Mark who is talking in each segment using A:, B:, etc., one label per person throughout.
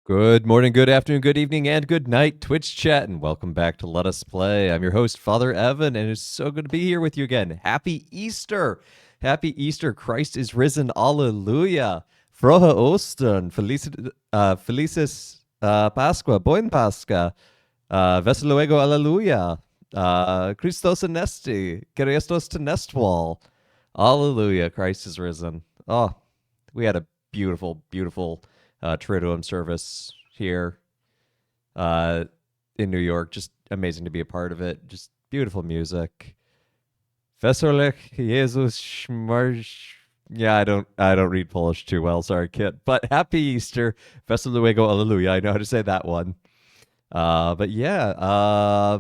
A: Good morning, good afternoon, good evening, and good night, Twitch chat, and welcome back to Let Us Play. I'm your host, Father Evan, and it's so good to be here with you again. Happy Easter! Happy Easter! Christ is risen! Alleluia! Frohe Ostern! Felicis Pasqua! Buen Pascha! Vesel luego! Alleluia! Christos anesti! Christos tenestwal! Alleluia! Christ is risen. Oh, we had a beautiful, beautiful Triduum service here in New York. Just amazing to be a part of it. Just beautiful music. Wesołych Jezus Szmarsz. Yeah, I don't read Polish too well. Sorry, Kit. But happy Easter. Wesołego luego, Alleluia. I know how to say that one. But yeah,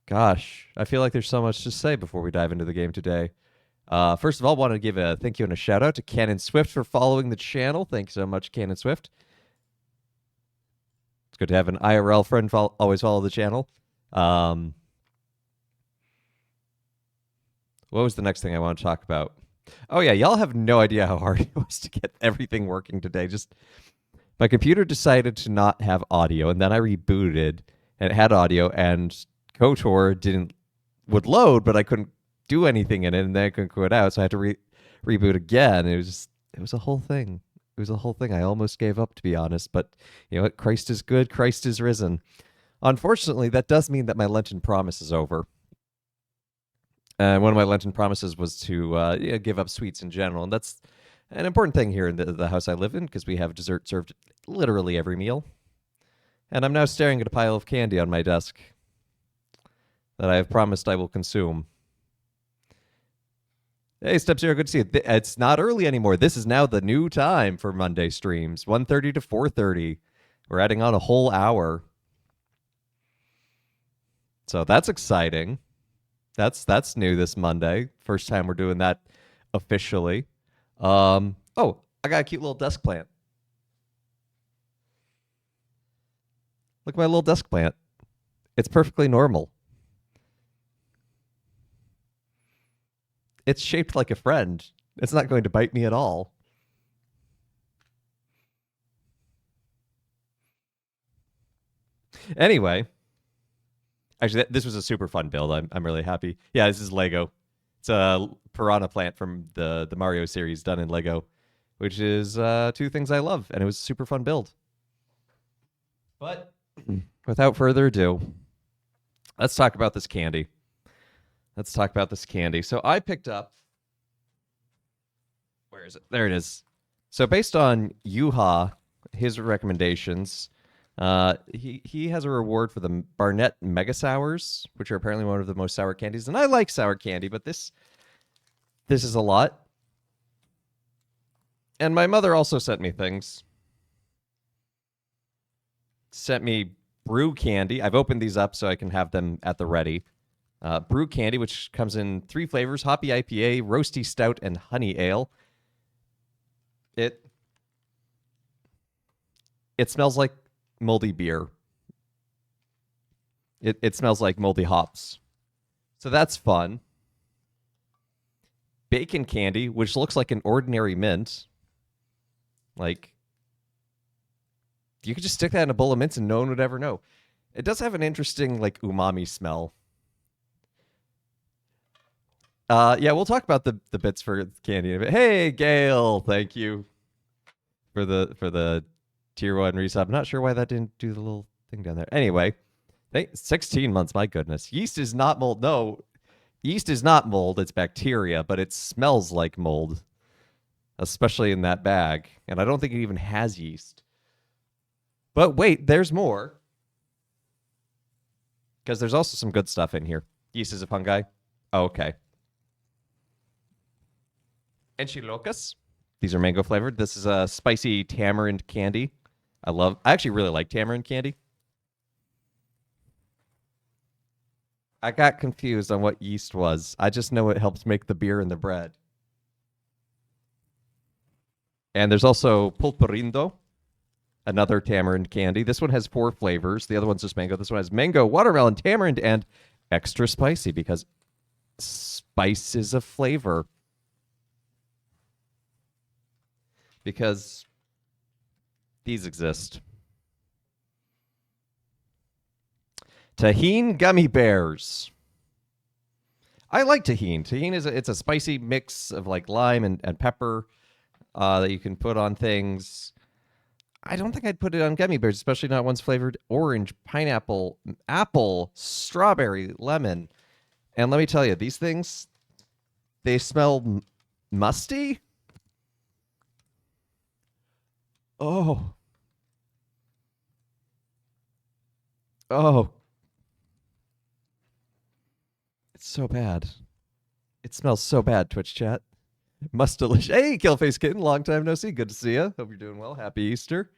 A: gosh, I feel like there's so much to say before we dive into the game today. First of all, want to give a thank you and a shout out to Cannon Swift for following the channel. Thanks so much, Cannon Swift. It's good to have an IRL friend always follow the channel. What was the next thing I want to talk about? Oh yeah, y'all have no idea how hard it was to get everything working today. Just my computer decided to not have audio, and then I rebooted and it had audio, and KOTOR would load, but I couldn't do anything in it, and then I couldn't quit out, so I had to reboot again. It was a whole thing. It was a whole thing. I almost gave up, to be honest, but you know what? Christ is good. Christ is risen. Unfortunately, that does mean that my Lenten promise is over. One of my Lenten promises was to give up sweets in general, and that's an important thing here in the house I live in because we have dessert served literally every meal. And I'm now staring at a pile of candy on my desk that I have promised I will consume. Hey, Step Zero, good to see you. It's not early anymore. This is now the new time for Monday streams, 1:30 to 4:30. We're adding on a whole hour. So that's exciting. That's new this Monday. First time we're doing that officially. Oh, I got a cute little desk plant. Look at my little desk plant. It's perfectly normal. It's shaped like a friend. It's not going to bite me at all. Anyway, actually, this was a super fun build. I'm really happy. Yeah, this is Lego. It's a piranha plant from the Mario series done in Lego, which is two things I love, and it was a super fun build. But without further ado, let's talk about this candy. So I picked up. Where is it? There it is. So based on Yuha, his recommendations, he has a reward for the Barnett Mega Sours, which are apparently one of the most sour candies. And I like sour candy, but this is a lot. And my mother also sent me things. Sent me brew candy. I've opened these up so I can have them at the ready. Brew candy, which comes in 3 flavors: hoppy IPA, roasty stout, and honey ale. It smells like moldy beer. It smells like moldy hops. So that's fun. Bacon candy, which looks like an ordinary mint. Like, you could just stick that in a bowl of mints and no one would ever know. It does have an interesting, like, umami smell. Yeah, we'll talk about the bits for candy in a bit. Hey, Gail, thank you for the tier 1 resub. I'm not sure why that didn't do the little thing down there. Anyway, 16 months, my goodness. Yeast is not mold. No, yeast is not mold. It's bacteria, but it smells like mold, especially in that bag. And I don't think it even has yeast. But wait, there's more. Because there's also some good stuff in here. Yeast is a fungi. Oh, okay. Enchilocas. These are mango flavored. This is a spicy tamarind candy. I actually really like tamarind candy. I got confused on what yeast was. I just know it helps make the beer and the bread. And there's also pulparindo, another tamarind candy. This one has 4 flavors. The other one's just mango. This one has mango, watermelon, tamarind, and extra spicy because spice is a flavor. Because These exist. Tahine gummy bears. I like tahine. Tahine it's a spicy mix of like lime and pepper that you can put on things. I don't think I'd put it on gummy bears, especially not ones flavored orange, pineapple, apple, strawberry, lemon. And let me tell you, these things, they smell musty. Oh. Oh. It's so bad. It smells so bad, Twitch chat. Must delicious. Hey, Killface Kitten, long time no see. Good to see you. Hope you're doing well. Happy Easter.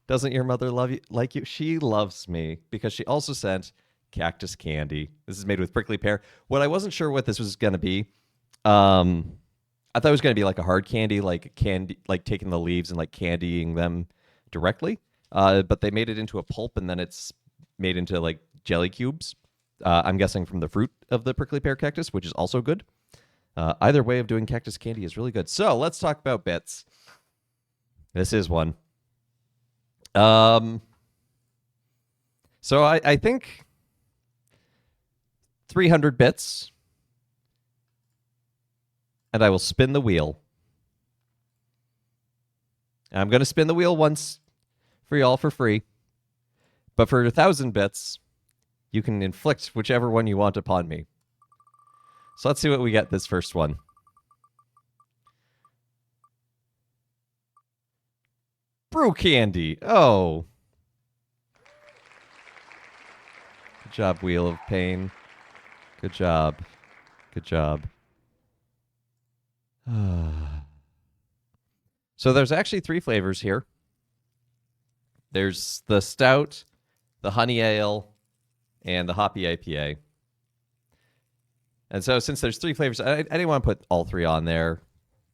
A: Doesn't your mother love you like you? She loves me because she also sent cactus candy. This is made with prickly pear. What I wasn't sure what this was gonna be. I thought it was gonna be like a hard candy, like candy, like taking the leaves and like candying them directly. But they made it into a pulp and then it's made into like jelly cubes. I'm guessing from the fruit of the prickly pear cactus, which is also good. Either way of doing cactus candy is really good. So let's talk about bits. This is one. So I think 300 bits, and I will spin the wheel. And I'm going to spin the wheel once for y'all for free. But for 1,000 bits, you can inflict whichever one you want upon me. So let's see what we get this first one. Brew candy. Oh. Good job, Wheel of Pain. Good job. Good job. So there's actually 3 flavors here. There's the stout, the honey ale, and the hoppy IPA. And so since there's 3 flavors, I didn't want to put all 3 on there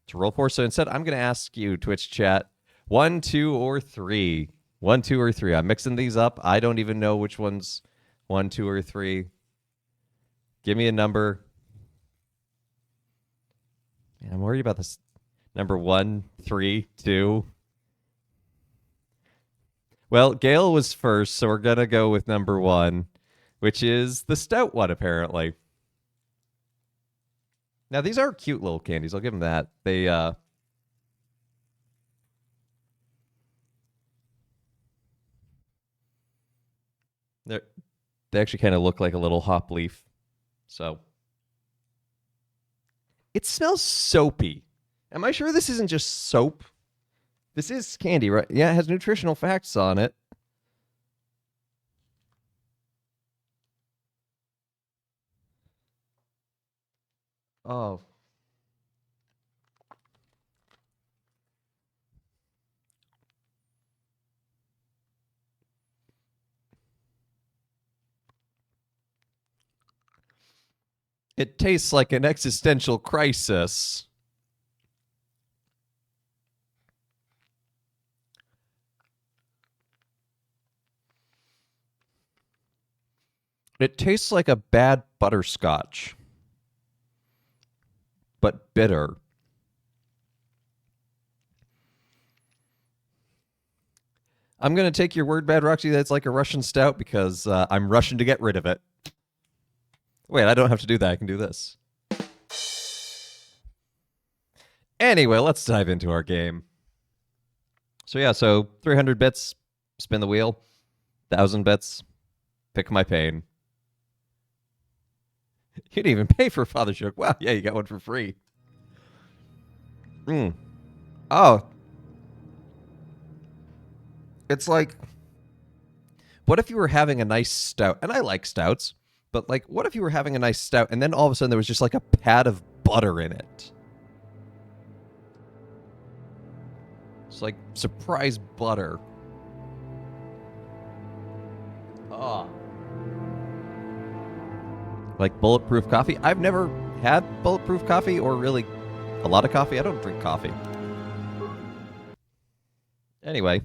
A: to roll for. So instead, I'm going to ask you, Twitch chat, 1, 2, or 3. 1, 2, or 3. I'm mixing these up. I don't even know which one's 1, 2, or 3. Give me a number. Man, I'm worried about this. Number 1, 3, 2. Well, Gale was first, so we're going to go with number 1, which is the stout one, apparently. Now, these are cute little candies. I'll give them that. They actually kind of look like a little hop leaf. So it smells soapy. Am I sure this isn't just soap? This is candy, right? Yeah, it has nutritional facts on it. Oh. It tastes like an existential crisis. It tastes like a bad butterscotch, but bitter. I'm going to take your word, Bad Roxy, that's like a Russian stout because I'm rushing to get rid of it. Wait, I don't have to do that. I can do this. Anyway, let's dive into our game. So yeah, 300 bits, spin the wheel. 1,000 bits, pick my pain. You didn't even pay for a Father Joke. Wow, yeah, you got one for free. Oh. It's like, what if you were having a nice stout? And I like stouts, but like, what if you were having a nice stout and then all of a sudden there was just like a pat of butter in it? It's like surprise butter. Oh. Like bulletproof coffee. I've never had bulletproof coffee or really a lot of coffee. I don't drink coffee. Anyway.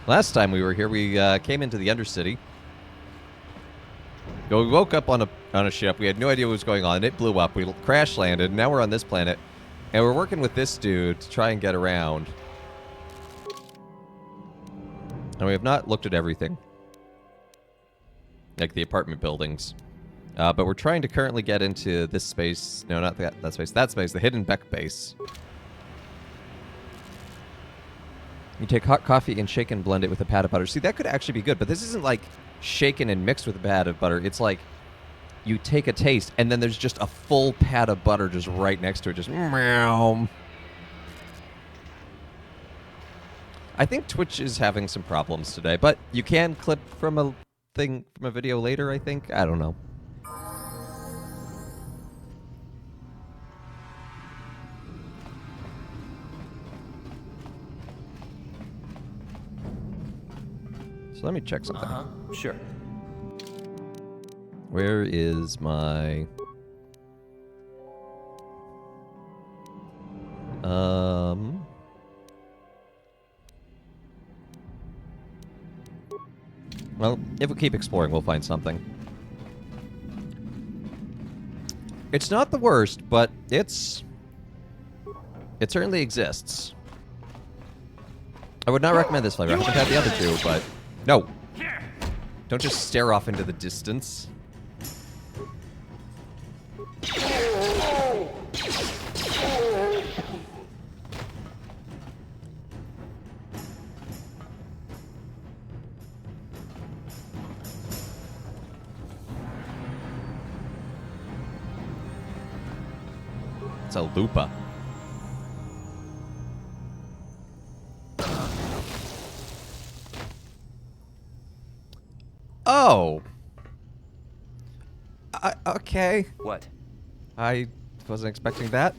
A: Last time we were here, we came into the Undercity. We woke up on a on a ship. We had no idea what was going on. It blew up. We crash landed. Now we're on this planet. And we're working with this dude to try and get around. And we have not looked at everything. Like the apartment buildings. But we're trying to currently get into this space. No, not that space. That space. The Hidden Beck base. You take hot coffee and shake and blend it with a pat of butter. See, that could actually be good. But this isn't like shaken and mixed with a pat of butter. It's like you take a taste, and then there's just a full pat of butter just right next to it. Just meow. I think Twitch is having some problems today, but you can clip from a video later, I think. I don't know. So let me check something.
B: Sure.
A: Where is my... Well, if we keep exploring, we'll find something. It's not the worst, but it certainly exists. I would not recommend this flavor. I haven't had the other two, but... No! Don't just stare off into the distance. It's a Lupa. Oh. Okay.
B: What?
A: I wasn't expecting that.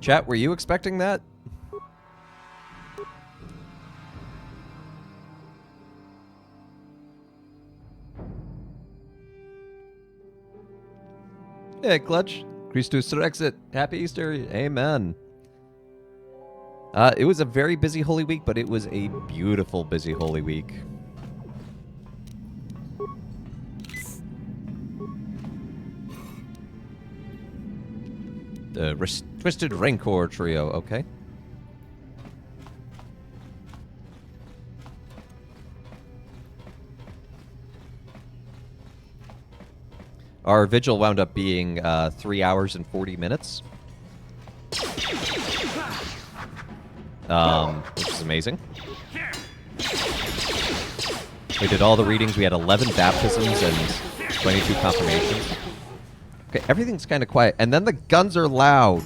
A: Chat, were you expecting that? Yeah, Clutch. Christus Rexit. Happy Easter. Amen. It was a very busy Holy Week, but it was a beautiful busy Holy Week. The Twisted Rancor Trio, okay. Our vigil wound up being 3 hours and 40 minutes. Which is amazing. We did all the readings. We had 11 baptisms and 22 confirmations. Okay, everything's kind of quiet. And then the guns are loud.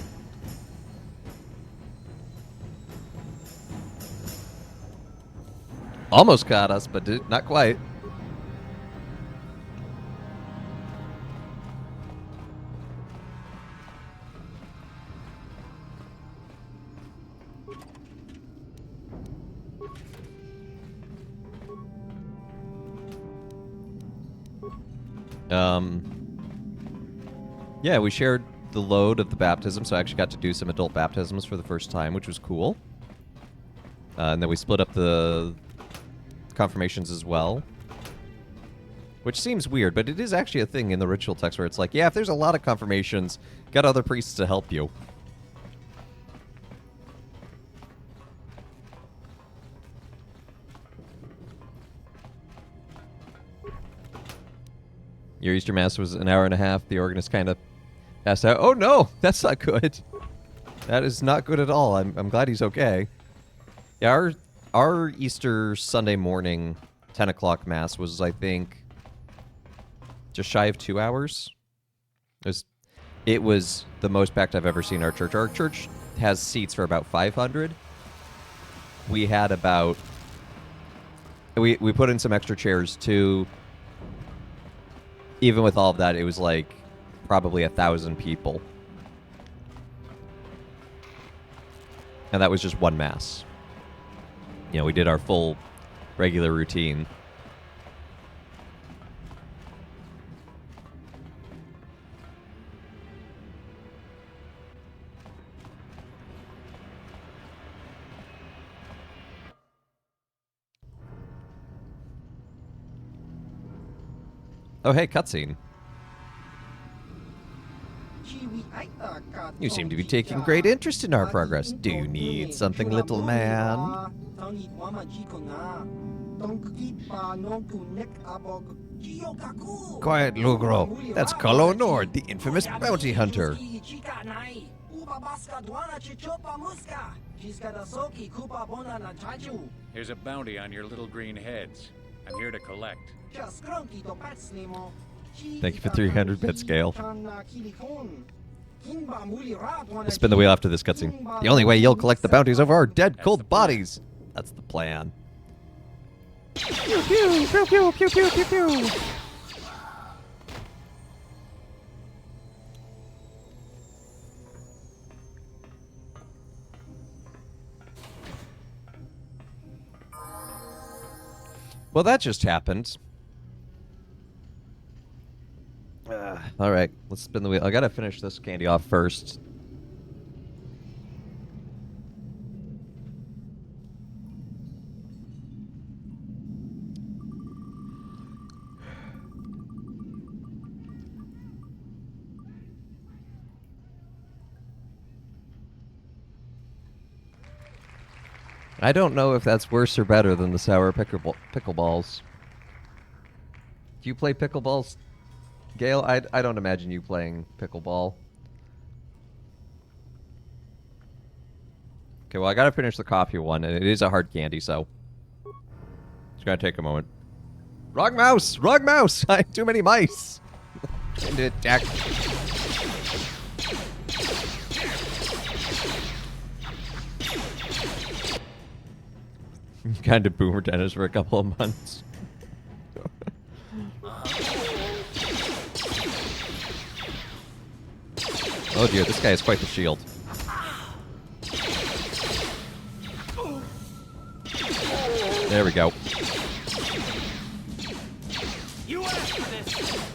A: Almost caught us, but not quite. Yeah, we shared the load of the baptism, so I actually got to do some adult baptisms for the first time, which was cool. And then we split up the confirmations as well. Which seems weird, but it is actually a thing in the ritual text where it's like, yeah, if there's a lot of confirmations, get other priests to help you. Your Easter Mass was an hour and a half. The organist kind of asked out, oh no, that's not good. That is not good at all. I'm glad he's okay. Yeah, our Easter Sunday morning 10 o'clock Mass was, I think, just shy of 2 hours. It was the most packed I've ever seen our church. Our church has seats for about 500. We had about... We put in some extra chairs, too. Even with all of that, it was like probably 1,000 people. And that was just one Mass. You know, we did our full regular routine. Oh, hey, cutscene. You seem to be taking great interest in our progress. Do you need something, little man? Quiet, Lugro. That's Kalo Nord, the infamous bounty hunter.
B: Here's a bounty on your little green heads. I'm here to collect.
A: Thank you for 300 bit scale. Spin the wheel after this cutscene. The only way you'll collect the bounties over our dead, cold bodies. That's the plan. Pew, pew, pew, pew, pew, pew, pew, pew. Well, that just happened. All right, let's spin the wheel. I gotta finish this candy off first. I don't know if that's worse or better than the sour pickleballs. Do you play pickleballs, Gail? I don't imagine you playing pickleball. Okay, well, I gotta finish the coffee one, and it is a hard candy, so it's gonna take a moment. Wrong mouse! Wrong mouse! I have too many mice! Trying to attack. Kind of boomer tennis for a couple of months. Oh dear, this guy has quite the shield. There we go.
C: You asked for this.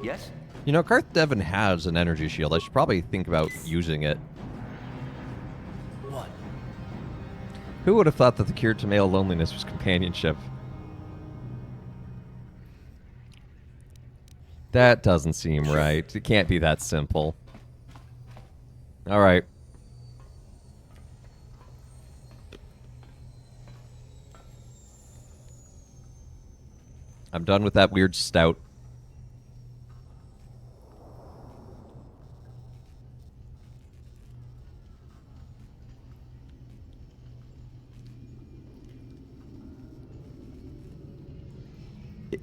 B: Yes?
A: You know, Karth Devon has an energy shield. I should probably think about using it.
C: What?
A: Who would have thought that the cure to male loneliness was companionship? That doesn't seem right. It can't be that simple. All right. I'm done with that weird stout.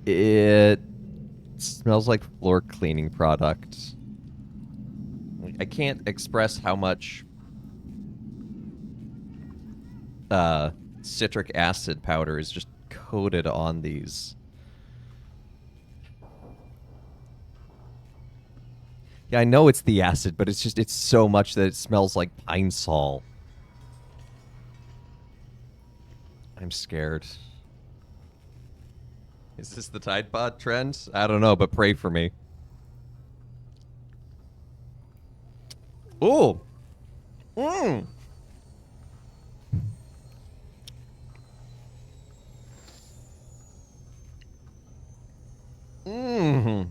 A: It smells like floor cleaning product. I can't express how much citric acid powder is just coated on these. Yeah, I know it's the acid, but it's so much that it smells like Pine Sol. I'm scared. Is this the Tide Pod trend? I don't know, but pray for me. Ooh. Mmm. Mmm.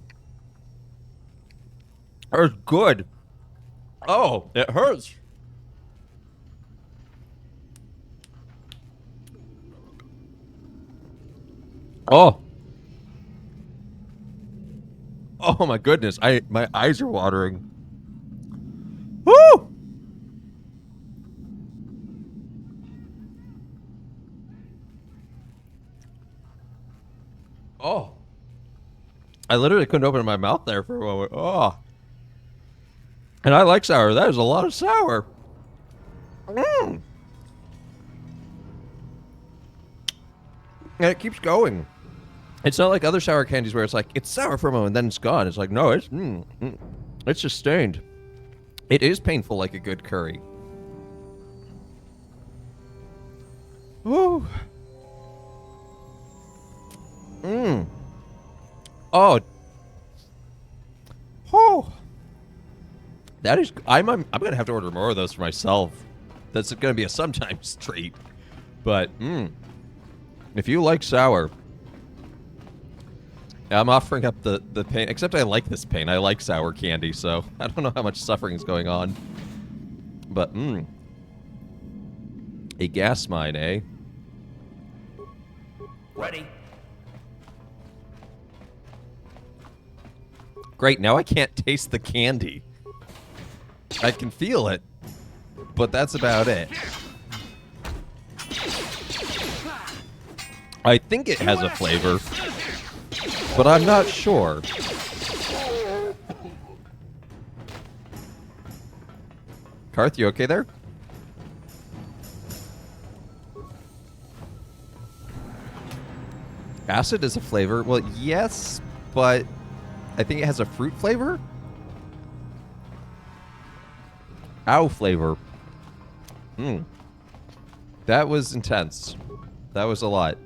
A: That's good. Oh, it hurts. Oh. Oh my goodness. My eyes are watering. Woo! Oh. I literally couldn't open my mouth there for a moment. Oh. And I like sour. That is a lot of sour. Mmm. And it keeps going. It's not like other sour candies where it's like, it's sour for a moment and then it's gone. It's like, no, it's it's sustained. It is painful like a good curry. Ooh. Mmm. Oh. Oh. That is, I'm gonna have to order more of those for myself. That's gonna be a sometimes treat. But if you like sour, I'm offering up the pain. Except I like this pain. I like sour candy, so I don't know how much suffering is going on. But a gas mine, eh?
C: Ready.
A: Great. Now I can't taste the candy. I can feel it, but that's about it. I think it has a flavor, but I'm not sure. Karth, you okay there? Acid is a flavor. Well, yes, but I think it has a fruit flavor? Ow flavor. That was intense. That was a lot.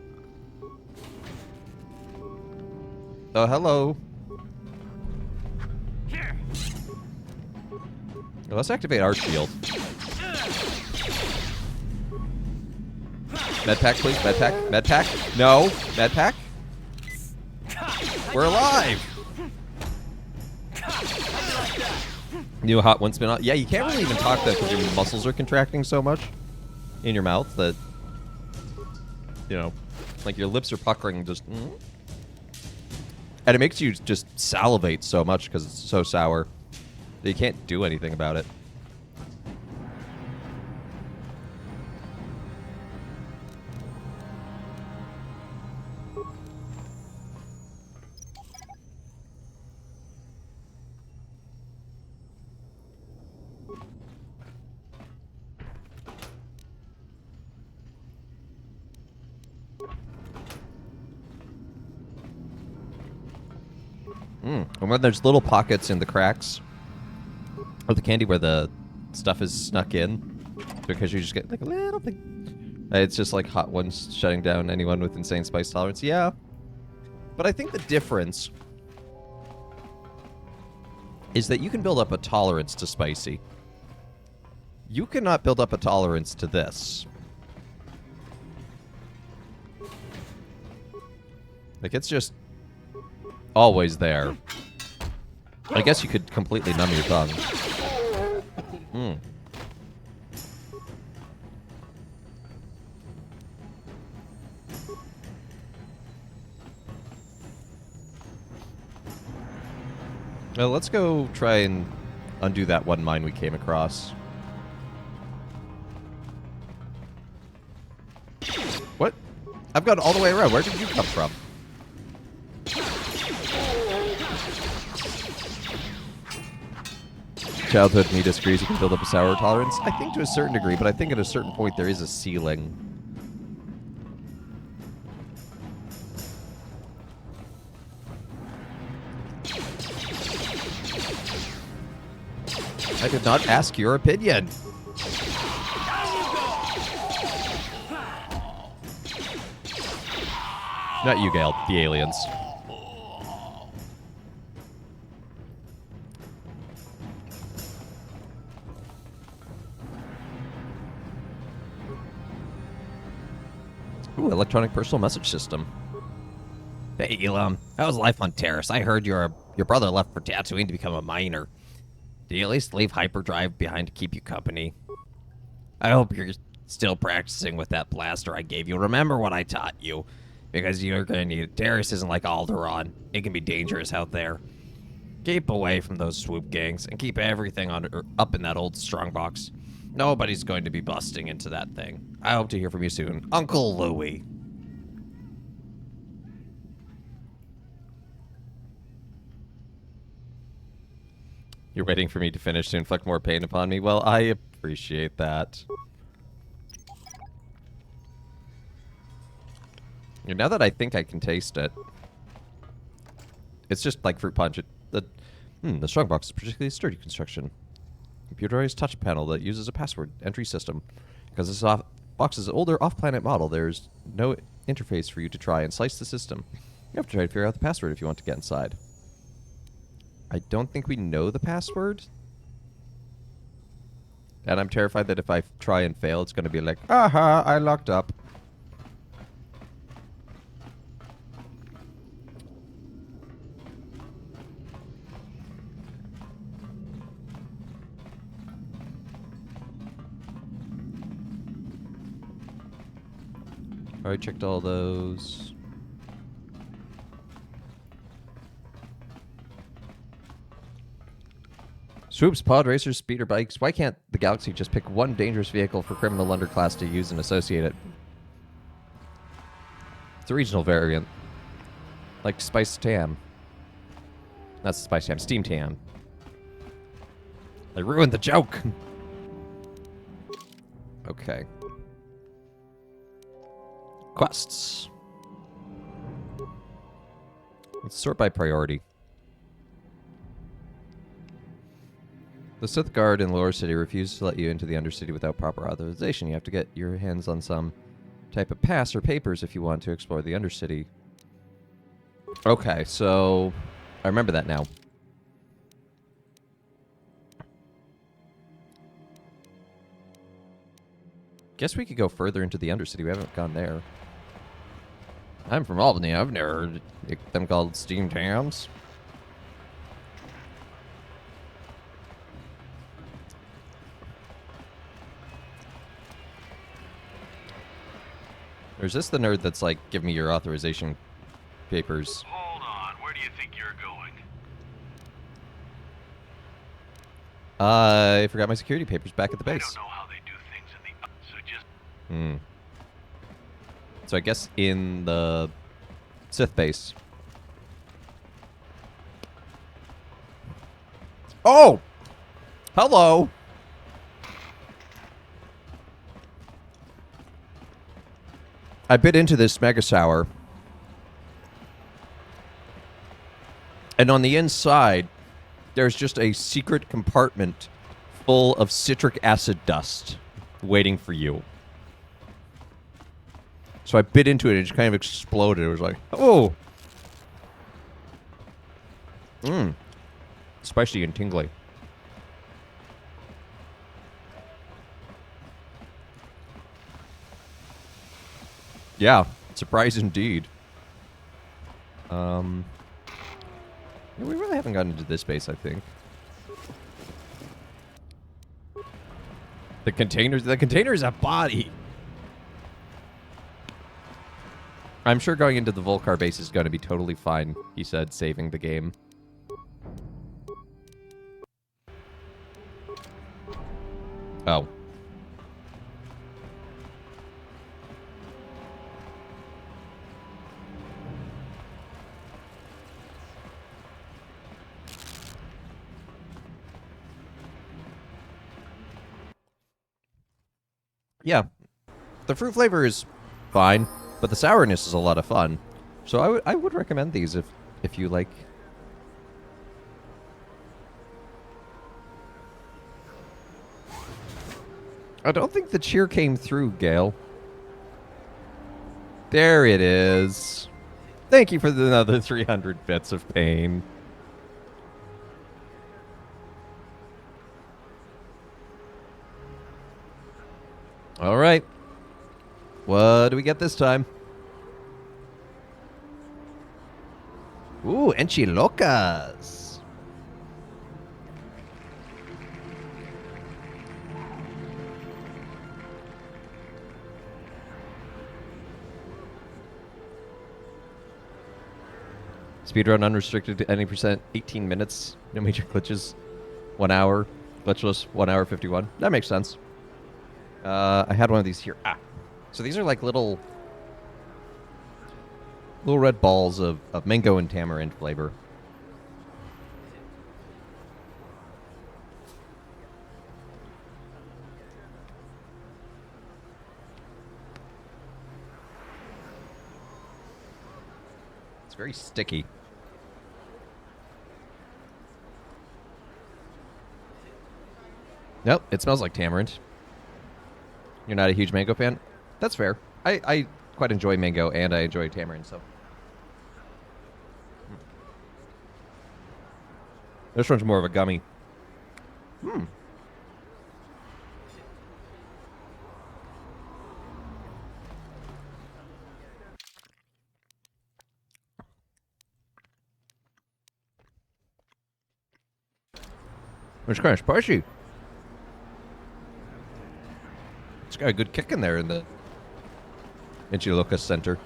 A: Oh, hello. Well, let's activate our shield. Medpack, please. Medpack. Medpack. No. Medpack. We're alive. New hot one spin out. Yeah, you can't really even talk that because your muscles are contracting so much in your mouth that, you know, like your lips are puckering just. And it makes you just salivate so much because it's so sour that you can't do anything about it. And when there's little pockets in the cracks of the candy where the stuff is snuck in, because you just get like a little thing. It's just like hot ones shutting down anyone with insane spice tolerance. Yeah. But I think the difference is that you can build up a tolerance to spicy. You cannot build up a tolerance to this. Like, it's just always there. I guess you could completely numb your tongue. Well, let's go try and undo that one mine we came across. What? I've gone all the way around. Where did you come from? Childhood, me disagrees. You can build up a sour tolerance. I think to a certain degree, but I think at a certain point there is a ceiling. I did not ask your opinion. Not you, Gale. The aliens. Ooh, electronic personal message system. Hey, Elam. How's life on Terrace? I heard your brother left for Tatooine to become a miner. Do you at least leave hyperdrive behind to keep you company? I hope you're still practicing with that blaster I gave you. Remember what I taught you, because you're going to need it. Terrace isn't like Alderaan. It can be dangerous out there. Keep away from those swoop gangs and keep everything up in that old strongbox. Nobody's going to be busting into that thing. I hope to hear from you soon. Uncle Louie. You're waiting for me to finish to inflict more pain upon me? Well, I appreciate that. And now that I think I can taste it, it's just like fruit punch. The strongbox is particularly sturdy construction. Computerized touch panel that uses a password entry system. Because this box is an older off-planet model, there's no interface for you to try and slice the system. You have to try to figure out the password if you want to get inside. I don't think we know the password. And I'm terrified that if I try and fail, it's going to be like, aha, I locked up. Alright, checked all those. Swoops, pod racers, speeder bikes. Why can't the Galaxy just pick one dangerous vehicle for criminal underclass to use and associate it? It's a regional variant. Like Spice Tam. That's Spice Tam, Steam Tam. They ruined the joke. Okay. Quests. Let's sort by priority. The Sith Guard in Lower City refuses to let you into the Undercity without proper authorization. You have to get your hands on some type of pass or papers if you want to explore the Undercity. Okay, so I remember that now. Guess we could go further into the Undercity. We haven't gone there. I'm from Albany. I've never heard them called Steam Tams. Or is this the nerd that's like, give me your authorization papers?
C: Hold on. Where do you think you're going?
A: I forgot my security papers back at the
C: I
A: base.
C: don't know how they do things in the... So just...
A: So I guess in the Sith base. Oh! Hello! I bit into this Mega Sour. And on the inside, there's just a secret compartment full of citric acid dust waiting for you. So I bit into it and it just kind of exploded. It was like, oh! Spicy and tingly. Yeah, surprise indeed. Yeah, we really haven't gotten into this base, I think. The container's a body. I'm sure going into the Volcar base is going to be totally fine, he said, saving the game. Oh. Yeah. The fruit flavor is fine, but the sourness is a lot of fun. So I would recommend these if you like. I don't think the cheer came through, Gale. There it is. Thank you for another 300 bits of pain. All right. What do we get this time? Ooh, enchilocas. Speedrun unrestricted to any percent, 18 minutes, no major glitches, 1 hour, glitchless, 1 hour 51. That makes sense. I had one of these here. So these are like little red balls of mango and tamarind flavor. It's very sticky. Nope, it smells like tamarind. You're not a huge mango fan? That's fair. I quite enjoy mango and I enjoy tamarind, so. This one's more of a gummy. It's kind of spicy. It's got a good kick in there in the Inchiluka Center.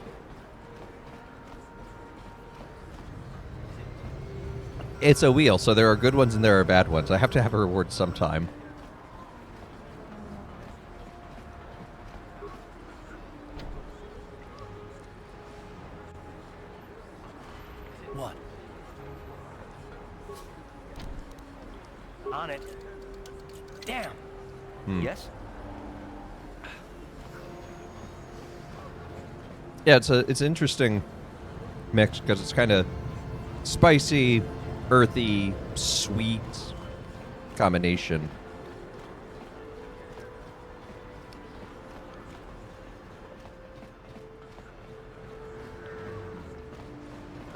A: It's a wheel, so there are good ones and there are bad ones. I have to have a reward sometime.
D: What? On it. Damn. Yes?
A: Yeah, it's an interesting mix because it's kind of spicy, earthy, sweet combination.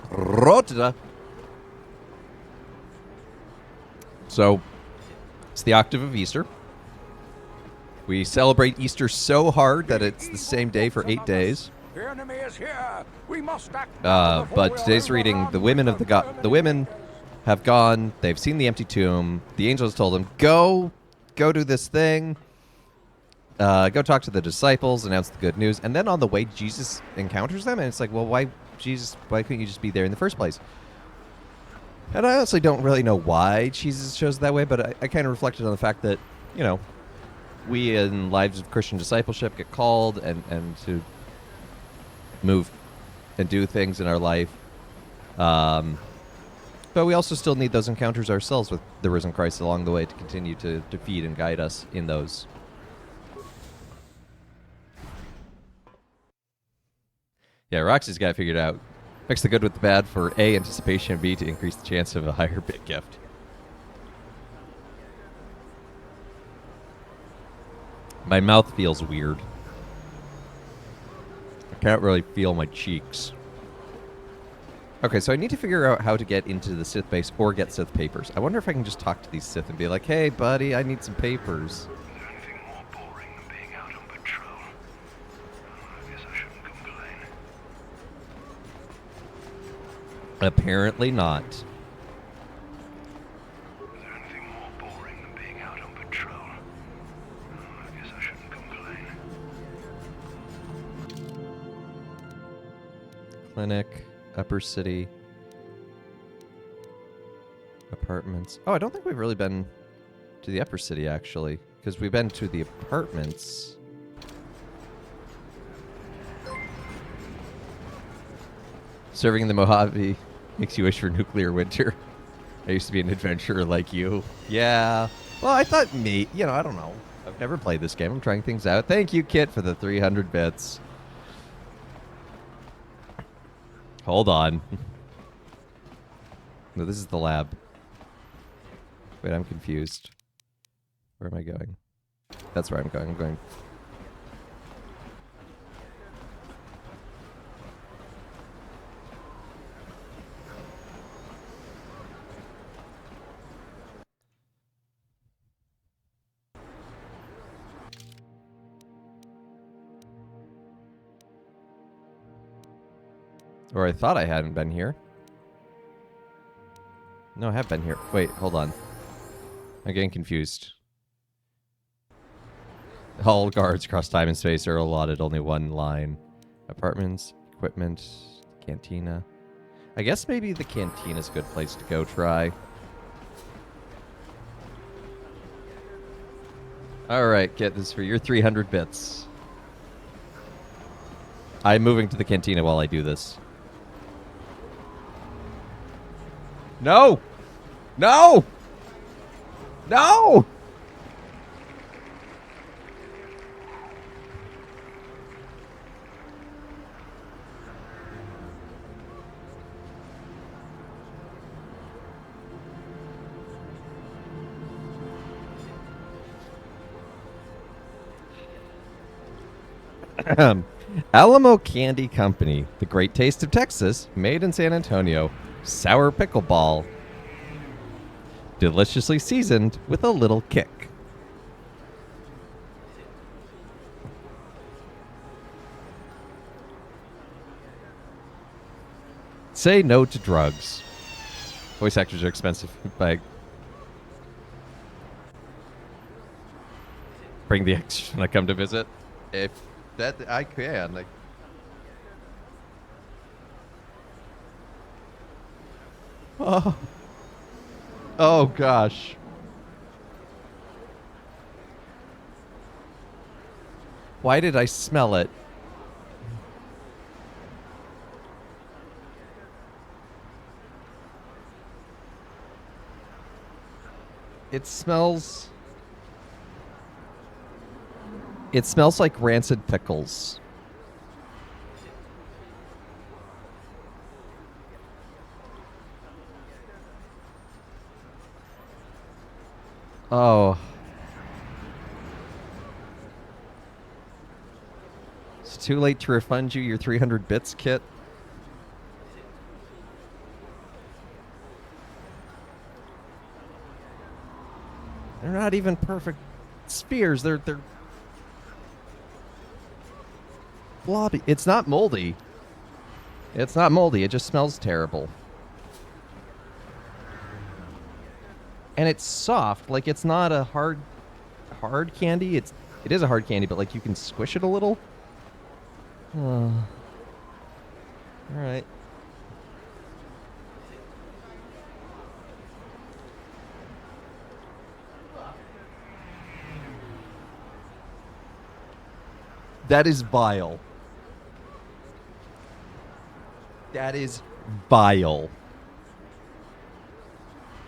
A: Rota. So, it's the octave of Easter. We celebrate Easter so hard that it's the same day for 8 days.
B: The enemy is here. We must act.
A: But today's reading, the women of the women have gone. They've seen the empty tomb. The angels told them, go do this thing. Go talk to the disciples, announce the good news. And then on the way, Jesus encounters them, and it's like, well, why couldn't you just be there in the first place? And I honestly don't really know why Jesus chose it that way, but I kind of reflected on the fact that, you know, we in lives of Christian discipleship get called and to move and do things in our life. But we also still need those encounters ourselves with the risen Christ along the way to continue to feed and guide us in those. Yeah, Roxy's got it figured out. Mix the good with the bad for A, anticipation, and B, to increase the chance of a higher bit gift. My mouth feels weird. I can't really feel my cheeks. Okay, so I need to figure out how to get into the Sith base or get Sith papers. I wonder if I can just talk to these Sith and be like, hey, buddy, I need some papers.
C: Is there anything more boring than being out on patrol? I guess I shouldn't complain.
A: Apparently not.
C: Is there anything more boring than being out on patrol? I guess I shouldn't complain.
A: Clinic, Upper City, apartments. Oh, I don't think we've really been to the Upper City, actually, because we've been to the apartments. Serving in the Mojave makes you wish for nuclear winter. I used to be an adventurer like you. Yeah. Well, I thought me, you know, I don't know. I've never played this game. I'm trying things out. Thank you, Kit, for the 300 bits. Hold on. No, this is the lab. Wait, I'm confused. Where am I going? That's where I'm going. I'm going. Or I thought I hadn't been here. No, I have been here. Wait, hold on. I'm getting confused. All guards across time and space are allotted only one line. Apartments, equipment, cantina. I guess maybe the cantina's a good place to go try. Alright, get this for your 300 bits. I'm moving to the cantina while I do this. No! No! No! Alamo Candy Company, the great taste of Texas, made in San Antonio. Sour pickle ball. Deliciously seasoned with a little kick. Say no to drugs. Voice actors are expensive. By Bring the extra when I come to visit. If that I can. Like, oh. Oh gosh. Why did I smell it? It smells like rancid pickles. Oh. It's too late to refund you your 300 bits kit. They're not even perfect spheres. They're blobby. It's not moldy. It's not moldy. It just smells terrible. And it's soft. Like, it's not a hard candy. It is a hard candy, but like you can squish it a little. All right. That is vile. That is vile.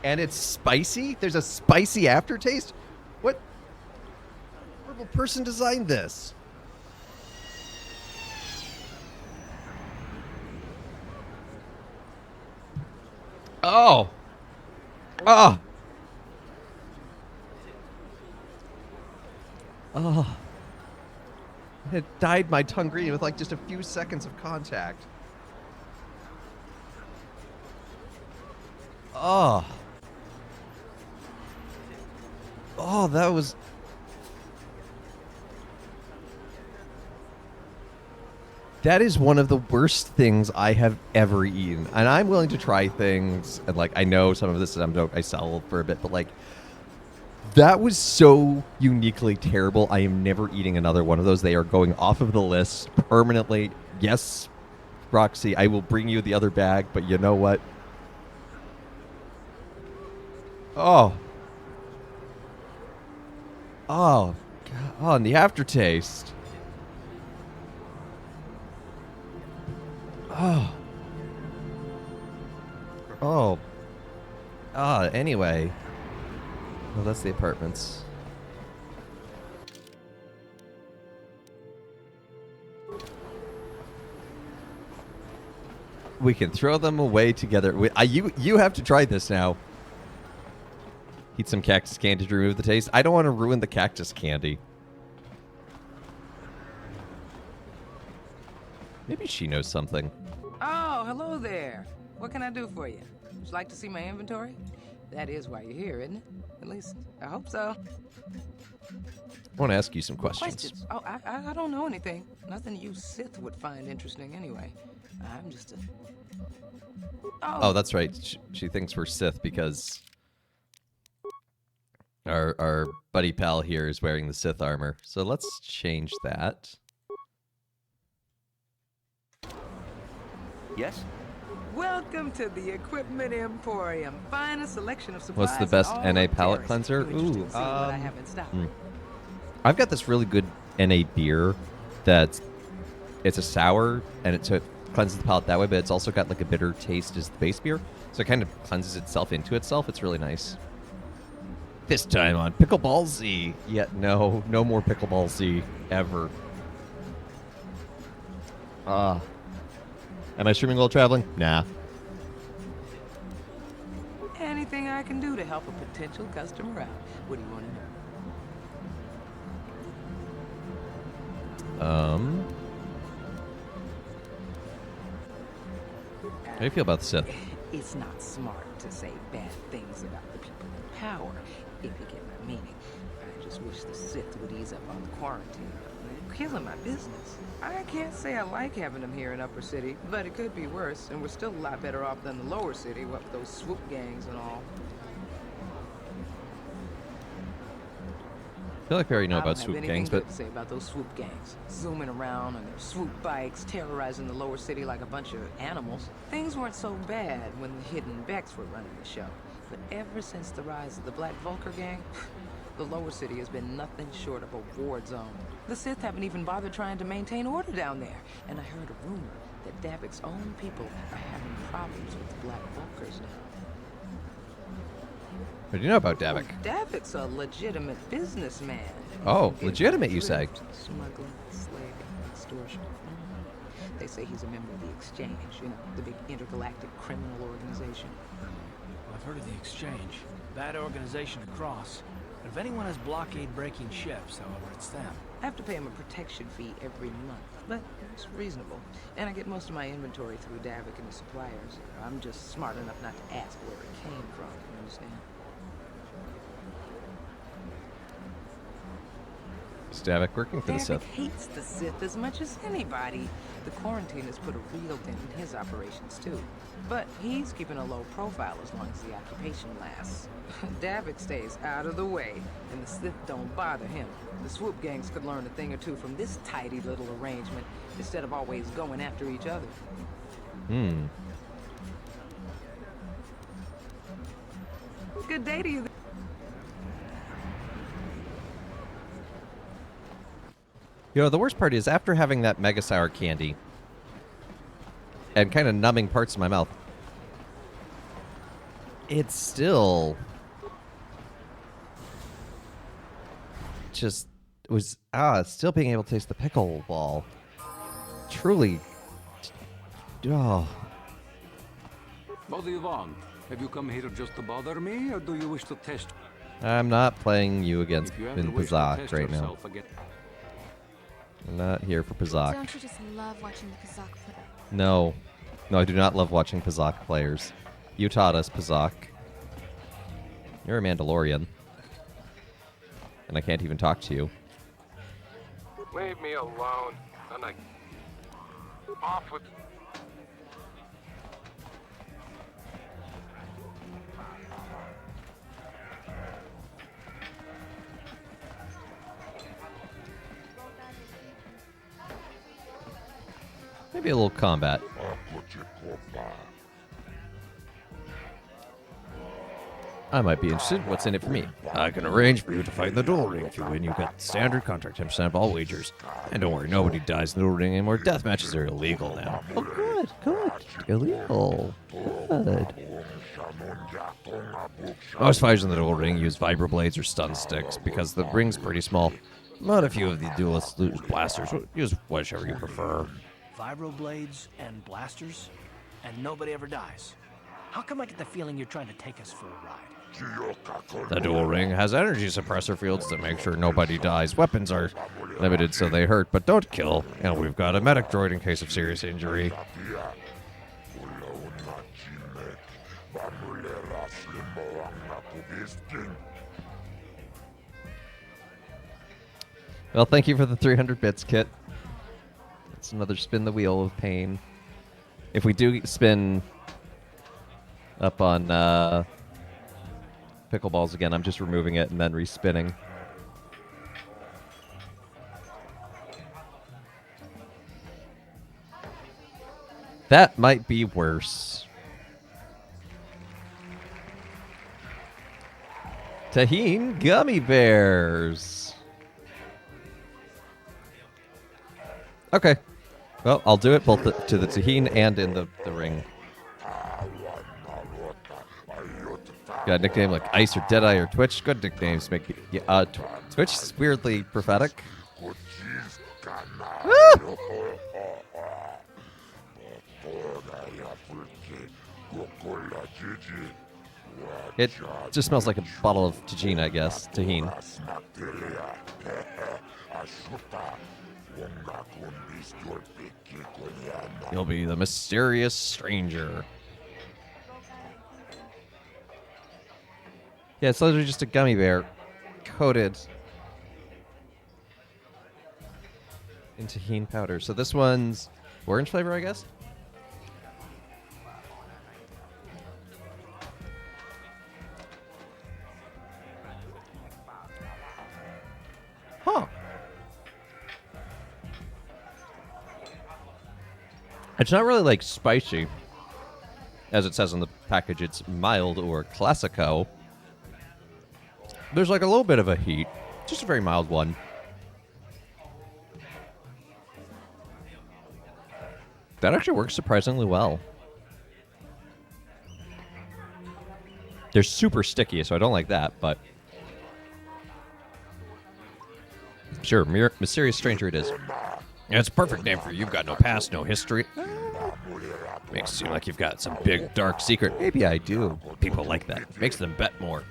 A: And it's spicy? There's a spicy aftertaste? What horrible person designed this? Oh. Oh. Oh. It dyed my tongue green with like just a few seconds of contact. Oh. Oh, that was... That is one of the worst things I have ever eaten. And I'm willing to try things. And, like, I know some of this I sell for a bit. But, like, that was so uniquely terrible. I am never eating another one of those. They are going off of the list permanently. Yes, Roxy, I will bring you the other bag. But you know what? Oh. Oh. God. Oh, and the aftertaste. Oh. Oh. Anyway. Well, that's the apartments. We can throw them away together. You have to try this now. Eat some cactus candy to remove the taste. I don't want to ruin the cactus candy. Maybe she knows something.
E: Oh, hello there. What can I do for you? Would you like to see my inventory? That is why you're here, isn't it? At least, I hope so.
A: I want to ask you some questions.
E: Oh, I don't know anything. Nothing you Sith would find interesting anyway. I'm just a...
A: Oh, that's right. She thinks we're Sith because our buddy pal here is wearing the Sith armor. So let's change that.
D: Yes?
E: Welcome to the Equipment Emporium. Finest selection of supplies.
A: What's the best
E: in all
A: NA
E: of
A: palate
E: Terrace.
A: cleanser?
E: You interested
A: Ooh,
E: in seeing what I have in stock?
A: I've got this really good NA beer that's it's a sour and it cleanses the palate that way, but it's also got like a bitter taste as the base beer, so it kind of cleanses itself into itself. It's really nice. This time on Pickleball Z. Yeah, no more Pickleball Z ever. Am I streaming while traveling? Nah.
E: Anything I can do to help a potential customer out. What do you want to know?
A: How do you feel about the Sith?
E: It's not smart to say bad things about the people in power, if you get my meaning. I just wish the Sith would ease up on the quarantine. They're killing my business. I can't say I like having them here in Upper City, but it could be worse, and we're still a lot better off than the Lower City, what with those swoop gangs and all.
A: feel like we already know
E: I
A: about
E: don't have
A: swoop
E: anything
A: gangs,
E: good
A: but
E: to say about those swoop gangs. Zooming around on their swoop bikes, terrorizing the lower city like a bunch of animals. Things weren't so bad when the Hidden Becks were running the show. But ever since the rise of the Black Vulcar gang, the lower city has been nothing short of a war zone. The Sith haven't even bothered trying to maintain order down there. And I heard a rumor that Davik's own people are having problems with the Black Vulcars now.
A: what do you know about Davik?
E: Davik's a legitimate businessman.
A: Oh,
E: Gives
A: legitimate, you
E: thrift,
A: say?
E: Smuggling, slaving, extortion. They say he's a member of the Exchange, you know, the big intergalactic criminal organization.
D: I've heard of the Exchange. Bad organization to cross. But if anyone has blockade-breaking ships, however, it's them.
E: I have to pay him a protection fee every month, but it's reasonable. And I get most of my inventory through Davik and his suppliers. I'm just smart enough not to ask where it came from, you understand?
A: Is Davik working for the
E: Davik
A: Sith?
E: hates the Sith as much as anybody. The quarantine has put a real dent in his operations, too. But he's keeping a low profile as long as the occupation lasts. Davik stays out of the way, and the Sith don't bother him. The swoop gangs could learn a thing or two from this tidy little arrangement, instead of always going after each other. Good day to you.
A: You know, the worst part is after having that Mega Sour candy and kind of numbing parts of my mouth, it's still just still being able to taste the pickle ball. Truly, oh,
F: What do you want? Have you come here just to bother me, or do you wish to test?
A: I'm not playing you against
F: If you ever
A: in
F: wish to
A: Pazak
F: test
A: right now.
F: yourself again.
A: I'm not here for Pazak.
G: Don't you just love watching the Kazakh play?
A: No, I do not love watching Pazak players. You taught us Pazak. You're a Mandalorian, and I can't even talk to you.
C: Leave me alone. And off with.
A: Maybe a little combat. I might be interested. What's in it for me? I can arrange for you to fight in the duel ring. If you win, you get standard contract 10% of all wagers. And don't worry, nobody dies in the duel ring anymore. Death matches are illegal now. Oh, good. Illegal. Good. Most fighters in the duel ring use vibroblades or stun sticks because the ring's pretty small. But a few of the duelists use blasters. Use whichever you prefer.
D: Vibroblades and blasters, and nobody ever dies. How come I get the feeling you're trying to take us for a ride?
A: The duel ring has energy suppressor fields to make sure nobody dies. Weapons are limited so they hurt but don't kill. And we've got a medic droid in case of serious injury. Well, thank you for the 300 bits, Kit. That's another spin the wheel of pain. If we do spin up on pickleballs again, I'm just removing it and then respinning. That might be worse. Tahine gummy bears. Okay. Well, I'll do it both to the Tahine and in the ring. Got a nickname like Ice or Deadeye or Twitch. Good nicknames make me. Twitch is weirdly prophetic. Ah! It just smells like a bottle of Tajine, I guess. Tahine. You'll be the mysterious stranger. Yeah, it's literally just a gummy bear coated in tahine powder. So this one's orange flavor, I guess? It's not really like spicy, as it says on the package. It's mild or classico. There's like a little bit of a heat, just a very mild one. That actually works surprisingly well. They're super sticky, so I don't like that, but sure, Mysterious Stranger it is. Yeah, it's a perfect name for you. You've got no past, no history. Makes it seem like you've got some big, dark secret. Maybe I do. People like that. Makes them bet more.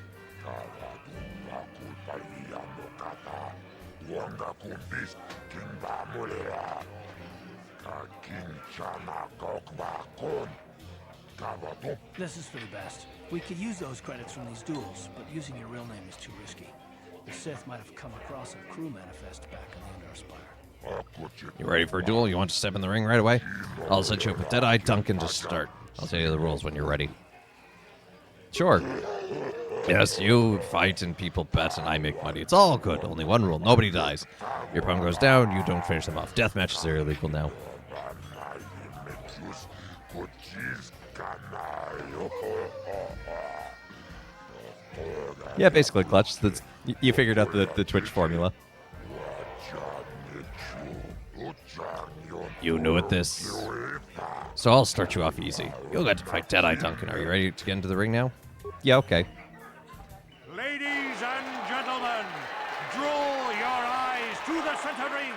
D: This is for the best. We could use those credits from these duels, but using your real name is too risky. The Sith might have come across a crew manifest back in the Endar Spire.
A: You ready for a duel? You want to step in the ring right away? I'll set you up with Deadeye Duncan to start. I'll tell you the rules when you're ready. Sure. Yes, you fight and people bet and I make money. It's all good. Only one rule. Nobody dies. Your opponent goes down, you don't finish them off. Death matches are illegal now. Yeah, basically, Clutch. That's, you figured out the Twitch formula. You knew it this. So I'll start you off easy. You'll get to fight Deadeye Duncan. Are you ready to get into the ring now? Yeah, okay.
B: Ladies and gentlemen, draw your eyes to the center ring.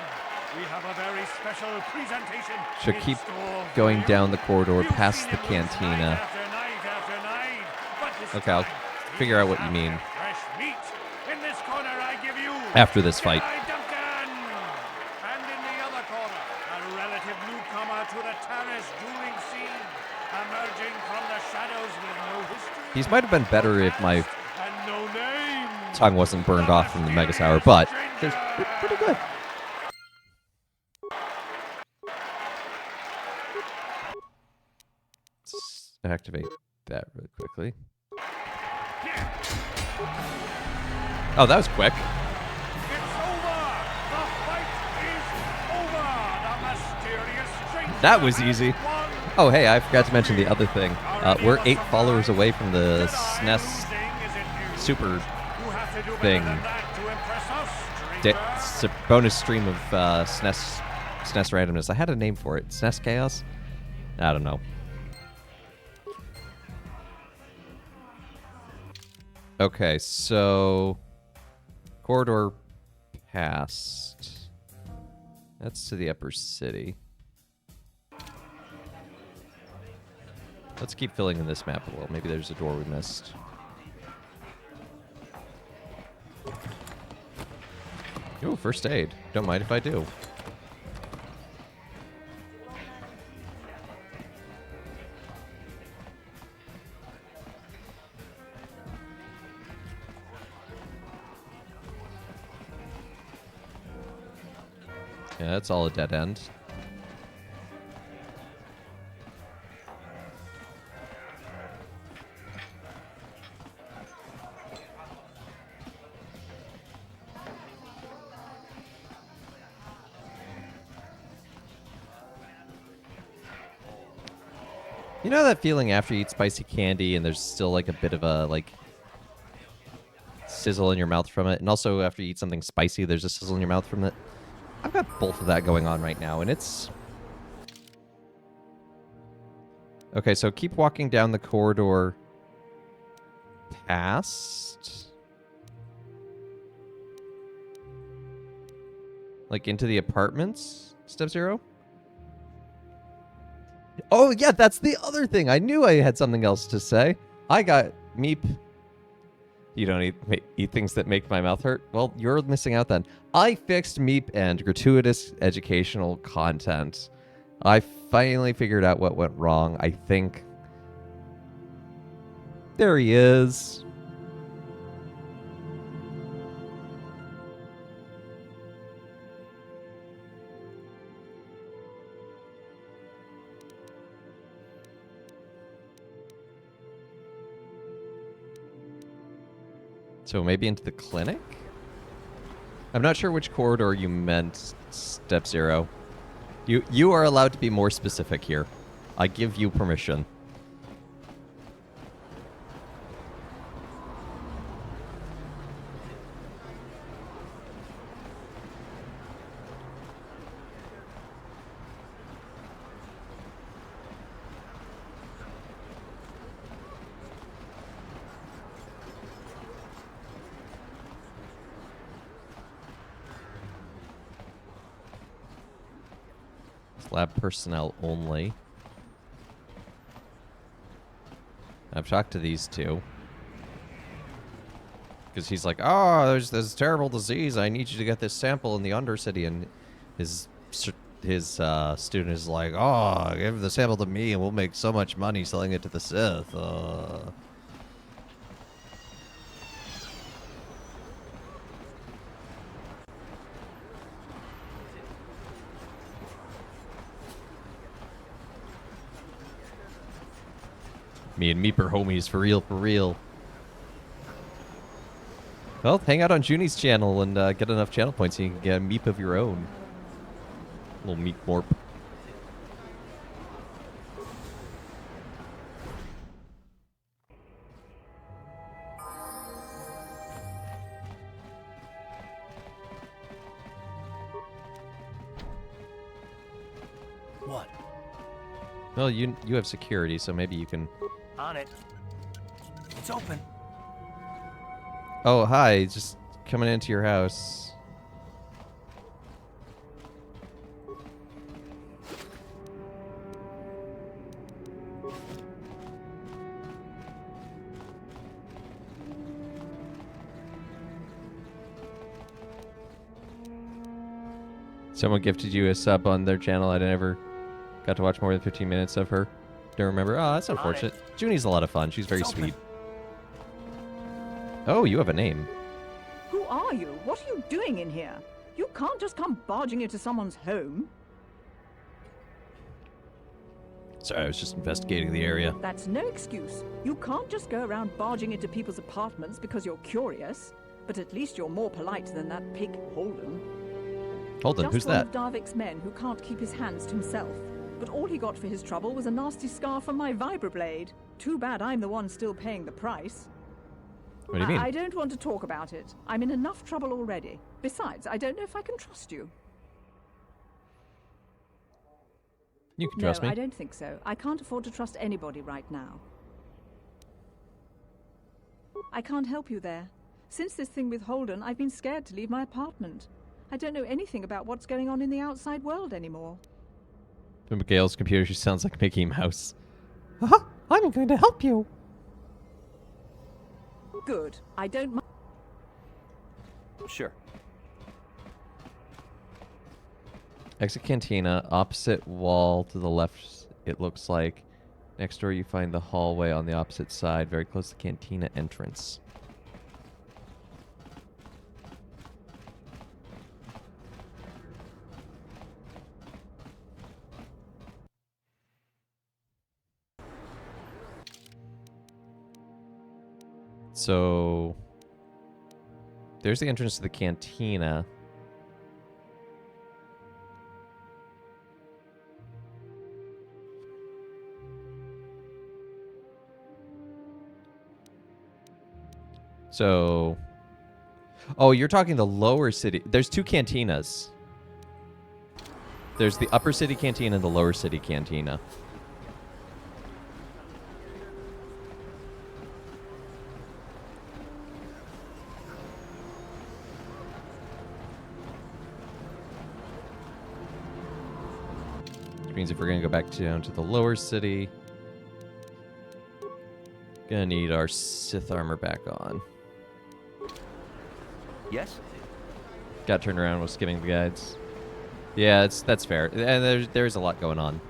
B: We have a very special presentation.
A: Should
B: in
A: keep
B: store for
A: going
B: you.
A: down the corridor
B: You've
A: past
B: seen
A: the
B: it once
A: cantina.
B: night after night after night, but this
A: Okay, I'll
B: time,
A: figure out what you mean.
B: fresh meat. In this corner, I give you
A: After this fight.
B: Deadeye Duncan. And in the other corner, a relative newcomer to the terrace dueling scene, emerging from the shadows with no history.
A: These might have been better if my
B: and no name.
A: tongue wasn't burned off from the Mega Sour, but they're pretty good. Let's activate that really quickly. Oh, that was quick.
B: It's over. The fight is over. The mysterious stranger
A: That was easy.
B: has won.
A: Oh, hey, I forgot to mention the other thing. We're 8 followers away from the SNES Super thing. Bonus stream of SNES randomness. I had a name for it. SNES Chaos? I don't know. Okay, so corridor past. That's to the upper city. Let's keep filling in this map a little. Maybe there's a door we missed. Ooh, first aid. Don't mind if I do. Yeah, that's all a dead end. You know that feeling after you eat spicy candy and there's still like a bit of a like sizzle in your mouth from it, and also after you eat something spicy there's a sizzle in your mouth from it? I've got both of that going on right now, and it's... Okay, so keep walking down the corridor past... Like into the apartments, Step Zero? Oh, yeah, that's the other thing. I knew I had something else to say. I got Meep. You don't eat things that make my mouth hurt? Well, you're missing out then. I fixed Meep and gratuitous educational content. I finally figured out what went wrong, I think. There he is. So maybe into the clinic? I'm not sure which corridor you meant, Step Zero. You are allowed to be more specific here. I give you permission. Lab personnel only. I've talked to these two. Because he's like, oh, there's this terrible disease. I need you to get this sample in the Undercity. And his student is like, oh, give the sample to me and we'll make so much money selling it to the Sith. Me and Meep are homies for real, for real. Well, hang out on Junie's channel and get enough channel points so you can get a Meep of your own. Little Meep Morp.
D: What?
A: Well, you have security, so maybe you can...
D: On it. It's open.
A: Oh, hi. Just coming into your house. Someone gifted you a sub on their channel. I never got to watch more than 15 minutes of her. Don't remember. Oh, that's unfortunate. Junie's a lot of fun. She's very sweet. Oh, you have a name.
H: Who are you? What are you doing in here? You can't just come barging into someone's home.
A: Sorry, I was just investigating the area.
H: That's no excuse. You can't just go around barging into people's apartments because you're curious. But at least you're more polite than that pig Holden.
A: Holden,
H: Just
A: who's
H: one
A: that?
H: of Darvik's men who can't keep his hands to himself. But all he got for his trouble was a nasty scar from my vibroblade. Too bad I'm the one still paying the price.
A: What do you mean?
H: I don't want to talk about it. I'm in enough trouble already. Besides, I don't know if I can trust you.
A: You can trust
H: No,
A: me.
H: I don't think so. I can't afford to trust anybody right now. I can't help you there. Since this thing with Holden, I've been scared to leave my apartment. I don't know anything about what's going on in the outside world anymore.
A: To Miguel's computer, she sounds like Mickey Mouse. I'm going to help you.
H: Good. I don't mind.
F: Sure.
A: Exit Cantina, opposite wall to the left, it looks like. Next door, you find the hallway on the opposite side, very close to Cantina entrance. So, there's the entrance to the cantina. So, oh, you're talking the lower city. There's two cantinas. There's the upper city cantina and the lower city cantina. Which means if we're going to go back down to the lower city, gonna need our Sith armor back on.
F: Yes?
A: Got turned around while skimming the guides. Yeah, that's fair. And there's a lot going on.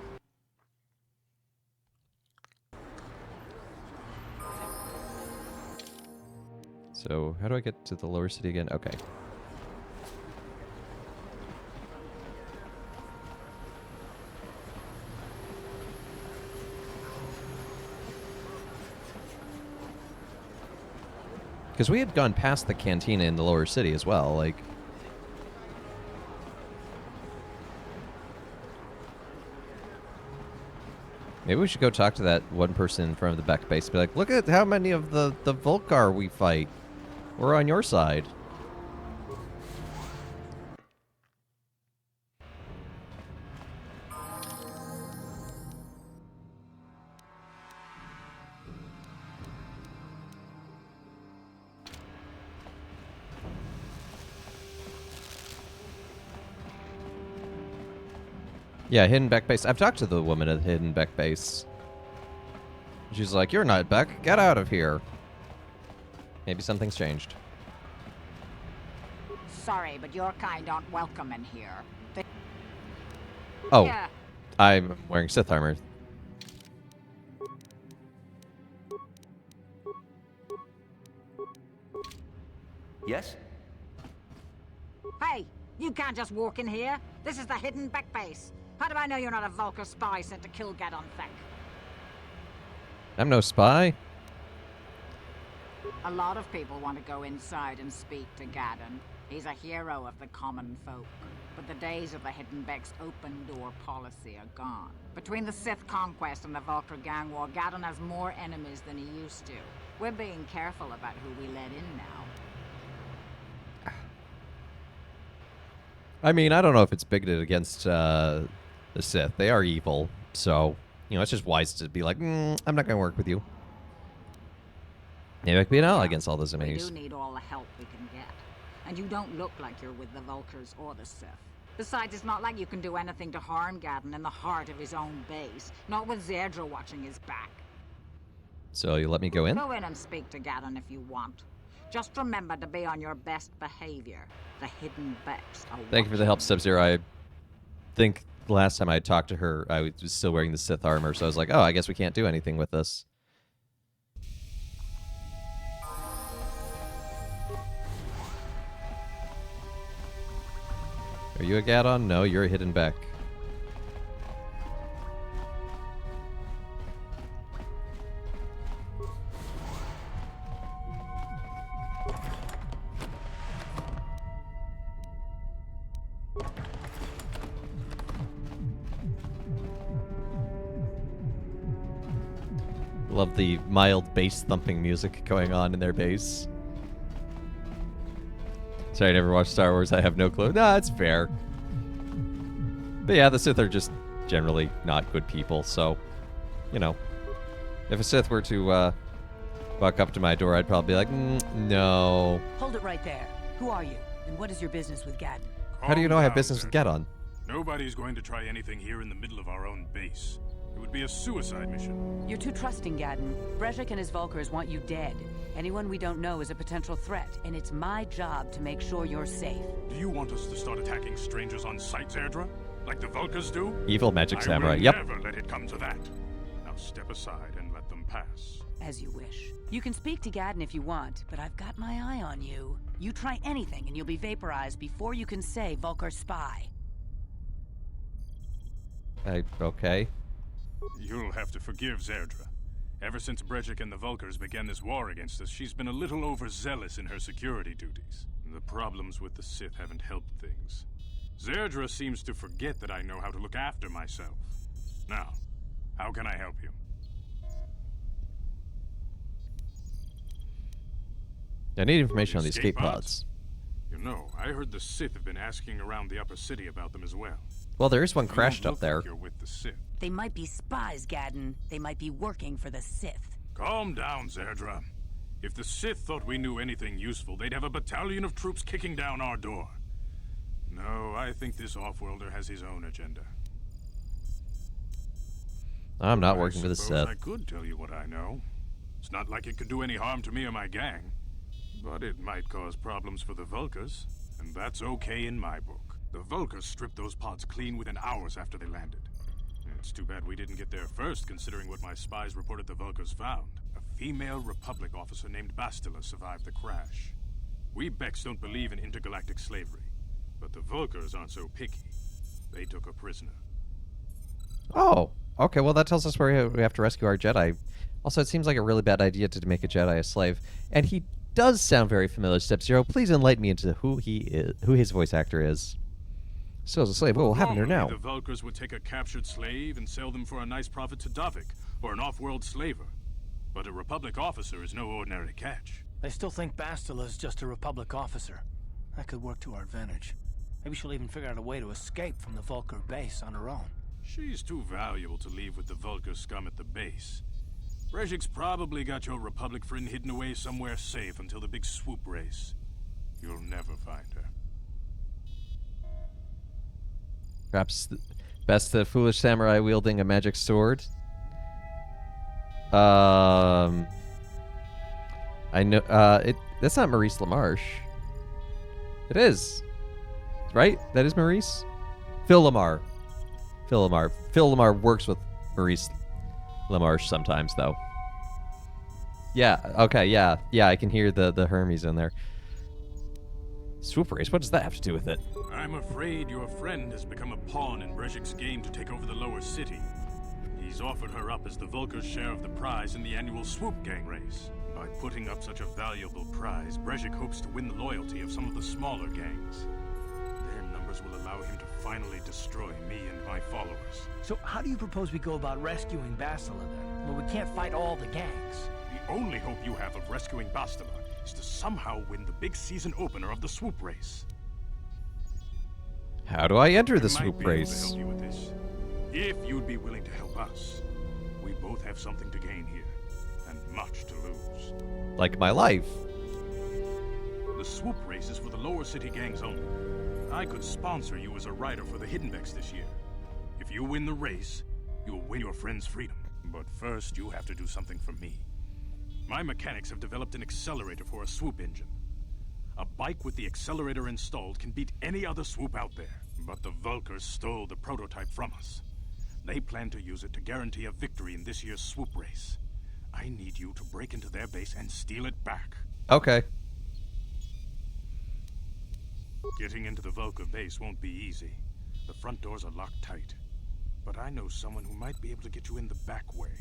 A: So, how do I get to the lower city again? Okay. Because we had gone past the cantina in the lower city as well, like... Maybe we should go talk to that one person in front of the back base. Be like, look at how many of the Volcar we fight. We're on your side. Yeah, Hidden Back Base. I've talked to the woman at Hidden Back Base. She's like, you're not Beck. Get out of here. Maybe something's changed.
I: Sorry, but your kind aren't welcome in here.
A: Oh,
I: Yeah.
A: I'm wearing Sith armor.
C: Yes?
I: Hey, you can't just walk in here. This is the Hidden Back Base. How do I know you're not a Vulcar spy sent to kill Gadon Thek?
A: I'm no spy.
I: A lot of people want to go inside and speak to Gadon. He's a hero of the common folk. But the days of the Hidden Back's open-door policy are gone. Between the Sith conquest and the Vulcar gang war, Gadon has more enemies than he used to. We're being careful about who we let in now.
A: I mean, I don't know if it's bigoted against the Sith. They are evil, so, you know, it's just wise to be like, I'm not going to work with you. Maybe I could be an ally against all those
I: We
A: enemies.
I: do need all the help we can get. And you don't look like you're with the Vulcars or the Sith. Besides, it's not like you can do anything to harm Gadon in the heart of his own base. Not with Zerdra watching his back.
A: So you let me go in?
I: Go in and speak to Gadon if you want. Just remember to be on your best behavior. The Hidden Backs are
A: Thank you for the help, Sub-Zero. I think the last time I talked to her, I was still wearing the Sith armor, so I was like, oh, I guess we can't do anything with this. Are you a Gadon? No, you're a Hidden Back. Love the mild bass thumping music going on in their base. Sorry, I never watched Star Wars. I have no clue. No, it's fair. But yeah, the Sith are just generally not good people. So, you know, if a Sith were to walk up to my door, I'd probably be like, no.
J: Hold it right there. Who are you? And what is your business with Gadon?
A: How do you know I have business with Gadon?
B: Nobody's going to try anything here in the middle of our own base. It would be a suicide mission.
J: You're too trusting, Gadon. Brejik and his Vulcars want you dead. Anyone we don't know is a potential threat, and it's my job to make sure you're safe.
B: Do you want us to start attacking strangers on sight, Zerdra? Like the Vulcars do?
A: Evil magic samurai.
B: I will
A: Yep.
B: never let it come to that. Now step aside and let them pass.
J: As you wish. You can speak to Gadon if you want, but I've got my eye on you. You try anything and you'll be vaporized before you can say Vulcar spy.
A: Okay.
B: You'll have to forgive Zerdra. Ever since Brejik and the Vulcars began this war against us, she's been a little overzealous in her security duties. The problems with the Sith haven't helped things. Zerdra seems to forget that I know how to look after myself. Now, how can I help you?
A: I need information on the escape pods.
B: You know, I heard the Sith have been asking around the upper city about them as well.
A: Well, there is one
B: You don't
A: crashed
B: look
A: up there.
B: like you're with the Sith.
J: They might be spies, Gadon. They might be working for the Sith.
B: Calm down, Zerdra. If the Sith thought we knew anything useful, they'd have a battalion of troops kicking down our door. No, I think this off-worlder has his own agenda.
A: I'm not working for the
B: suppose
A: Sith.
B: I could tell you what I know. It's not like it could do any harm to me or my gang. But it might cause problems for the Vulcars, and that's okay in my book. The Vulcars stripped those pods clean within hours after they landed. It's too bad we didn't get there first, considering what my spies reported the Vulcars found. A female Republic officer named Bastila survived the crash. We Becks don't believe in intergalactic slavery, but the Vulcars aren't so picky. They took her prisoner.
A: Oh, okay. Well, that tells us where we have to rescue our Jedi. Also, it seems like a really bad idea to make a Jedi a slave. And he does sound very familiar. Sub-Zero, please enlighten me into who he is, who his voice actor is. Still as a slave. What will happen to her now?
B: Normally, the Vulkars would take a captured slave and sell them for a nice profit to Davik, or an off-world slaver. But a Republic officer is no ordinary catch.
D: I still think Bastila is just a Republic officer. That could work to our advantage. Maybe she'll even figure out a way to escape from the Vulkar base on her own.
B: She's too valuable to leave with the Vulkar scum at the base. Brejik's probably got your Republic friend hidden away somewhere safe until the big swoop race. You'll never find her.
A: Perhaps best the foolish samurai wielding a magic sword. I know. That's not Maurice LaMarche. It is, right? That is Maurice. Phil Lamar. Phil Lamar works with Maurice LaMarche sometimes, though. Yeah. Okay. Yeah. I can hear the Hermes in there. Swoop race. What does that have to do with it?
B: I'm afraid your friend has become a pawn in Brejik's game to take over the lower city. He's offered her up as the Vulkar's share of the prize in the annual Swoop Gang race. By putting up such a valuable prize, Brejik hopes to win the loyalty of some of the smaller gangs. Their numbers will allow him to finally destroy me and my followers.
D: So how do you propose we go about rescuing Bastila then? Well, we can't fight all the gangs.
B: The only hope you have of rescuing Bastila is to somehow win the big season opener of the Swoop race.
A: How do I enter the
B: I might
A: swoop
B: be able to
A: race?
B: help you with this. If you'd be willing to help us, we both have something to gain here, and much to lose.
A: Like my life.
B: The swoop race is for the lower city gangs only. I could sponsor you as a rider for the Hiddenbecks this year. If you win the race, you'll win your friend's freedom. But first, you have to do something for me. My mechanics have developed an accelerator for a swoop engine. A bike with the accelerator installed can beat any other swoop out there. But the Vulkars stole the prototype from us. They plan to use it to guarantee a victory in this year's swoop race. I need you to break into their base and steal it back.
A: Okay.
B: Getting into the Vulkar base won't be easy. The front doors are locked tight. But I know someone who might be able to get you in the back way.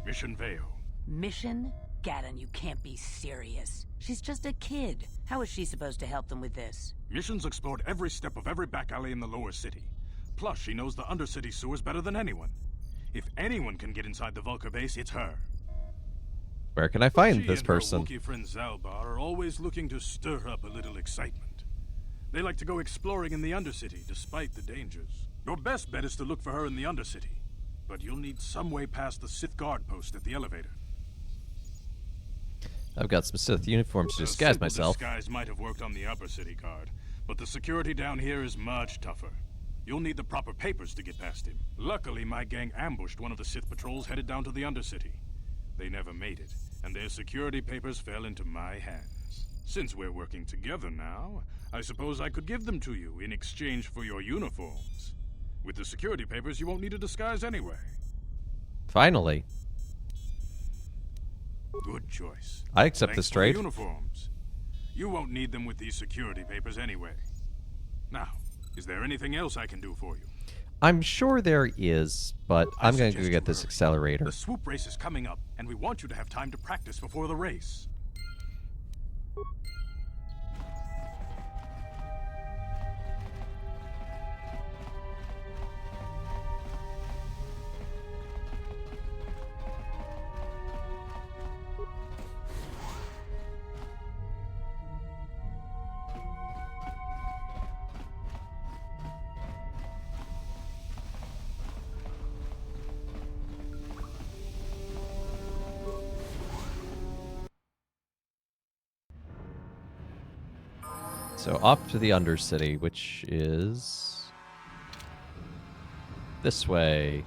B: Mission Veo.
J: Mission? Gaddon, you can't be serious. She's just a kid. How is she supposed to help them with this?
B: Mission's explored every step of every back alley in the lower city. Plus, she knows the undercity sewers better than anyone. If anyone can get inside the Vulkar base, it's her.
A: Where can I find
B: She
A: this
B: and her
A: person?
B: Wookiee friend Zalbar are always looking to stir up a little excitement. They like to go exploring in the Undercity, despite the dangers. Your best bet is to look for her in the Undercity. But you'll need some way past the Sith guard post at the elevator.
A: I've got some Sith uniforms to
B: A
A: disguise
B: simple
A: myself.
B: disguise might have worked on the upper city guard, but the security down here is much tougher. You'll need the proper papers to get past him. Luckily, my gang ambushed one of the Sith patrols headed down to the Undercity. They never made it, and their security papers fell into my hands. Since we're working together now, I suppose I could give them to you in exchange for your uniforms. With the security papers, you won't need a disguise anyway.
A: Finally.
B: Good choice.
A: I accept
B: Thanks
A: this
B: for
A: trade.
B: the uniforms. You won't need them with these security papers anyway. Now, is there anything else I can do for you?
A: I'm sure there is, but I'm going to go
B: suggest
A: get
B: you
A: this
B: hurry.
A: accelerator.
B: The swoop race is coming up, and we want you to have time to practice before the race.
A: So off to the Undercity, which is this way.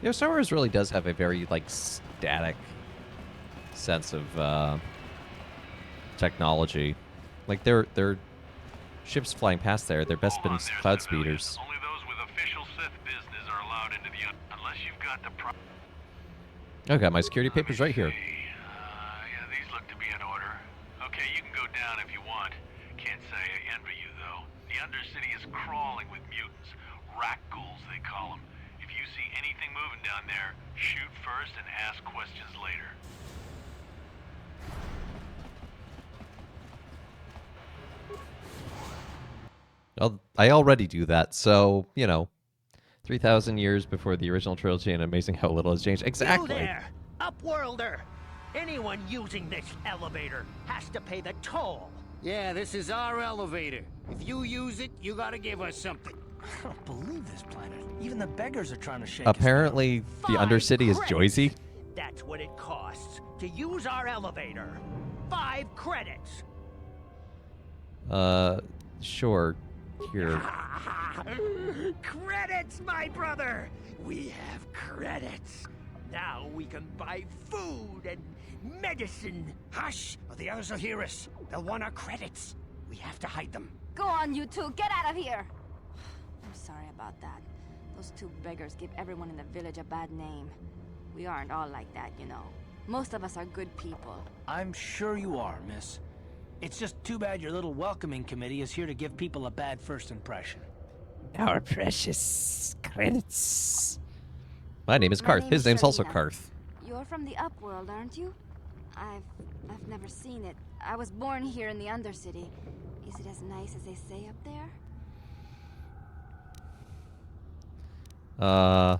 A: You know, Star Wars really does have a very, like, static sense of technology. Like, their ships flying past there, their best been cloud speeders.
C: Only those with official Sith business are allowed into the unless you've got the
A: I got my security papers right here.
C: Yeah, these look town if you want. Can't say I envy you, though. The Undercity is crawling with mutants. Rat ghouls, they call them. If you see anything moving down there, shoot first and ask questions later.
A: Well, I already do that, so, 3,000 years before the original trilogy, and amazing how little has changed. Exactly.
K: You there, Upworlder! Anyone using this elevator has to pay the toll.
L: Yeah, this is our elevator. If you use it, you gotta give us something.
D: I don't believe this planet. Even the beggars are trying to shake
A: Apparently, the Undercity is Joyzy.
K: That's what it costs to use our elevator. 5 credits.
A: Sure. Here.
K: Credits, my brother! We have credits. Now we can buy food and medicine.
L: Hush, or the others will hear us. They'll want our credits. We have to hide them.
G: Go on, you two. Get out of here. I'm sorry about that. Those 2 beggars give everyone in the village a bad name. We aren't all like that, you know. Most of us are good people.
D: I'm sure you are, miss. It's just too bad your little welcoming committee is here to give people a bad first impression.
A: Our precious credits. My name is Karth. His name's also Karth.
G: You're from the Upworld, aren't you? I've never seen it. I was born here in the Undercity. Is it as nice as they say up there?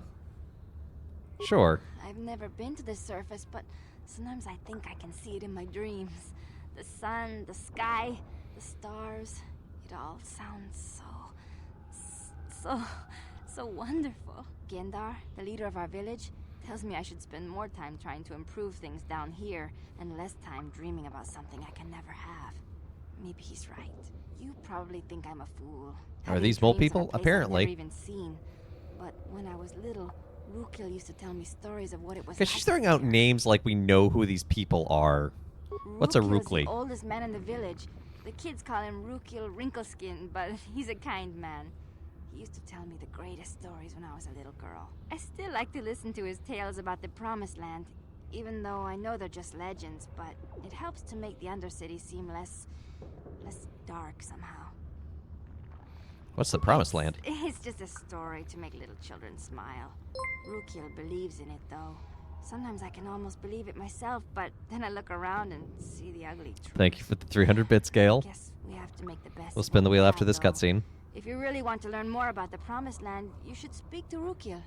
A: Sure.
G: I've never been to the surface, but sometimes I think I can see it in my dreams. The sun, the sky, the stars. It all sounds so wonderful. Gendar, the leader of our village, tells me I should spend more time trying to improve things down here and less time dreaming about something I can never have. Maybe he's right. You probably think I'm a fool.
A: Are these mole people? Apparently.
G: I've never even seen. But when I was little, Rukil used to tell me stories of what it was
A: Because she's throwing out names like we know who these people are. What's a Rukli?
G: The oldest man in the village. The kids call him Rukil Wrinkleskin, but he's a kind man. He used to tell me the greatest stories when I was a little girl. I still like to listen to his tales about the Promised Land, even though I know they're just legends, but it helps to make the Undercity seem less dark somehow.
A: What's the Promised Land?
G: It's just a story to make little children smile. Rukil believes in it, though. Sometimes I can almost believe it myself, but then I look around and see the ugly truth.
A: Thank you for the 300 bits, Gale.
G: Guess we have to make the best.
A: We'll spin the wheel after this cutscene.
G: If you really want to learn more about the Promised Land, you should speak to Rukil.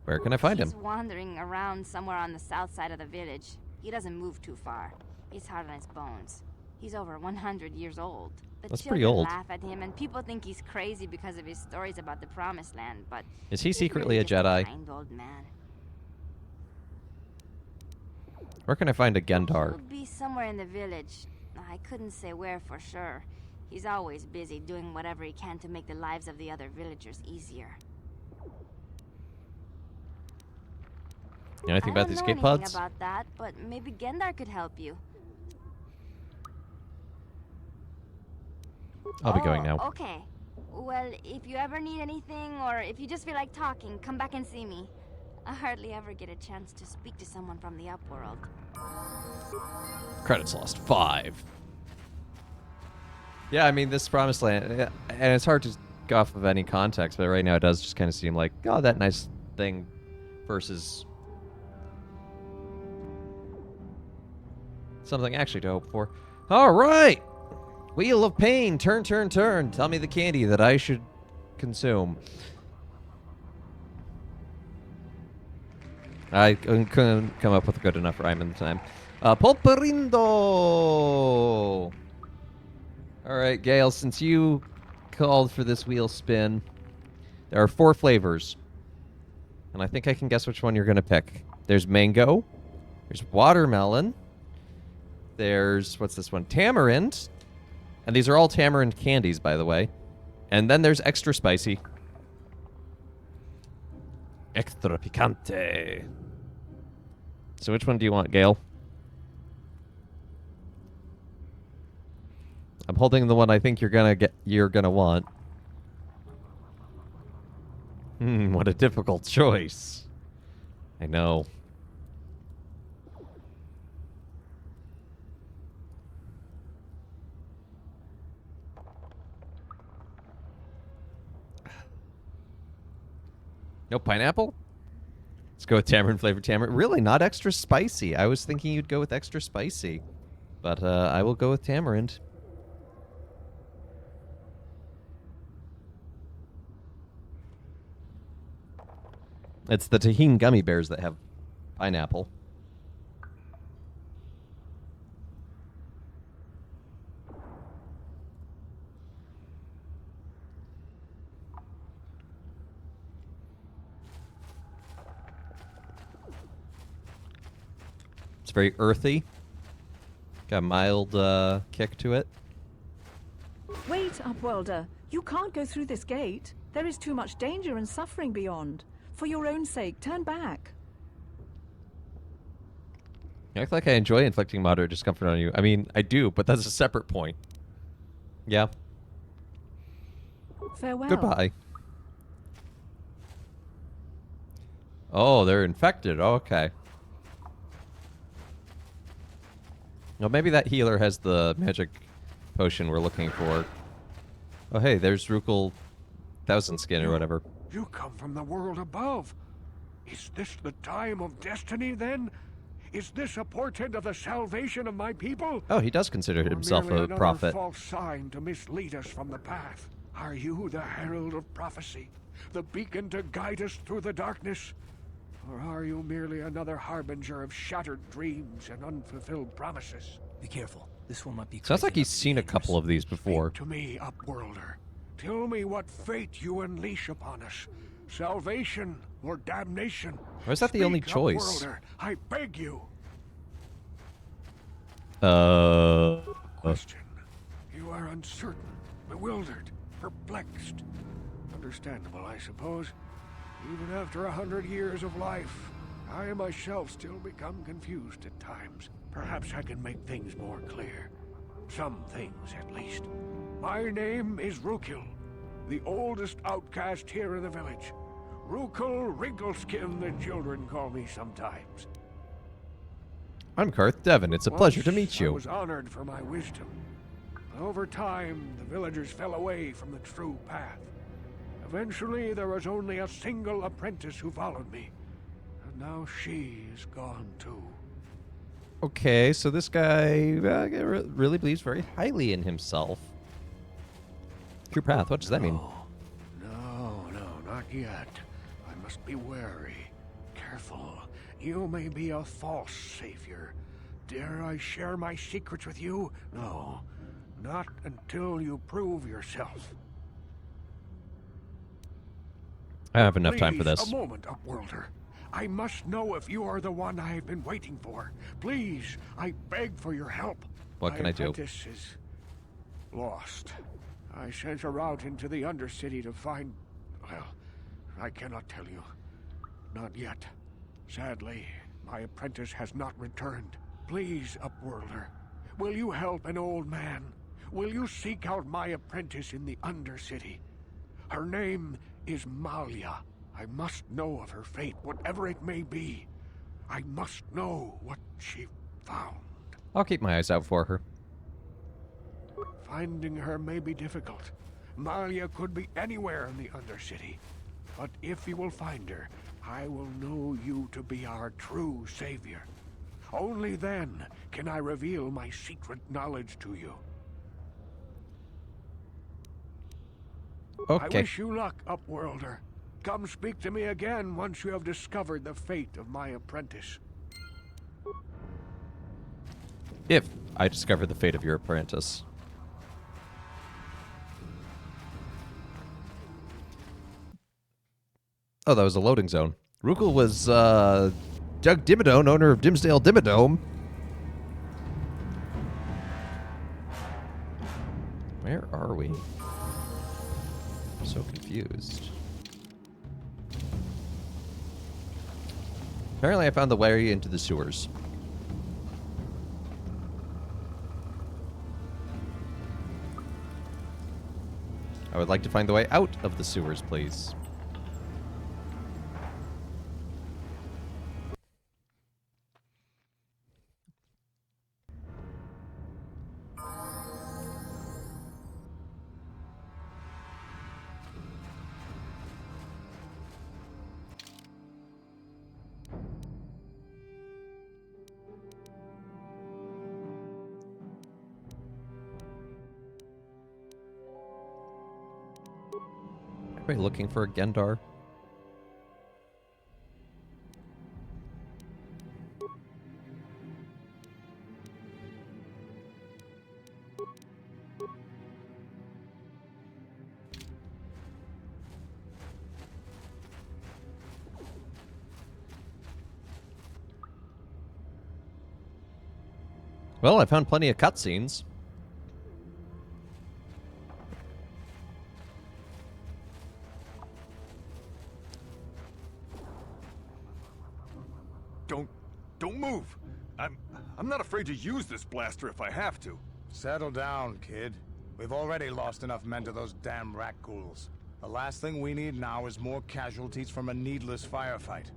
A: Where can I find him?
G: He's wandering around somewhere on the south side of the village. He doesn't move too far. He's hard on his bones. He's over 100 years old.
A: That's pretty old.
G: Laugh at him, and people think he's crazy because of his stories about the Promised Land, but
A: is he secretly
G: really
A: a Jedi?
G: A kind old man.
A: Where can I find a Gendar?
G: He'll be somewhere in the village. I couldn't say where for sure. He's always busy doing whatever he can to make the lives of the other villagers easier.
A: You know anything about these escape pods?
G: I don't know anything about that, but maybe Gendar could help you.
A: I'll be going now.
G: Okay. Well, if you ever need anything, or if you just feel like talking, come back and see me. I hardly ever get a chance to speak to someone from the Upworld.
A: Credits lost 5. Yeah, I mean, this Promised Land, and it's hard to go off of any context, but right now it does just kind of seem like, oh, that nice thing versus something actually to hope for. All right! Wheel of Pain, turn, turn, turn. Tell me the candy that I should consume. I couldn't come up with a good enough rhyme in the time. Polperindo! All right, Gale, since you called for this wheel spin, there are 4 flavors. And I think I can guess which one you're going to pick. There's mango. There's watermelon. There's, what's this one? Tamarind. And these are all tamarind candies, by the way. And then there's extra spicy. Extra picante. So which one do you want, Gale? I'm holding the one I think you're gonna want. What a difficult choice. I know. No pineapple? Let's go with tamarind flavored tamarind. Really, not extra spicy. I was thinking you'd go with extra spicy. But I will go with tamarind. It's the Tahine gummy bears that have pineapple. It's very earthy. Got a mild kick to it.
H: Wait, Upworlder. You can't go through this gate. There is too much danger and suffering beyond. For your own sake, turn back.
A: You act like I enjoy inflicting moderate discomfort on you. I mean, I do, but that's a separate point. Yeah.
H: Farewell.
A: Goodbye. Oh, they're infected. Okay. Well, maybe that healer has the magic potion we're looking for. Oh, hey, there's Rukul Thousand Skin or whatever.
M: You come from the world above. Is this the time of destiny, then? Is this a portent of the salvation of my people?
A: Oh, he does consider himself
M: merely
A: a
M: another
A: prophet.
M: false sign to mislead us from the path? Are you the herald of prophecy? The beacon to guide us through the darkness? Or are you merely another harbinger of shattered dreams and unfulfilled promises?
D: Be careful. This one might be
A: Sounds
D: crazy
A: like he's
D: enough to
A: seen
D: be
A: a couple of these before.
M: To me, Upworlder. Tell me what fate you unleash upon us. Salvation or damnation?
A: Or is that the only
M: Speak,
A: choice?
M: Upworlder, I beg you. Question. You are uncertain, bewildered, perplexed. Understandable, I suppose. Even after 100 years of life, I myself still become confused at times. Perhaps I can make things more clear. Some things, at least. My name is Rukil, the oldest outcast here in the village. Rukil Wrinkleskin, the children call me sometimes.
A: I'm Karth Devon. It's a pleasure to meet
M: I
A: you.
M: was honored for my wisdom. Over time, the villagers fell away from the true path. Eventually, there was only a single apprentice who followed me. And now she is gone too.
A: Okay, so this guy really believes very highly in himself. True path, what does that mean?
M: No, not yet. I must be wary. Careful. You may be a false savior. Dare I share my secrets with you? No. Not until you prove yourself.
A: I have enough time for
M: Please,
A: this.
M: A moment, Upworlder. I must know if you are the one I have been waiting for. Please, I beg for your help.
A: What can I do?
M: My apprentice is lost. I sent her out into the Undercity to find... Well, I cannot tell you. Not yet. Sadly, my apprentice has not returned. Please, Upworlder, will you help an old man? Will you seek out my apprentice in the Undercity? Her name is Malia. I must know of her fate, whatever it may be. I must know what she found.
A: I'll keep my eyes out for her.
M: Finding her may be difficult. Malia could be anywhere in the Undercity. But if you will find her, I will know you to be our true savior. Only then can I reveal my secret knowledge to you.
A: Okay.
M: I wish you luck, Upworlder. Come speak to me again once you have discovered the fate of my apprentice.
A: If I discover the fate of your apprentice. Oh, that was a loading zone. Rukul was Doug Dimmadome, owner of Dimsdale Dimmadome. Where are we? I'm so confused. Apparently I found the way into the sewers. I would like to find the way out of the sewers, please. Anybody looking for a Gendar? Well, I found plenty of cutscenes.
N: Don't move. I'm not afraid to use this blaster if I have to.
O: Settle down, kid. We've already lost enough men to those damn rat ghouls. The last thing we need now is more casualties from a needless firefight.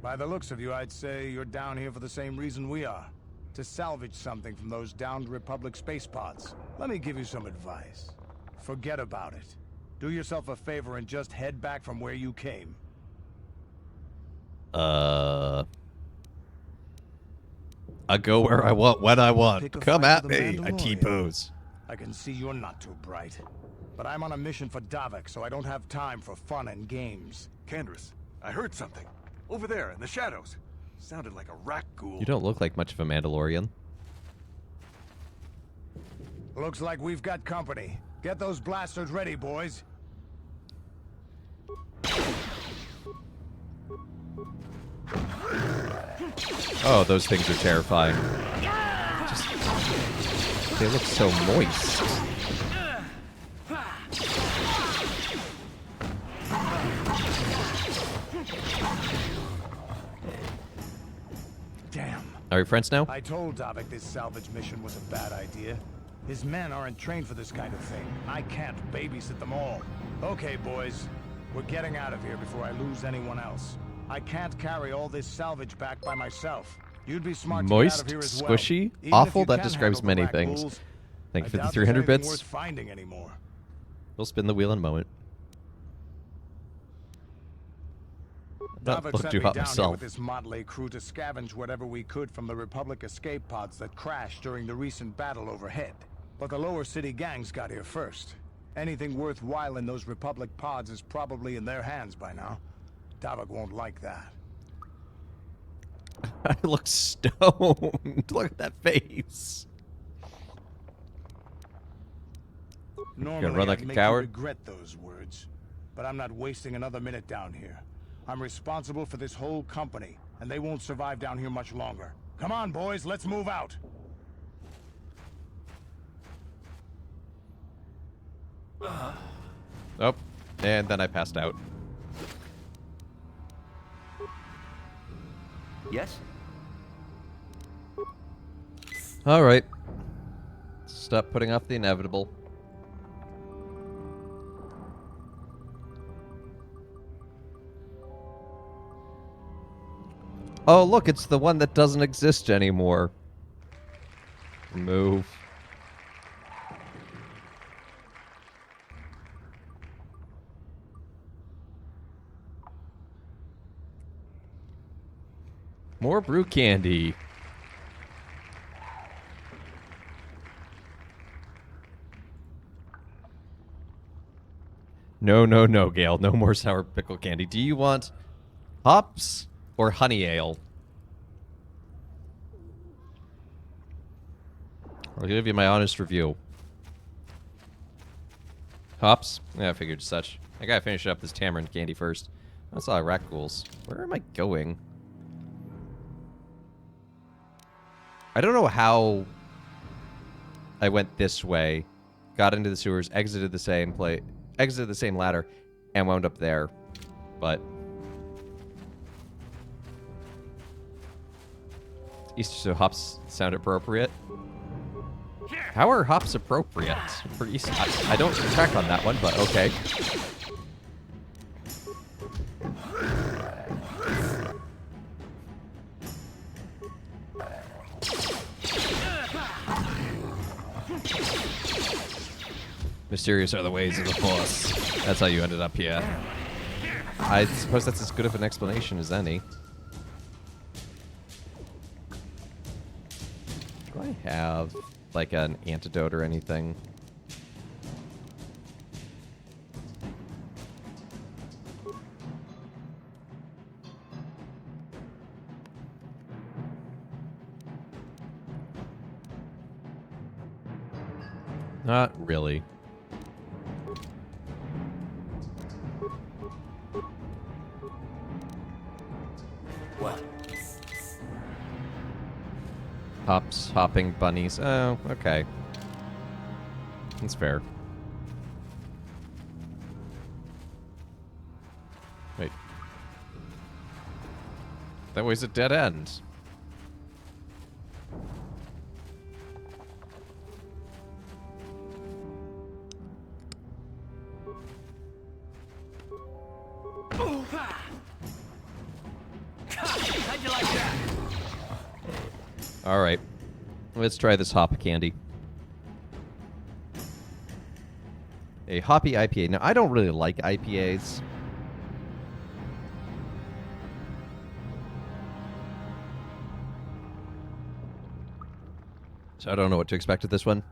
O: By the looks of you, I'd say you're down here for the same reason we are. To salvage something from those downed Republic space pods. Let me give you some advice. Forget about it. Do yourself a favor and just head back from where you came.
A: I go where I want, when I want. Come at me, I T-pose.
O: I can see you're not too bright. But I'm on a mission for Davik, so I don't have time for fun and games.
N: Kandris, I heard something. Over there, in the shadows. Sounded like a rat ghoul.
A: You don't look like much of a Mandalorian.
O: Looks like we've got company. Get those blasters ready, boys.
A: Oh, those things are terrifying. They look so moist.
O: Damn.
A: Are we friends now?
O: I told Davik this salvage mission was a bad idea. His men aren't trained for this kind of thing. I can't babysit them all. Okay, boys. We're getting out of here before I lose anyone else. I can't carry all this salvage back by myself. You'd be smart
A: Moist,
O: to get out of here as well.
A: squishy,
O: Even
A: awful,
O: if you
A: that
O: can
A: describes
O: handle the
A: many
O: rat
A: things.
O: ghouls,
A: Thank you for
O: I
A: the
O: doubt
A: 300
O: there's anything
A: bits.
O: worth finding anymore.
A: We'll spin the wheel in a moment. I'm not
O: Davik
A: looking
O: sent
A: too
O: me
A: hot
O: down here
A: myself.
O: with this motley crew to scavenge whatever we could from the Republic escape pods that crashed during the recent battle overhead. But the lower city gangs got here first. Anything worthwhile in those Republic pods is probably in their hands by now. Davik won't like that.
A: I look stoned. Look at that face.
O: Normally,
A: run like
O: I'd
A: a
O: make
A: coward?
O: you regret those words, but I'm not wasting another minute down here. I'm responsible for this whole company, and they won't survive down here much longer. Come on, boys, let's move out.
A: Oh, and then I passed out.
P: Yes?
A: All right. Stop putting off the inevitable. Oh, look, it's the one that doesn't exist anymore. Move. More brew candy. No, no, no, Gale. No more sour pickle candy. Do you want hops or honey ale? I'll give you my honest review. Hops? Yeah, I figured as such. I gotta finish up this tamarind candy first. I saw rat ghouls. Where am I going? I don't know how I went this way, got into the sewers, exited the same ladder, and wound up there. But Easter, so hops sound appropriate. How are hops appropriate for Easter? I don't track on that one, but okay. Mysterious are the ways of the Force. That's how you ended up here. I suppose that's as good of an explanation as any. Do I have, like, an antidote or anything? Not really.
K: What?
A: Hopping bunnies. Oh, okay. That's fair. Wait. That way's a dead end.
K: How'd you like that?
A: All right. Let's try this hop candy. A hoppy IPA. Now, I don't really like IPAs. So I don't know what to expect with this one.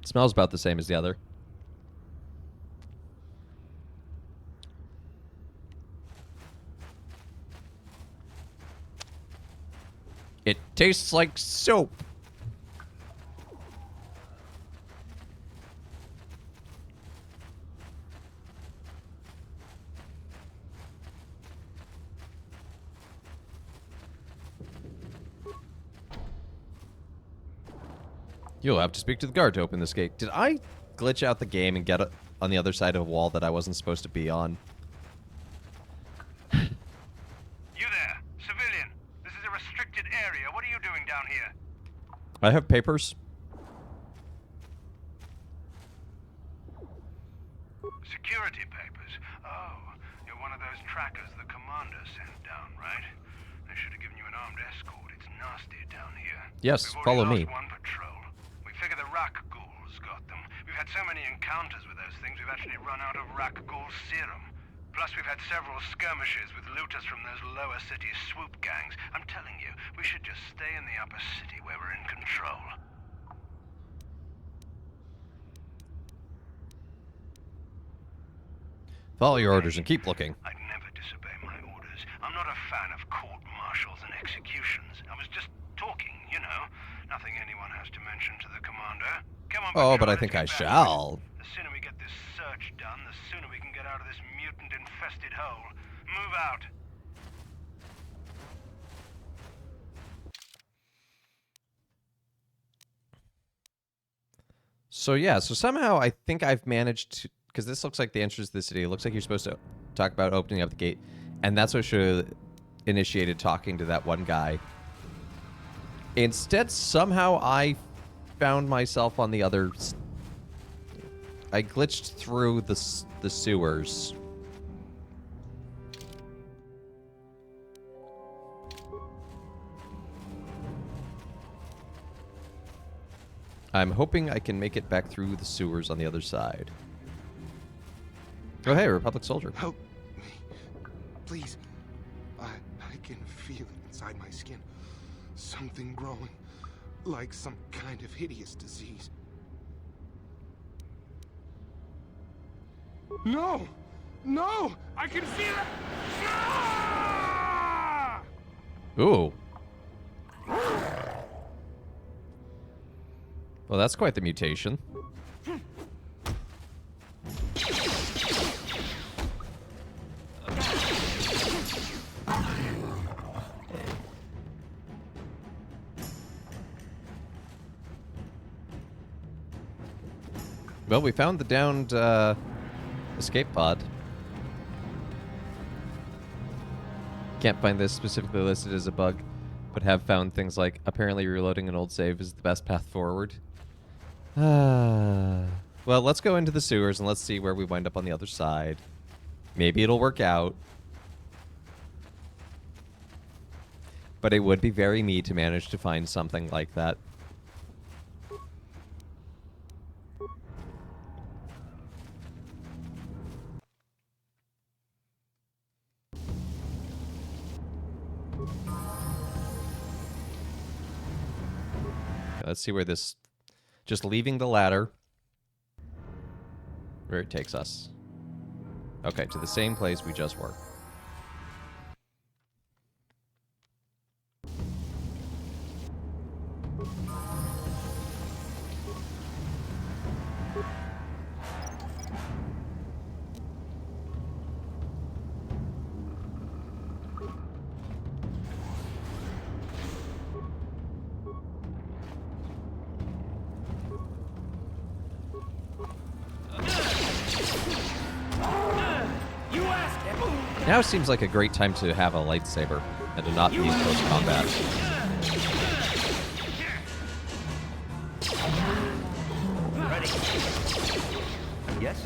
A: It smells about the same as the other. It tastes like soap. You'll have to speak to the guard to open this gate. Did I glitch out the game and get on the other side of a wall that I wasn't supposed to be on?
C: You there, civilian. This is a restricted area. What are you doing down here?
A: I have papers.
C: Security papers? Oh, you're one of those trackers the commander sent down, right? They should have given you an armed escort. It's nasty down here.
A: Yes,
C: We've
A: follow
C: already
A: me.
C: lost one patrol. We figure the Rak ghouls got them. We've had so many encounters with those things, we've actually run out of Rak ghoul serum. Plus, we've had several skirmishes with looters from those lower city swoop gangs. I'm telling you, we should just stay in the upper city where we're in control.
A: Follow your orders and keep looking.
C: I'd never disobey my orders. I'm not a fan of court-martials and executions. I was just talking, you know. Nothing anyone has to mention to the commander. Come on,
A: Oh, but
C: Patrol,
A: I think I
C: let's get back to it.
A: shall.
C: The sooner we get this search done, the sooner we can get out of this mutant-infested hole. Move out.
A: So yeah, so somehow I think I've managed to, because this looks like the entrance to the city. It looks like you're supposed to talk about opening up the gate, and that's what should have initiated talking to that one guy. Instead, somehow I found myself on the other. I glitched through the sewers. I'm hoping I can make it back through the sewers on the other side. Oh, hey, Republic soldier.
P: Help me. Please. I can feel it inside my skin. Something growing. Like some kind of hideous disease. No! No! I can feel it! Ah!
A: Ooh. Well, that's quite the mutation. Well, we found the downed escape pod. Can't find this specifically listed as a bug, but have found things like apparently reloading an old save is the best path forward. Well, let's go into the sewers and let's see where we wind up on the other side. Maybe it'll work out. But it would be very me to manage to find something like that. Let's see where this... Just leaving the ladder. Where it takes us. Okay, to the same place we just were. Now seems like a great time to have a lightsaber and to not be in close combat.
K: Ready. Yes?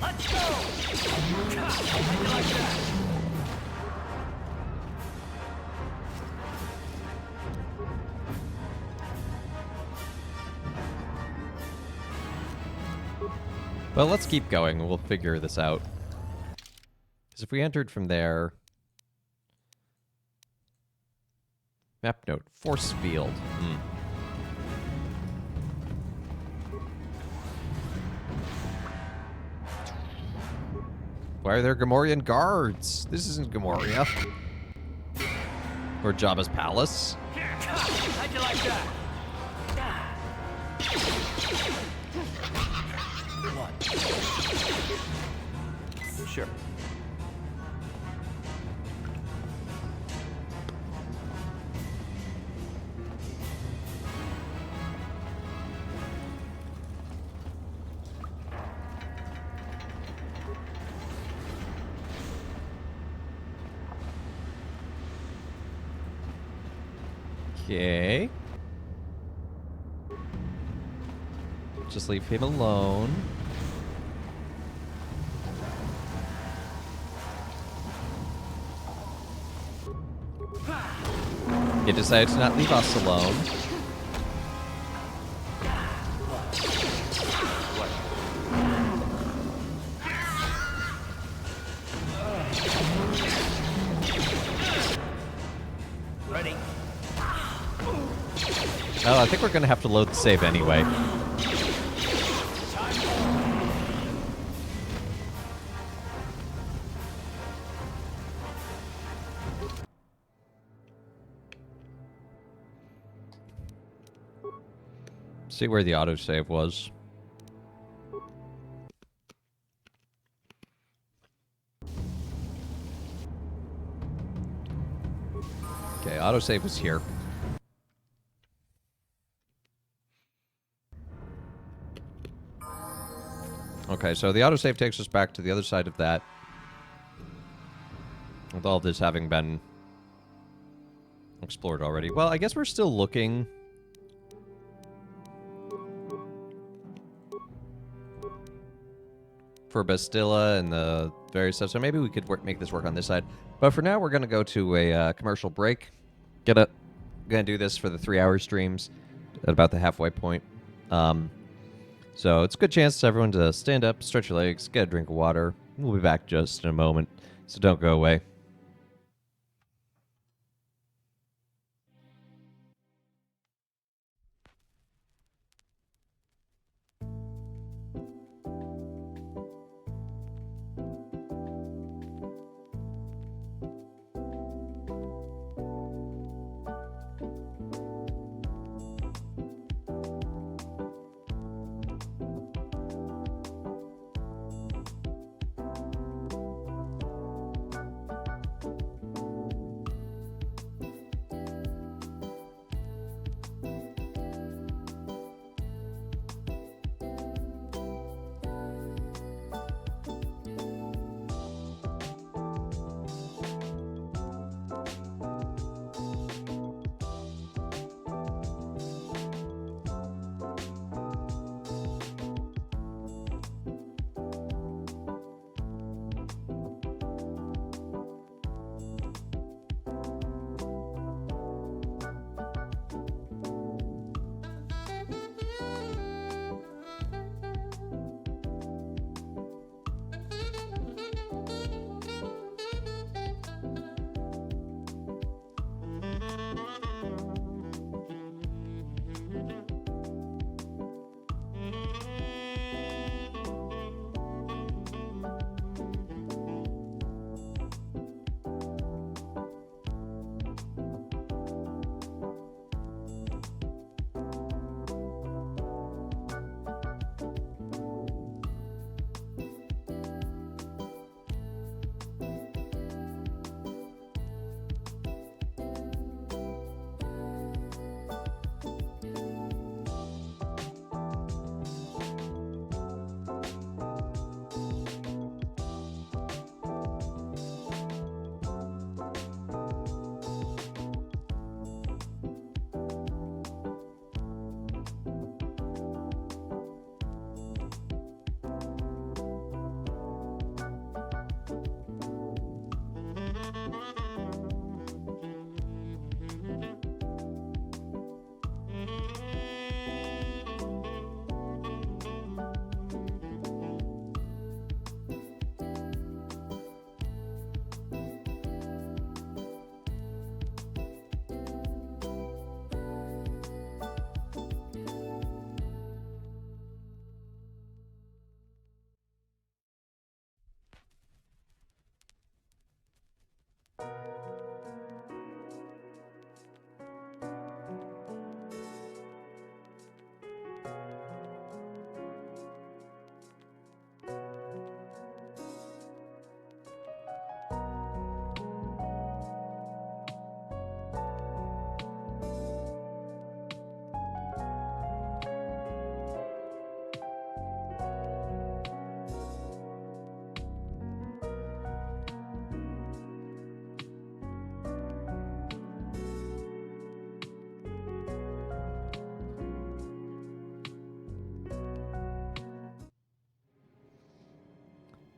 K: Let's go! Like that.
A: Well, let's keep going and we'll figure this out. Because if we entered from there... Map note, force field. Why are there Gamorrean guards? This isn't Gamoria. Or Jabba's palace.
K: How'd you like that? What? Sure.
A: Okay. Just leave him alone. He decided to not leave us alone.
K: Ready?
A: Oh, I think we're gonna have to load the save anyway. See where the autosave was. Okay, autosave was here. Okay, so the autosave takes us back to the other side of that. With all this having been explored already. Well, I guess we're still looking. For Bastilla and the various stuff. So maybe we could make this work on this side. But for now, we're going to go to a commercial break. Gonna do this for the 3-hour streams at about the halfway point. So it's a good chance for everyone to stand up, stretch your legs, get a drink of water. We'll be back just in a moment, so don't go away.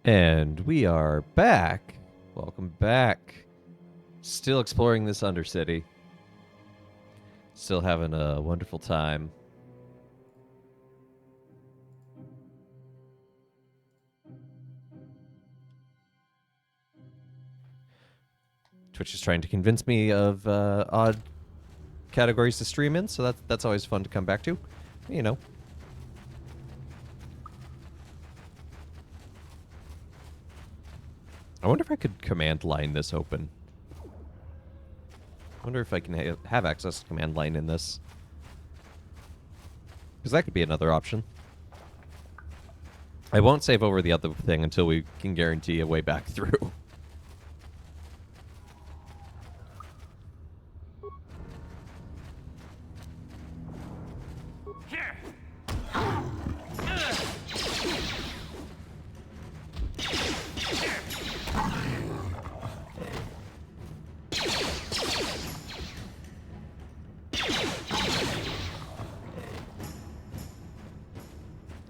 A: And we are back. Welcome back. Still exploring this Undercity. Still having a wonderful time. Twitch is trying to convince me of odd categories to stream in, so that's always fun to come back to. You know. I wonder if I could command line this open. I wonder if I can have access to command line in this. Because that could be another option. I won't save over the other thing until we can guarantee a way back through.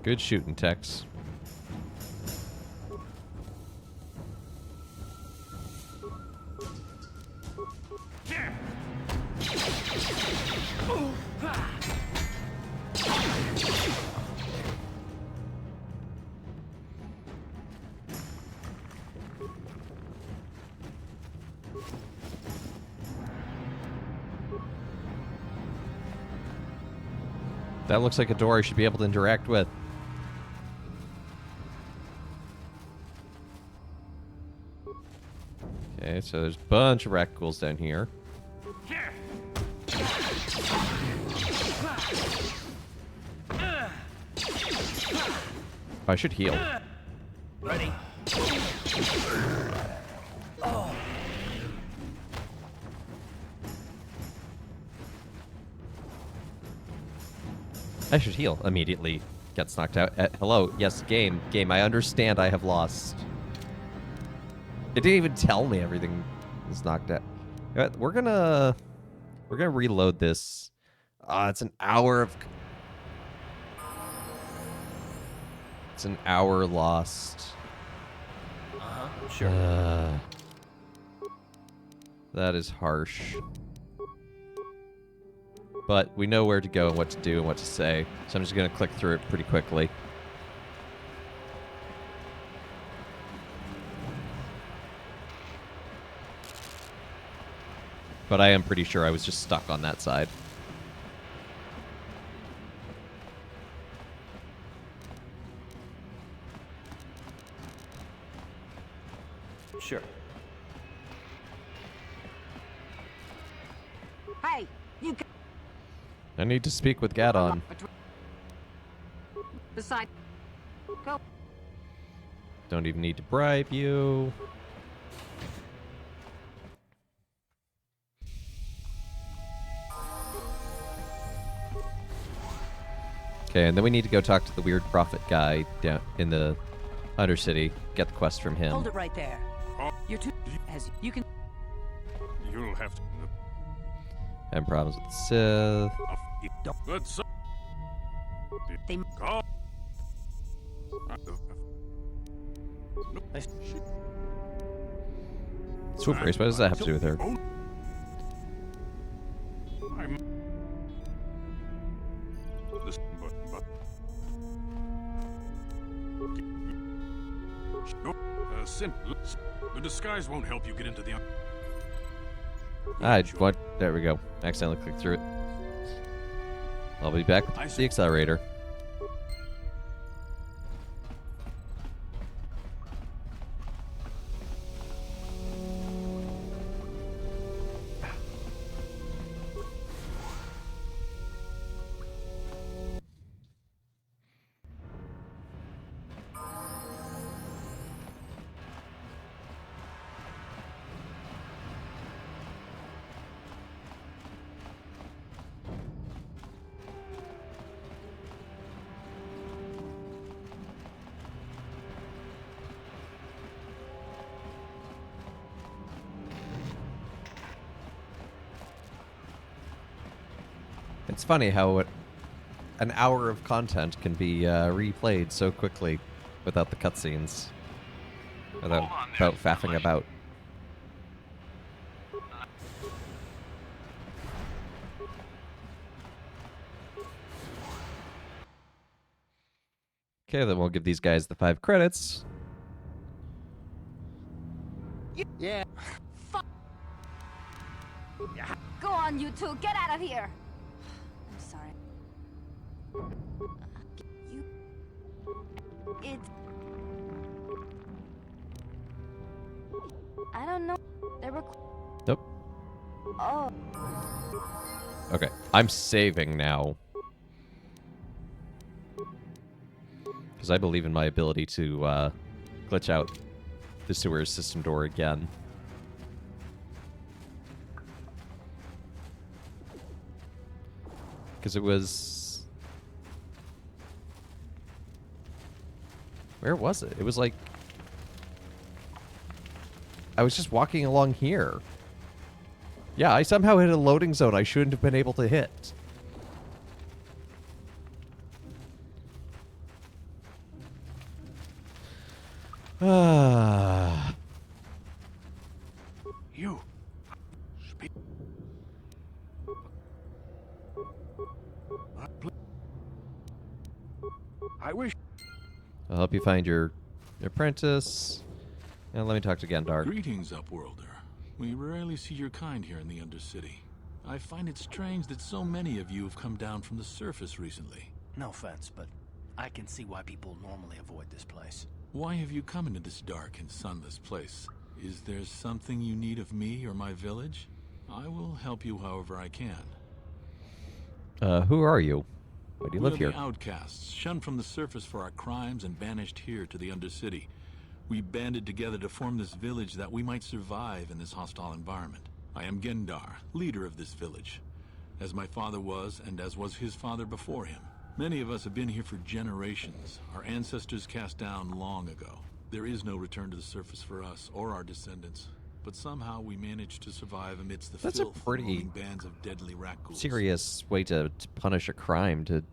A: Good shooting, Tex. That looks like a door I should be able to interact with. Okay, so there's a bunch of Rakghouls down here. I should heal.
L: Ready? Oh.
A: I should heal immediately. Gets knocked out. Hello, yes, game. I understand I have lost. It didn't even tell me everything is knocked out. We're gonna reload this. It's an hour of. It's an hour lost.
L: Sure.
A: That is harsh. But we know where to go and what to do and what to say, so I'm just gonna click through it pretty quickly. But I am pretty sure I was just stuck on that side.
L: Sure.
I: Hey, you can...
A: I need to speak with Gadon.
I: Beside... Go.
A: Don't even need to bribe you. Okay, and then we need to go talk to the weird prophet guy down in the Undercity. Get the quest from him.
J: Hold it right there. You're too... As you can...
B: You'll have to...
A: Having problems with the Sith.
B: Let's...
J: They...
B: Go.
A: Swoop race, what does that have to do with her?
B: The disguise won't help you get into the...
A: What? There we go. Accidentally clicked through it. I'll be back with the accelerator. It's funny how an hour of content can be replayed so quickly without the cutscenes. Without faffing about. Okay, then we'll give these guys the 5 credits.
K: Yeah.
G: Go on, you two. Get out of here. I'm sorry. You... It's... I don't know. They were...
A: Nope.
G: Oh.
A: Okay, I'm saving now. Because I believe in my ability to glitch out the sewer system door again. Because it was... Where was it? It was like... I was just walking along here. Yeah, I somehow hit a loading zone I shouldn't have been able to hit.
M: You. Speak. I wish.
A: I'll help you find your apprentice. And let me talk to Gendar.
Q: Greetings, Upworlder. We rarely see your kind here in the Undercity. I find it strange that so many of you have come down from the surface recently.
D: No offense, but I can see why people normally avoid this place.
Q: Why have you come into this dark and sunless place? Is there something you need of me or my village? I will help you however I can.
A: Who are you? Why do you live here?
Q: We are the outcasts, shunned from the surface for our crimes and banished here to the Undercity. We banded together to form this village that we might survive in this hostile environment. I am Gendar, leader of this village, as my father was and as was his father before him. Many of us have been here for generations, our ancestors cast down long ago. There is no return to the surface for us or our descendants, but somehow we managed to survive amidst the
A: That's a
Q: filth
A: pretty
Q: and bands of deadly rat ghouls.
A: serious way to punish a crime, to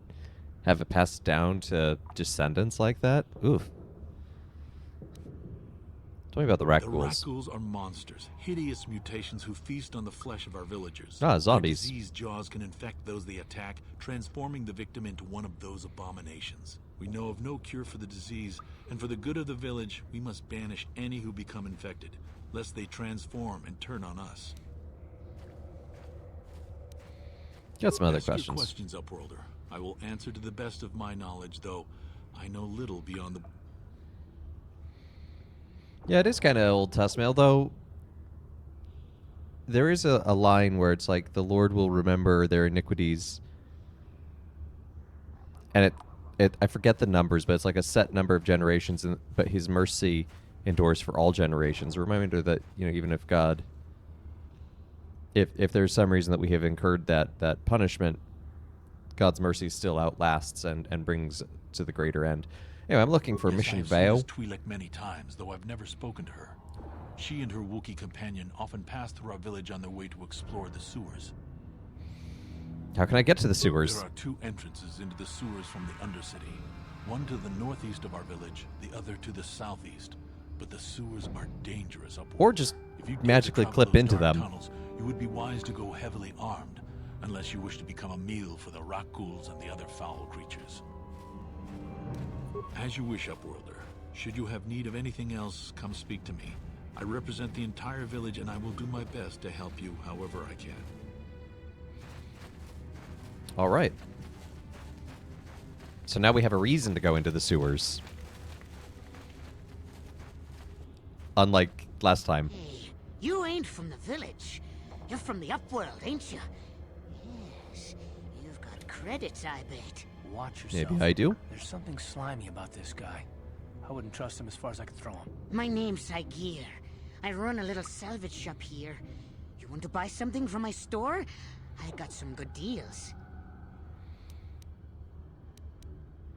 A: have it passed down to descendants like that. Oof. Tell me about the rat
Q: The
A: ghouls.
Q: rat ghouls are monsters, hideous mutations who feast on the flesh of our villagers.
A: Ah, zombies.
Q: Their diseased jaws can infect those they attack, transforming the victim into one of those abominations. We know of no cure for the disease, and for the good of the village, we must banish any who become infected, lest they transform and turn on us.
A: Got some other
Q: Ask your
A: questions.
Q: questions, Upworlder. I will answer to the best of my knowledge, though I know little beyond the...
A: Yeah, it is kind of Old Testament, although there is a line where it's like, the Lord will remember their iniquities. And I forget the numbers, but it's like a set number of generations, but his mercy endures for all generations. A reminder that, even if God, if there's some reason that we have incurred that punishment, God's mercy still outlasts and brings to the greater end. Anyway, I'm looking for Mission Vale.
Q: I've seen Twi'lek many times, though I've never spoken to her. She and her Wookiee companion often pass through our village on their way to explore the sewers.
A: How can I get to the sewers?
Q: There are 2 entrances into the sewers from the Undercity. One to the northeast of our village, the other to the southeast. But the sewers are dangerous upward.
A: Or just
Q: If you dare to
A: magically
Q: travel
A: clip
Q: those
A: into
Q: dark
A: them.
Q: Tunnels, you would be wise to go heavily armed, unless you wish to become a meal for the rat ghouls and the other foul creatures. As you wish, Upworlder. Should you have need of anything else, come speak to me. I represent the entire village, and I will do my best to help you however I can.
A: All right. So now we have a reason to go into the sewers. Unlike last time.
R: Hey, you ain't from the village. You're from the Upworld, ain't you? Yes. You've got credits, I bet.
D: Watch yourself.
A: Maybe I do.
D: There's something slimy about this guy. I wouldn't trust him as far as I could throw him.
R: My name's Saigir. I run a little salvage shop here. You want to buy something from my store? I got some good deals.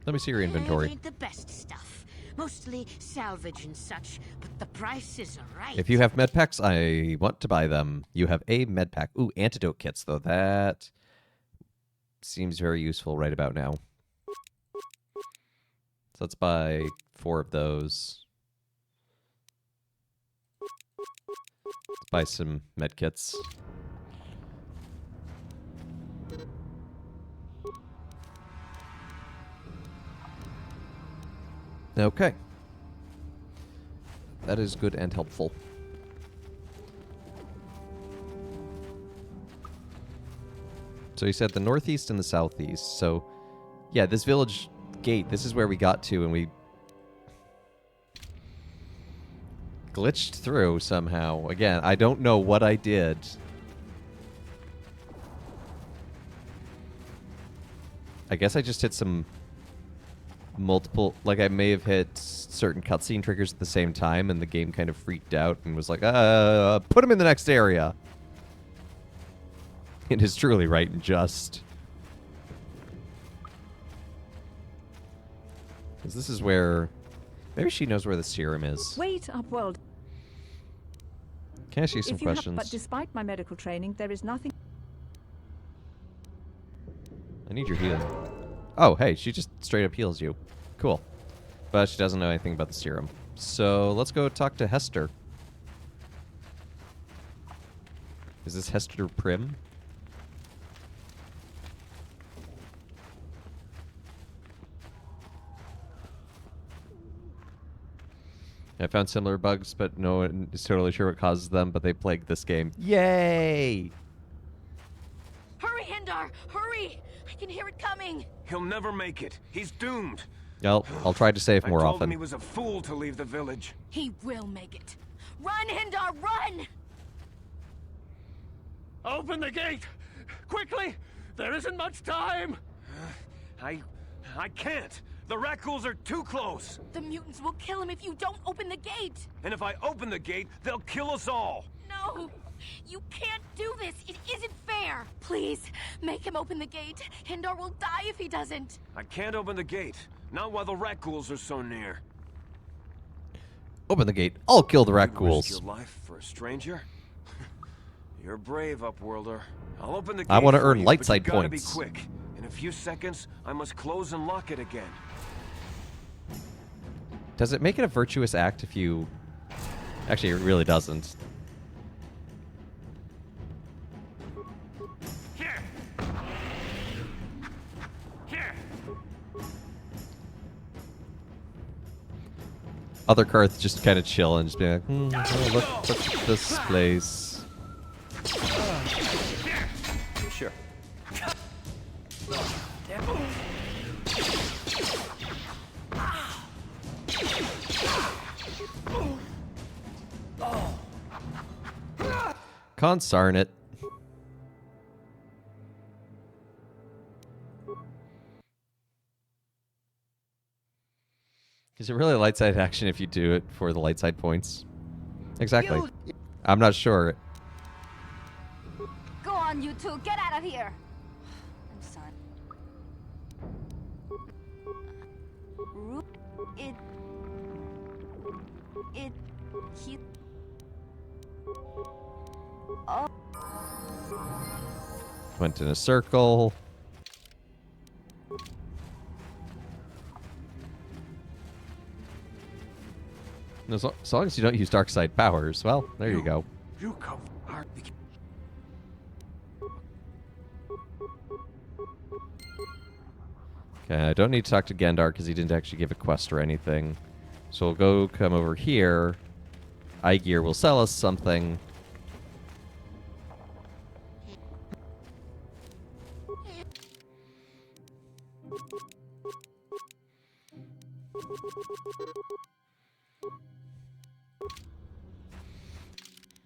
A: Let me see your
R: It
A: inventory.
R: ain't the best stuff. Mostly salvage and such, but the prices are right.
A: If you have med packs, I want to buy them. You have a med pack. Ooh, antidote kits, though. That seems very useful right about now. So let's buy 4 of those. buy some medkits. Okay. That is good and helpful. So he said the northeast and the southeast. So, yeah, this village gate, this is where we got to, and we glitched through somehow. Again, I don't know what I did. I guess I just hit some multiple, like I may have hit certain cutscene triggers at the same time, and the game kind of freaked out and was like, put him in the next area. It is truly right and just. Because this is where... Maybe she knows where the serum is.
H: Wait, Upworld.
A: Can I ask you some questions?
H: But despite my medical training, there is nothing...
A: I need your healing. Oh, hey, she just straight up heals you. Cool. But she doesn't know anything about the serum. So let's go talk to Hester. Is this Hester Prim? I found similar bugs, but no one is totally sure what causes them, but they plague this game. Yay!
S: Hurry, Hindar! Hurry! I can hear it coming!
T: He'll never make it. He's doomed.
A: I'll try to save more
T: I told
A: often.
T: him he was a fool to leave the village.
S: He will make it. Run, Hindar, run!
K: Open the gate! Quickly! There isn't much time!
T: I can't. The Rakghouls are too close.
S: The mutants will kill him if you don't open the gate!
T: And if I open the gate, they'll kill us all.
S: No! You can't do this! It isn't fair! Please, make him open the gate. Hindar will die if he doesn't.
T: I can't open the gate. Not while the Rakghouls are so near.
A: Open the gate. I'll kill the
T: Risk
A: Rakghouls.
T: your life for a stranger? You're brave, Upworlder. I'll open the gate.
A: I want to
T: for
A: earn
T: you,
A: light
T: but
A: side
T: you gotta
A: points.
T: Be quick. In a few seconds, I must close and lock it again.
A: Does it make it a virtuous act if you... Actually, it really doesn't.
K: Here! Here!
A: Other Karth just kind of chill and just be like, oh, look at this place.
T: Sure.
A: Consarn it. Is it really a light side action if you do it for the light side points? Exactly. I'm not sure.
G: Go on, you two. Get out of here. I'm sorry. He... Oh.
A: Went in a circle. As long as you don't use dark side powers, well, there you go.
M: You come.
A: Okay, I don't need to talk to Gendar because he didn't actually give a quest or anything. So we'll go come over here. Aegir will sell us something.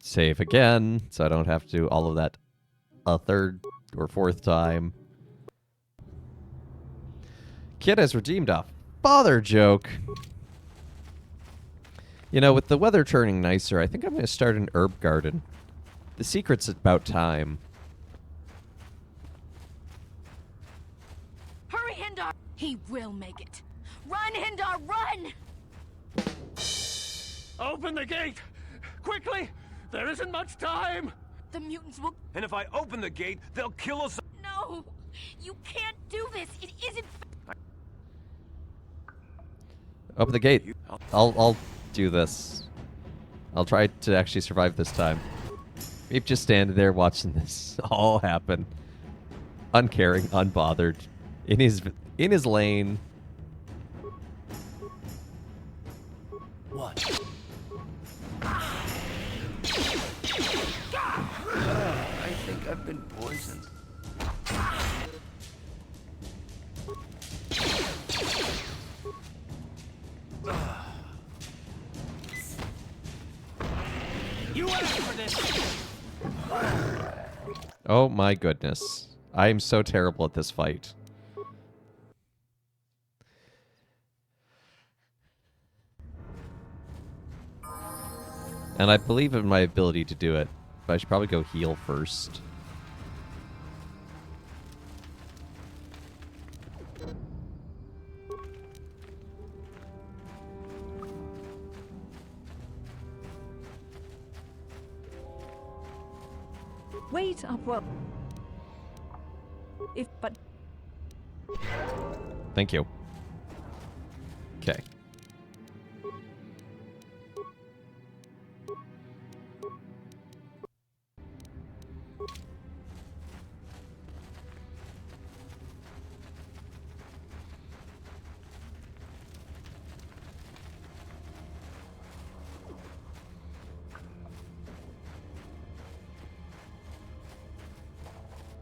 A: Save again, so I don't have to do all of that a third or fourth time. Kid has redeemed a father joke. You know, with the weather turning nicer, I think I'm going to start an herb garden. The secret's about time.
S: Hurry, Hindar! He will make it. Run, Hindar, run!
K: Open the gate! Quickly! There isn't much time!
S: The mutants will...
T: And if I open the gate, they'll kill us.
S: No! You can't do this! It isn't...
A: Open the gate. I'll do this. I'll try to actually survive this time. We've just standing there watching this all happen. Uncaring, unbothered. In his lane.
D: What? I think I've been poisoned. You asked for this.
A: Oh my goodness. I am so terrible at this fight. And I believe in my ability to do it, but I should probably go heal first.
H: Wait up, well. But.
A: Thank you. Okay.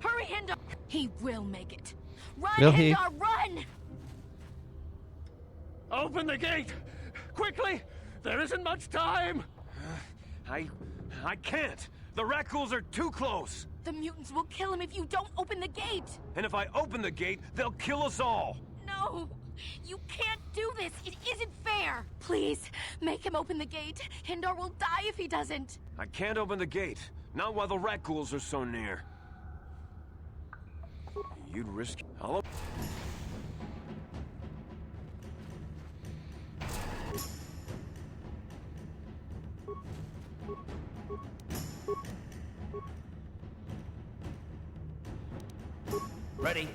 S: Hurry, Hindar! He will make it. Run,
A: Will he?
S: Hindar, run!
K: Open the gate! Quickly! There isn't much time!
T: I can't! The rat ghouls are too close!
S: The mutants will kill him if you don't open the gate!
T: And if I open the gate, they'll kill us all!
S: No! You can't do this! It isn't fair! Please, make him open the gate. Hindar will die if he doesn't.
T: I can't open the gate. Not while the rat ghouls are so near. You'd risk... I'll...
D: Ready?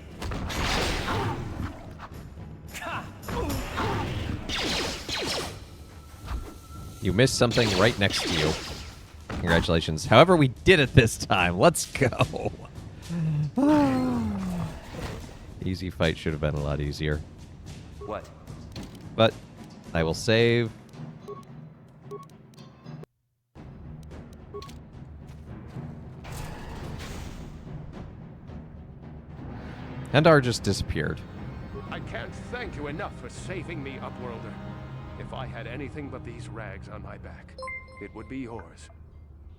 A: You missed something right next to you. Congratulations. However, we did it this time. Let's go. Easy fight should have been a lot easier.
T: What?
A: But I will save. Hendar just disappeared.
M: I can't thank you enough for saving me, Upworlder. If I had anything but these rags on my back, it would be yours.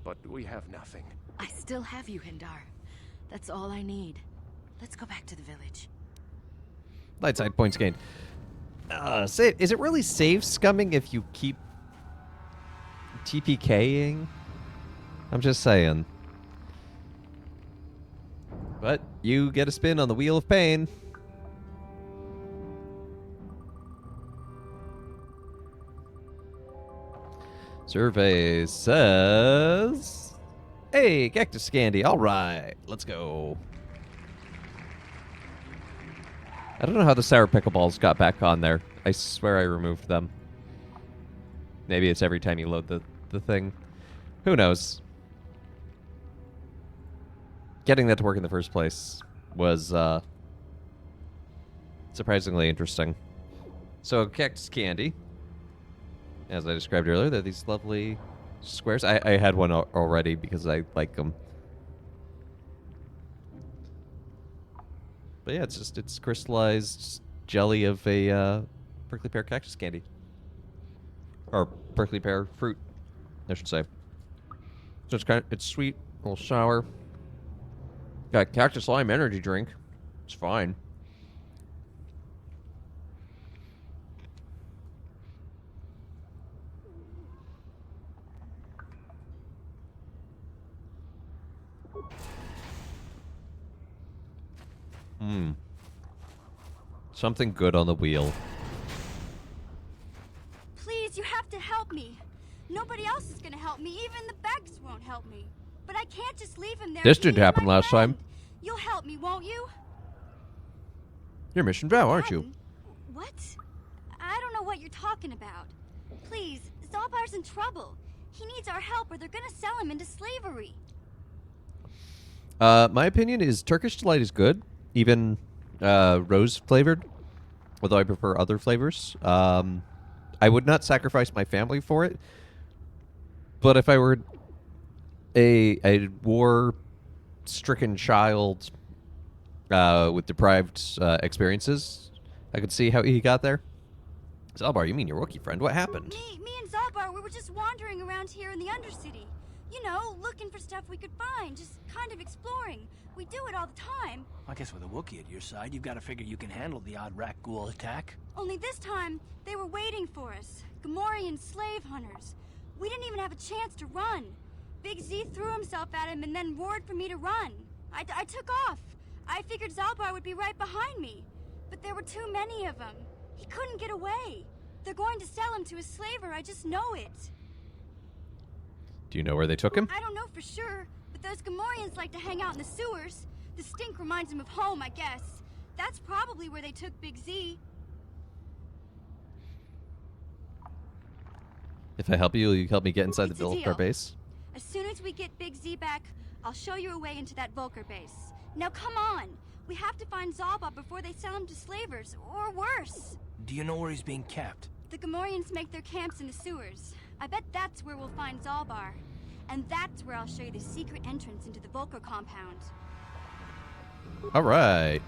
M: But we have nothing.
S: I still have you, Hindar. That's all I need. Let's go back to the village.
A: Light side points gained. Is it really save scumming if you keep TPKing? I'm just saying. But you get a spin on the Wheel of Pain. Survey says... Hey, Cactus Candy. All right, let's go. I don't know how the Sour Pickleballs got back on there. I swear I removed them. Maybe it's every time you load the thing. Who knows? Getting that to work in the first place was surprisingly interesting. So, Cactus Candy, as I described earlier, they're these lovely squares. I had one already because I like them. But yeah, it's crystallized jelly of a prickly pear cactus candy. Or prickly pear fruit, I should say. So it's sweet, a little sour. Got cactus lime energy drink. It's fine. Something good on the wheel.
G: Please, you have to help me. Nobody else is gonna help me. Even the bags won't help me. But I can't just leave him there.
A: This didn't
G: He's
A: happen
G: my
A: last
G: friend.
A: time.
G: You'll help me, won't you?
A: You're Mission Vow, aren't you?
G: What? I don't know what you're talking about. Please, Zalbar's in trouble. He needs our help or they're gonna sell him into slavery.
A: My opinion is Turkish Delight is good, even rose flavored, although I prefer other flavors. I would not sacrifice my family for it, but if I were a war-stricken child with deprived experiences, I could see how he got there. Zalbar, you mean your Wookiee friend? What happened?
U: Me and Zalbar, we were just wandering around here in the Undercity. You know, looking for stuff we could find, just kind of exploring. We do it all the time.
D: I guess with a Wookiee at your side, you've got to figure you can handle the odd rat ghoul attack.
U: Only this time, they were waiting for us. Gamorrean slave hunters. We didn't even have a chance to run. Big Z threw himself at him and then roared for me to run. I took off. I figured Zalbar would be right behind me. But there were too many of them. He couldn't get away. They're going to sell him to a slaver, I just know it.
A: Do you know where they took him?
U: I don't know for sure, but those Gamorreans like to hang out in the sewers. The stink reminds them of home, I guess. That's probably where they took Big Z.
A: If I help you, will you help me get inside
U: It's
A: the
U: a
A: Vulcar
U: deal.
A: base?
U: As soon as we get Big Z back, I'll show you a way into that Vulcar base. Now come on! We have to find Zalbar before they sell him to slavers, or worse.
D: Do you know where he's being kept?
U: The Gamorreans make their camps in the sewers. I bet that's where we'll find Zalbar. And that's where I'll show you the secret entrance into the Vulcar compound.
A: All right.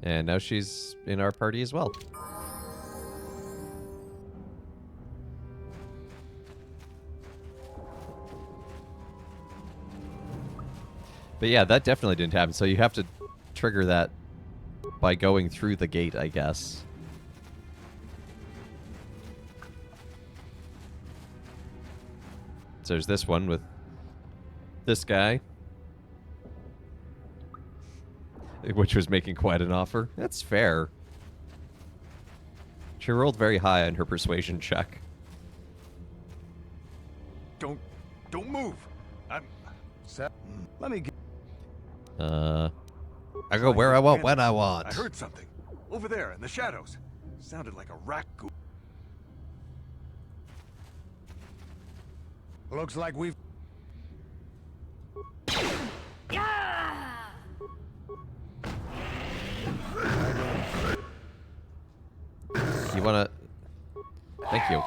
A: And now she's in our party as well. But yeah, that definitely didn't happen. So you have to trigger that by going through the gate, I guess. So there's this one with this guy, which was making quite an offer. That's fair. She rolled very high on her persuasion check.
N: Don't move. I'm.
O: Let me get.
A: I go where I want, when I want.
N: I heard something over there in the shadows. Sounded like a rat ghoul.
O: Looks like we've.
A: You wanna? Thank you.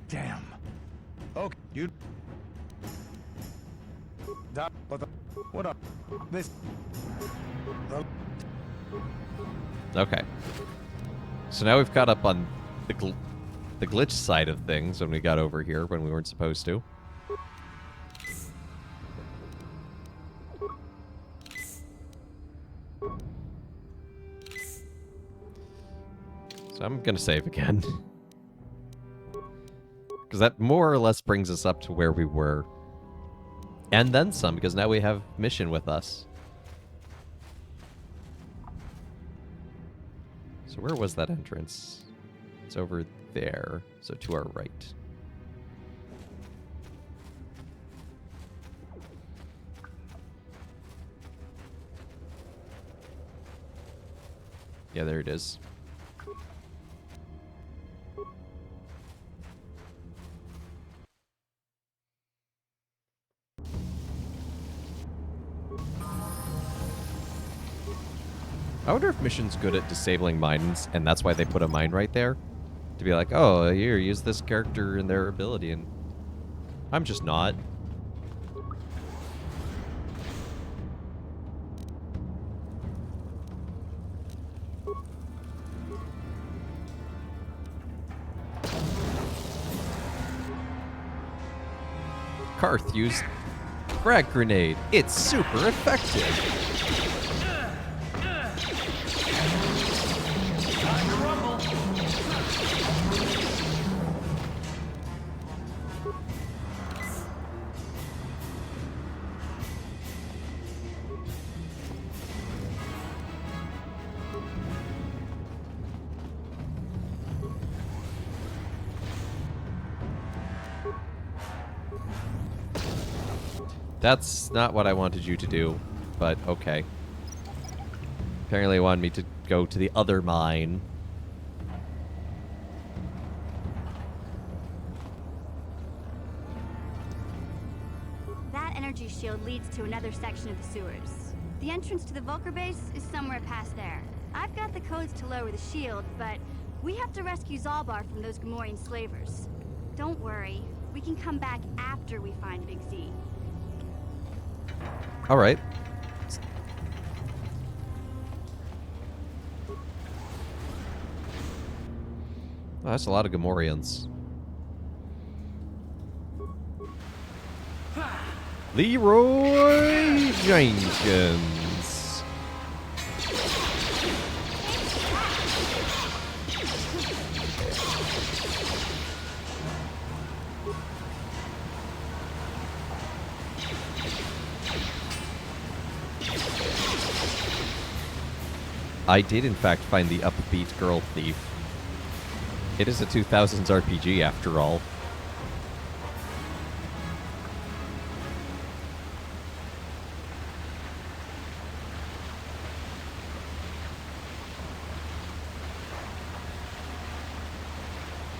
O: Damn. Okay, you. What up? This.
A: Okay. So now we've caught up on the glitch side of things when we got over here when we weren't supposed to. So I'm gonna save again. Because that more or less brings us up to where we were. And then some, because now we have Mission with us. So where was that entrance? It's over there, so to our right. Yeah, there it is. I wonder if Mission's good at disabling mines, and that's why they put a mine right there. To be like, oh, here, use this character and their ability, and I'm just not. Karth used frag grenade. It's super effective. That's not what I wanted you to do. but okay. Apparently they wanted me to go to the other mine.
U: That energy shield leads to another section of the sewers. The entrance to the Vulcar base is somewhere past there. I've got the codes to lower the shield, but we have to rescue Zalbar from those Gamorrean slavers. Don't worry, we can come back after we find Big Z.
A: All right. Oh, that's a lot of Gamorreans. Leroy Jenkins. I did, in fact, find the upbeat girl thief. It is a 2000s RPG, after all.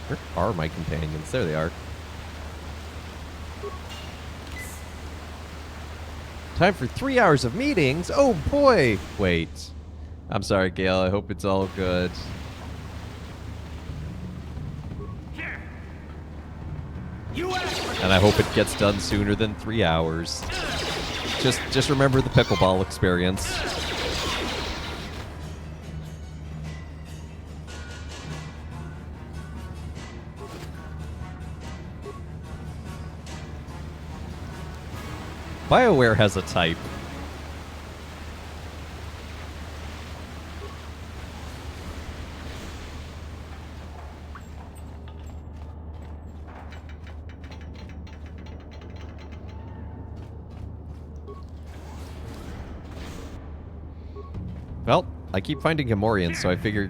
A: Where are my companions? There they are. Time for 3 hours of meetings? Oh boy! Wait. I'm sorry, Gale. I hope it's all good. And I hope it gets done sooner than 3 hours. Just remember the pickleball experience. BioWare has a type. Well, I keep finding Gamorreans, so I figured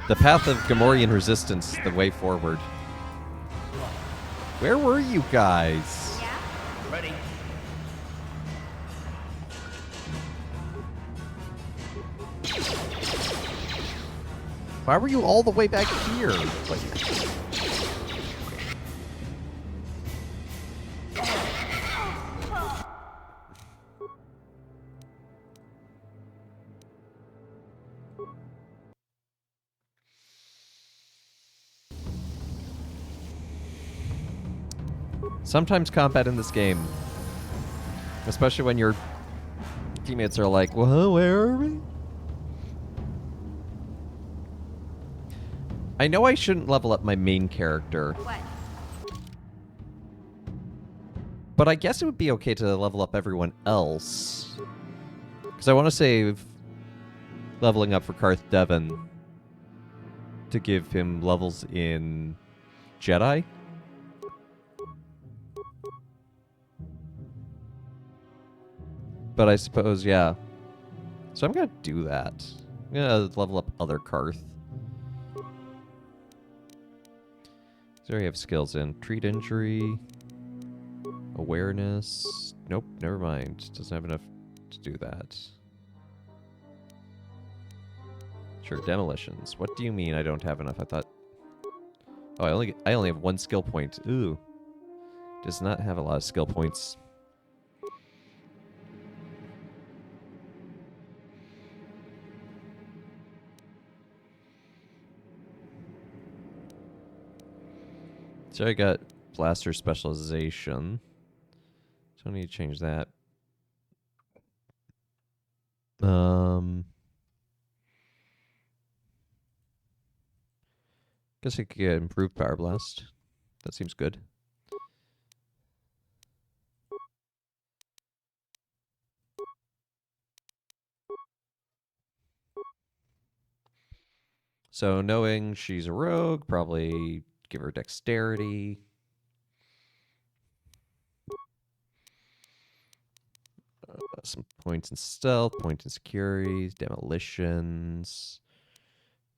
A: the path of Gamorrean resistance is the way forward. Where were you guys?
K: Yeah? Ready.
A: Why were you all the way back here? Like, sometimes combat in this game, especially when your teammates are like, "Well, where are we?" I know I shouldn't level up my main character.
U: What?
A: But I guess it would be okay to level up everyone else. Because I want to save leveling up for Karth Devon to give him levels in Jedi. But I suppose, yeah. So I'm going to do that. I'm going to level up other Karth. So we have skills in treat injury, awareness. Nope, never mind. Doesn't have enough to do that. Sure, demolitions. What do you mean I don't have enough? I thought. Oh, I only have 1 skill point. Ooh, does not have a lot of skill points. So I got blaster specialization. So I need to change that. Guess I could get improved power blast. That seems good. So knowing she's a rogue, probably give her dexterity. Some points in stealth, points in securities, demolitions,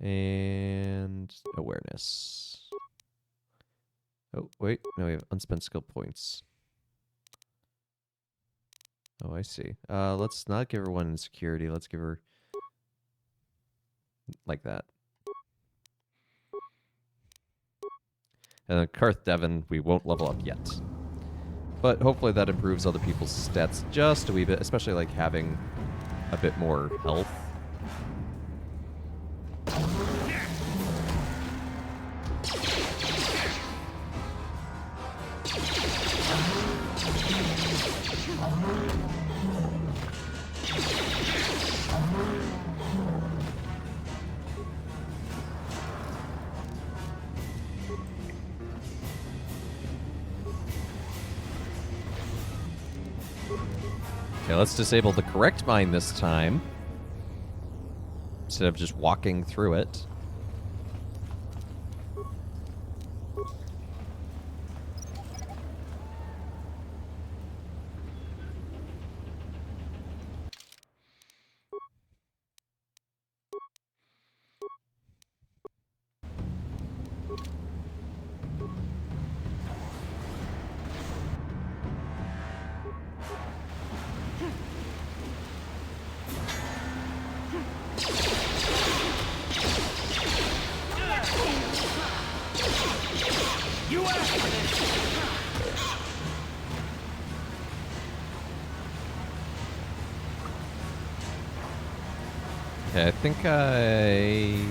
A: and awareness. Oh, wait. No, we have unspent skill points. Oh, I see. Let's not give her one in security. Let's give her like that. And Karth Devon, we won't level up yet. But hopefully that improves other people's stats just a wee bit, especially like having a bit more health. Okay, let's disable the correct mine this time, instead of just walking through it.
K: You asked for this!
A: Okay, I think I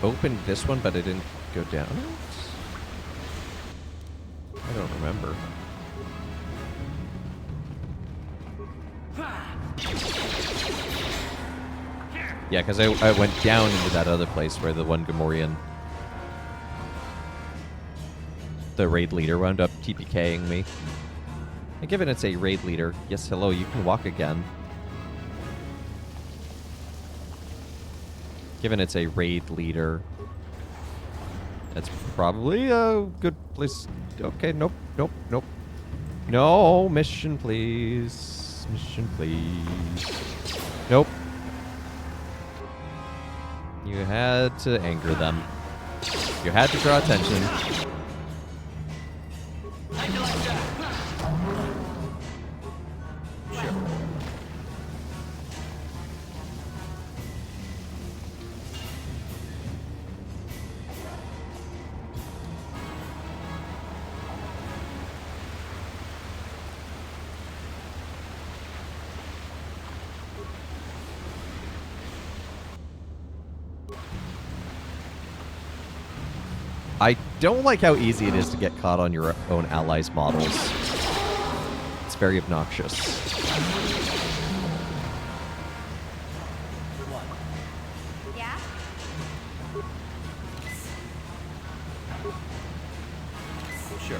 A: opened this one, but I didn't go down it. I don't remember. Yeah, because I went down into that other place where the one Gamorrean, the raid leader, wound up TPKing me. And given it's a raid leader, yes, hello, you can walk again. Given it's a raid leader, that's probably a good place. Okay, nope, nope, nope. No, mission please. Mission please. Nope. You had to anger them. You had to draw attention. I don't like how easy it is to get caught on your own allies' models. It's very obnoxious.
U: Yeah?
A: Sure.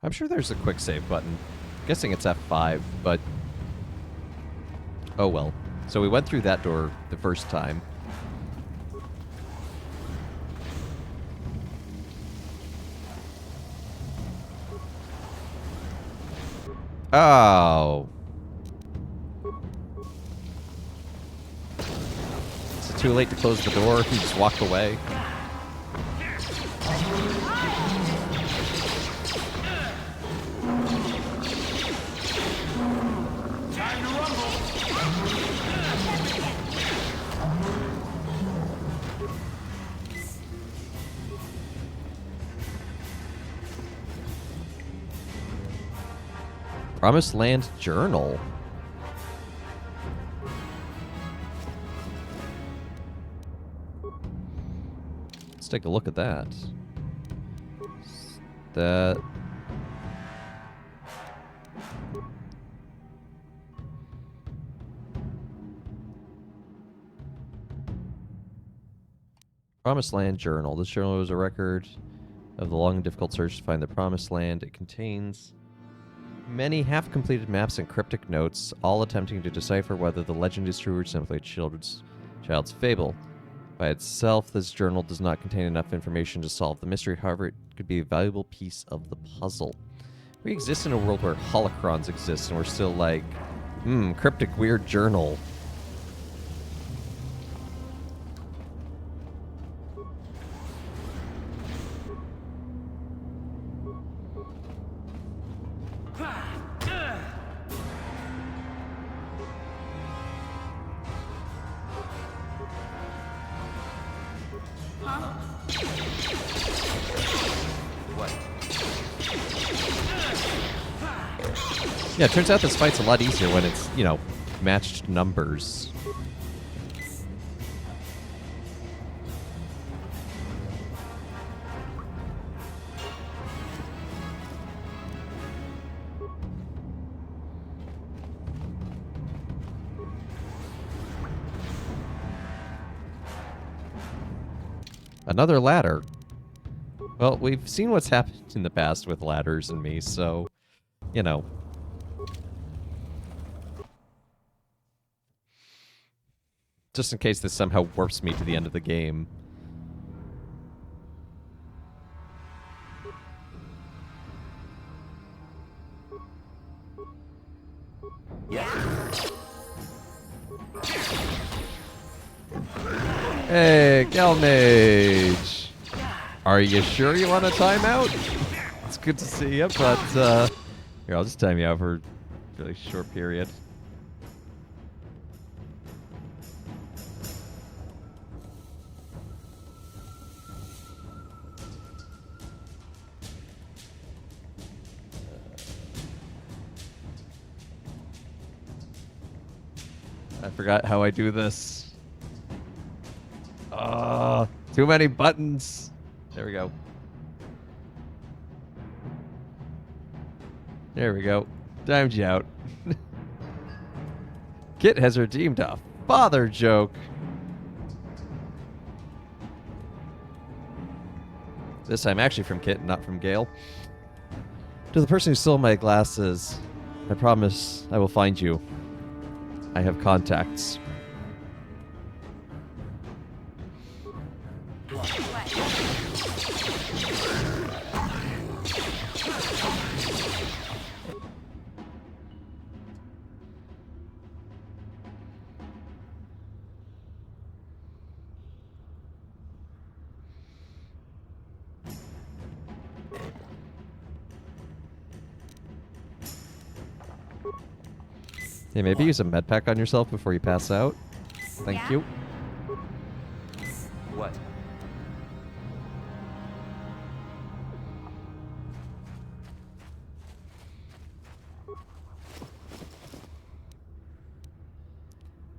A: I'm sure there's a quick save button. I'm guessing it's F5, but oh well. So we went through that door the first time. Oh. Is it too late to close the door? You just walk away. Promised Land Journal. Let's take a look at that. That... Promised Land Journal. This journal is a record of the long and difficult search to find the Promised Land. It contains many half-completed maps and cryptic notes, all attempting to decipher whether the legend is true or simply a child's fable. By itself, this journal does not contain enough information to solve the mystery. However, it could be a valuable piece of the puzzle. We exist in a world where holocrons exist, and we're still like, cryptic weird journal. Yeah, it turns out this fight's a lot easier when it's, you know, matched numbers. Another ladder. Well, we've seen what's happened in the past with ladders and me, so, you know. Just in case this somehow warps me to the end of the game. Hey, Galmage! Are you sure you want a timeout? It's good to see you, but, here, I'll just time you out for a really short period. I forgot how I do this. Too many buttons. There we go. There we go. Timed you out. Kit has redeemed a father joke. This time actually from Kit, not from Gale. To the person who stole my glasses, I promise I will find you. I have contacts. Hey, maybe use a med pack on yourself before you pass out. Thank you.
T: What?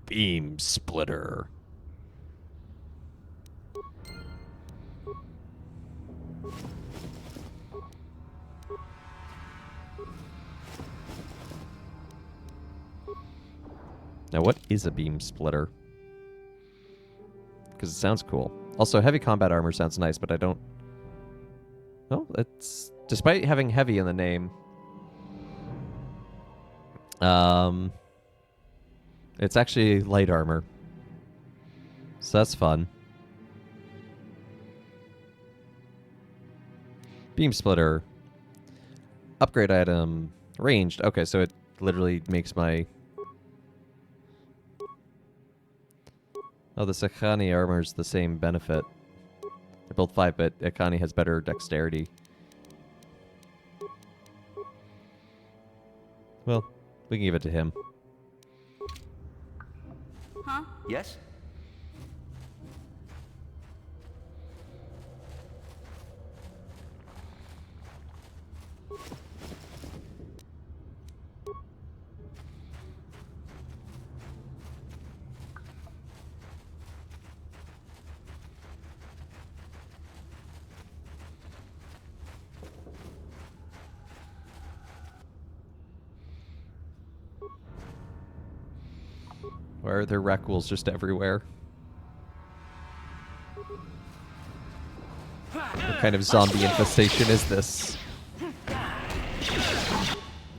A: Beam splitter. Now, what is a beam splitter? Because it sounds cool. Also, heavy combat armor sounds nice, but I don't... No, it's... Despite having heavy in the name... It's actually light armor. So that's fun. Beam splitter. Upgrade item. Ranged. Okay, so it literally makes my... Oh, the Akani armor's the same benefit. They're both 5, but Akani has better dexterity. Well, we can give it to him.
U: Huh?
T: Yes?
A: Why are there raccoons just everywhere? What kind of zombie infestation is this?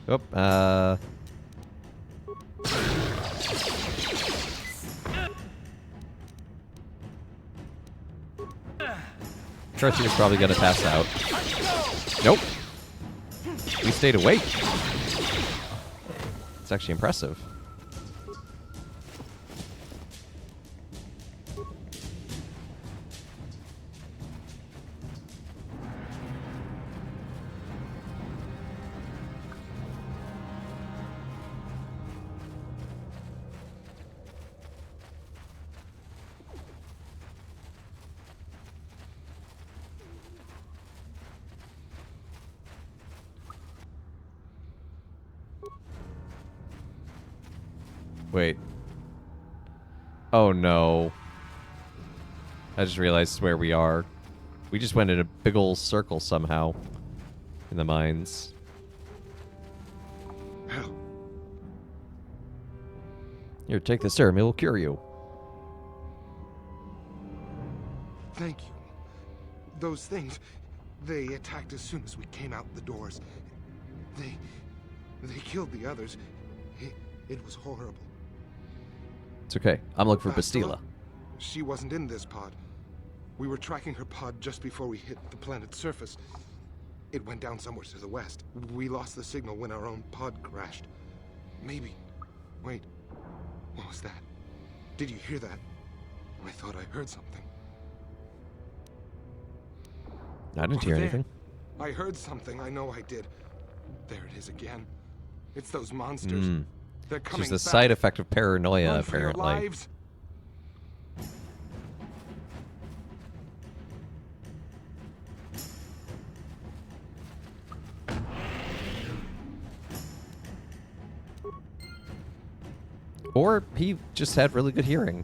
A: Oh, Cartoon is probably gonna pass out. Nope. We stayed awake. It's actually impressive. Wait. Oh, no. I just realized where we are. We just went in a big old circle somehow. In the mines.
P: Hell.
A: Here, take this serum. It will cure you.
P: Thank you. Those things, they attacked as soon as we came out the doors. They killed the others. It was horrible.
A: It's okay. I'm looking for Bastila.
P: She wasn't in this pod. We were tracking her pod just before we hit the planet's surface. It went down somewhere to the west. We lost the signal when our own pod crashed. Maybe. Wait. What was that? Did you hear that? I thought I heard something.
A: I didn't hear anything.
P: I heard something. I know I did. There it is again. It's those monsters. They're coming
A: It's just the
P: back.
A: side effect of paranoia,
P: Run for your
A: apparently.
P: lives.
A: Or he just had really good hearing.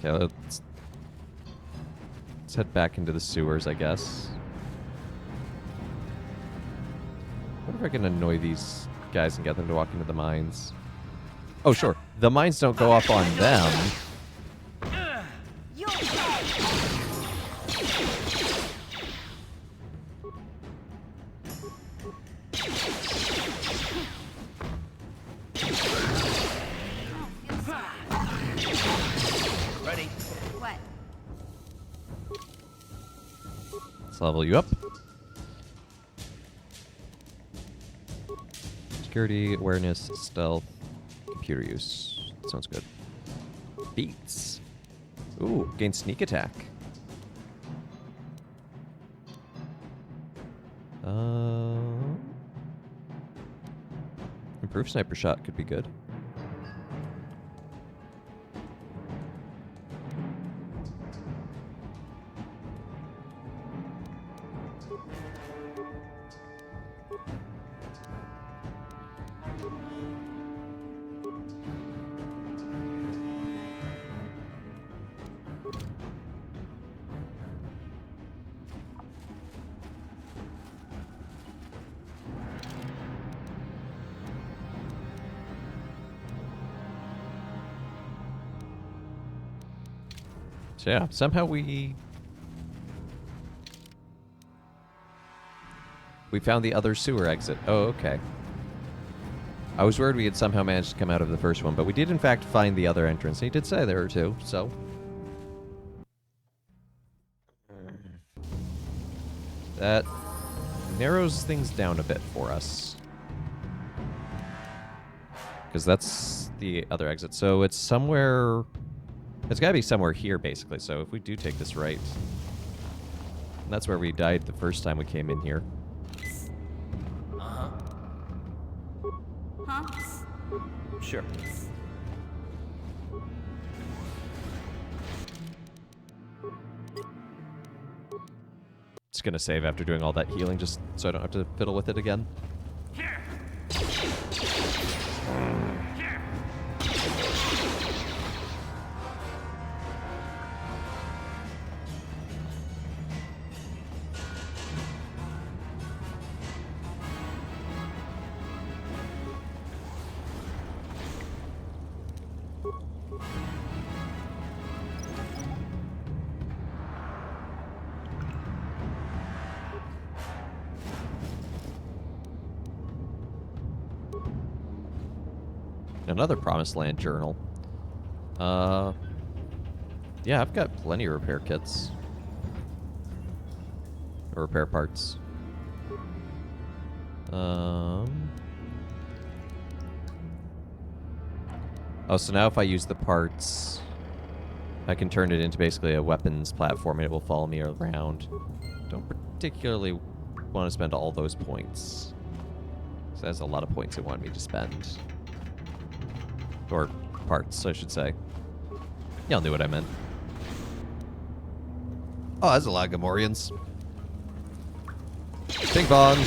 A: Okay, let's head back into the sewers, I guess. What if I can annoy these guys and get them to walk into the mines? Oh, sure. The mines don't go up on them.
L: Ready?
U: What?
A: Let's level you up. Security, awareness, stealth, computer use. Sounds good. Beats. Ooh, gain sneak attack. Improved sniper shot could be good. So yeah, somehow we found the other sewer exit. Oh, okay. I was worried we had somehow managed to come out of the first one, but we did in fact find the other entrance. He did say there were two, so. That narrows things down a bit for us. Because that's the other exit. So it's somewhere... It's got to be somewhere here, basically. So if we do take this right... And that's where we died the first time we came in here.
L: Uh-huh.
U: Huh?
L: Sure.
A: Just going to save after doing all that healing, just so I don't have to fiddle with it again. Another Promised Land journal. Yeah, I've got plenty of repair kits. Or repair parts. Oh, so now if I use the parts, I can turn it into basically a weapons platform and it will follow me around. Don't particularly want to spend all those points. So that's a lot of points it wanted me to spend. Or parts, I should say. Y'all knew what I meant. Oh, that's a lot of Gamorreans. Ping pong.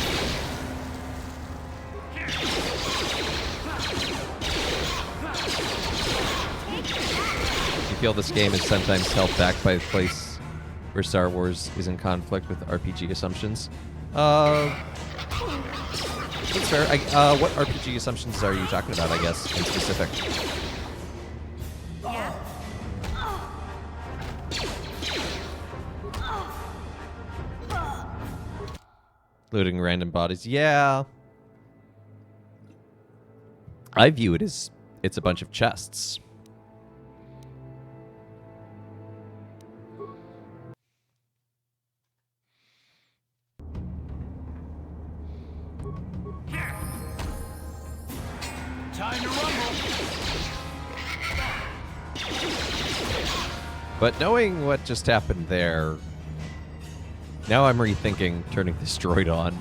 A: You feel this game is sometimes held back by a place where Star Wars is in conflict with RPG assumptions. That's fair. What RPG assumptions are you talking about, I guess, in specific? Looting random bodies. Yeah. I view it as it's a bunch of chests.
L: Time to rumble.
A: But knowing what just happened there, now I'm rethinking turning this droid on.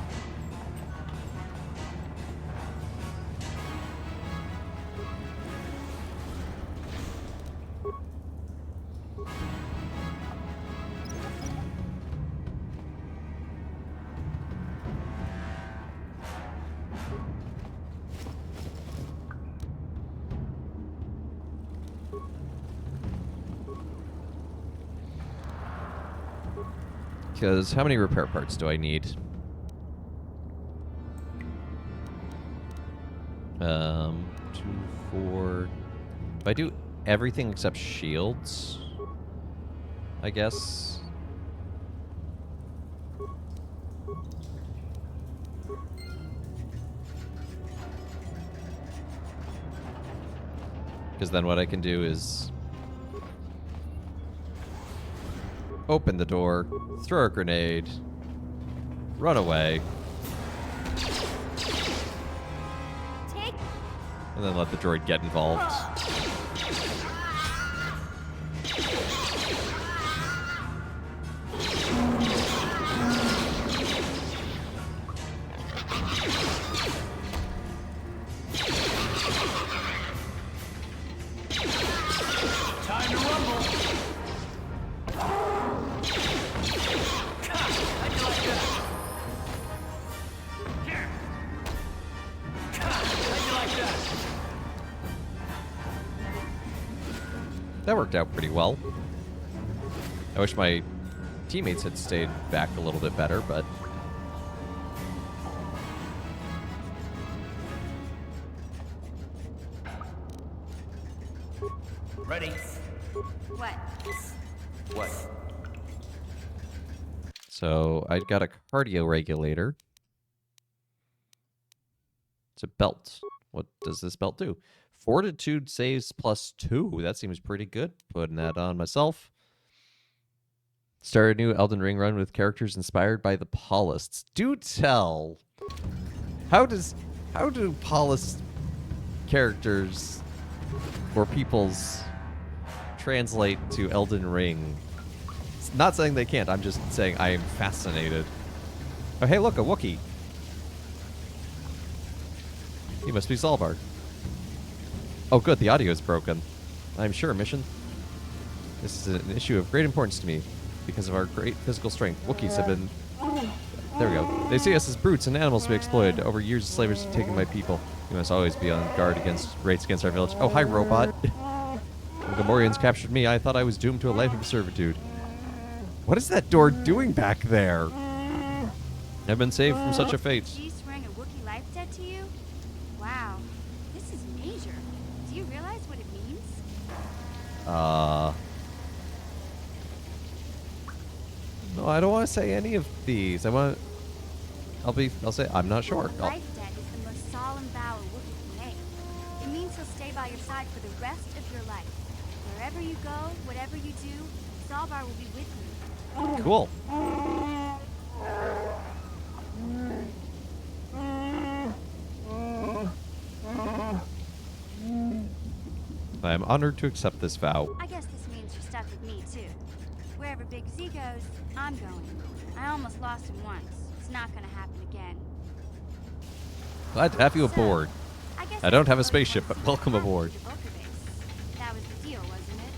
A: Because how many repair parts do I need? 2, 4. If I do everything except shields, I guess. Because then what I can do is open the door, throw a grenade, run away, and then let the droid get involved.
L: Time to rumble.
A: That worked out pretty well. I wish my teammates had stayed back a little bit better, but...
L: Ready?
U: What?
L: What?
A: So I got a cardio regulator. It's a belt. What does this belt do? Fortitude saves +2. That seems pretty good. Putting that on myself. Start a new Elden Ring run with characters inspired by the Paulists. Do tell. How do Paulist characters or peoples translate to Elden Ring? It's not saying they can't. I'm just saying I am fascinated. Oh, hey, look, a Wookiee. He must be Zalbar. Oh, good, the audio is broken. I'm sure, mission. This is an issue of great importance to me. Because of our great physical strength, Wookiees have been... There we go. They see us as brutes and animals to be exploited. Over years, slavers have taken my people. We must always be on guard against raids against our village. Oh, hi, robot. When Gamorreans captured me, I thought I was doomed to a life of servitude. What is that door doing back there? I've been saved from such a fate.
U: She's swearing a Wookiee life debt to you? Wow. This is major. Do you realize what it means?
A: No, I don't want to say any of these. I'll say I'm not sure.
U: Life debt is the most solemn vow a Wookiee can make. It means he'll stay by your side for the rest of your life. Wherever you go, whatever you do, Zalbar will be with you.
A: Cool. I am honored to accept this vow.
U: I guess this means you're stuck with me, too. Wherever Big Z goes, I'm going. I almost lost him once, It's not gonna happen again.
A: Glad to have you aboard. I don't have a spaceship, but welcome aboard.
U: That was the deal, wasn't it?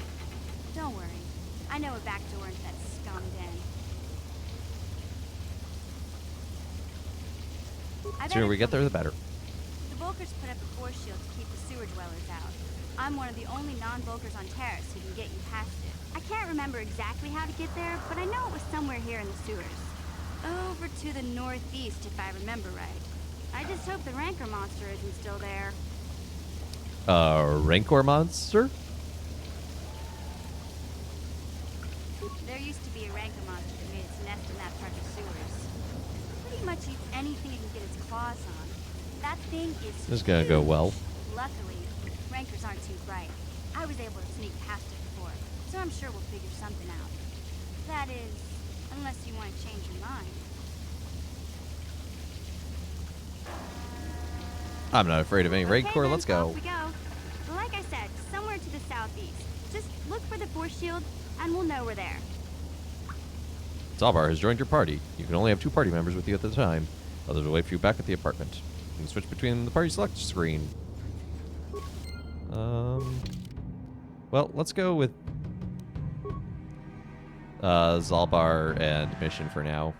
U: Don't worry. I know a back door into that scum den.
A: The sooner we get there, the better.
U: The Volkers put up a force shield to keep the sewer dwellers out. I'm one of the only non-Volkers on Terrace who can get you past it. I can't remember exactly how to get there, but I know it was somewhere here in the sewers. Over to the northeast, if I remember right. I just hope the Rancor monster isn't still there.
A: Rancor monster?
U: There used to be a Rancor monster that made its nest in that part of the sewers. Pretty much eats anything it can get its claws on. That thing is
A: This is gonna go well.
U: Luckily, Rancors aren't too bright. I was able to sneak past it before, so I'm sure we'll figure something out. That is, unless you want to change your mind.
A: I'm not afraid of any Rancor.
U: Then,
A: Let's go.
U: Off we go. Like I said, somewhere to the southeast. Just look for the force shield, and we'll know we're there.
A: Zalbar has joined your party. You can only have 2 party members with you at the time. Others will wait for you back at the apartment. You can switch between the party select screen. Well, let's go with Zalbar and mission for now.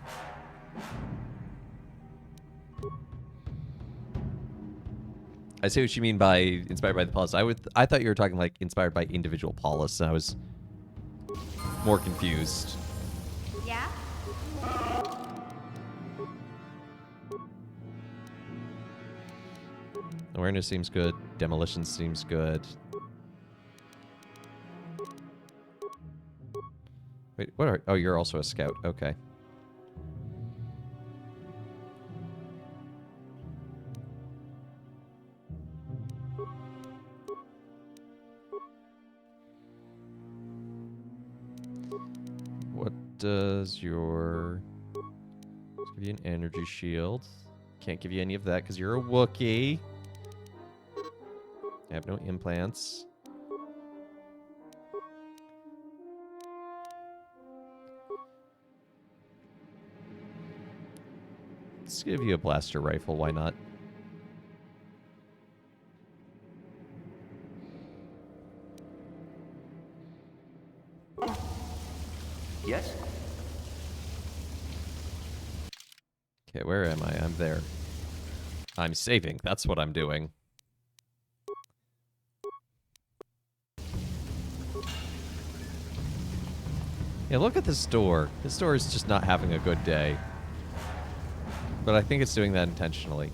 A: I see what you mean by inspired by the Paulus. I thought you were talking like inspired by individual Paulus, and I was more confused.
U: Yeah?
A: Awareness seems good. Demolition seems good. Wait, what are... Oh, you're also a scout. Okay. What does your... Let's give you an energy shield. Can't give you any of that because you're a Wookiee. I have no implants. Let's give you a blaster rifle, why not?
E: Yes?
A: Okay, where am I? I'm there. I'm saving. That's what I'm doing. Yeah, look at this door. This door is just not having a good day. But I think it's doing that intentionally.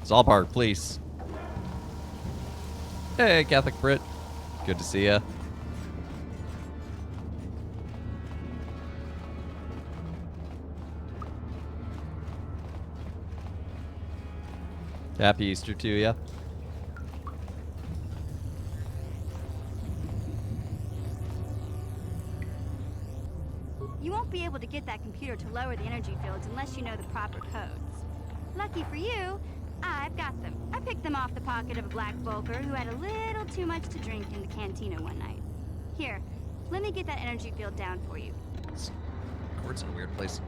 A: Zalbar, please. Hey, Catholic Brit. Good to see ya. Happy Easter to ya.
U: You won't be able to get that computer to lower the energy fields unless you know the proper codes. Lucky for you, I've got them. I picked them off the pocket of a black Volker who had a little too much to drink in the cantina one night. Here, let me get that energy field down for you.
A: Cord's in a weird place.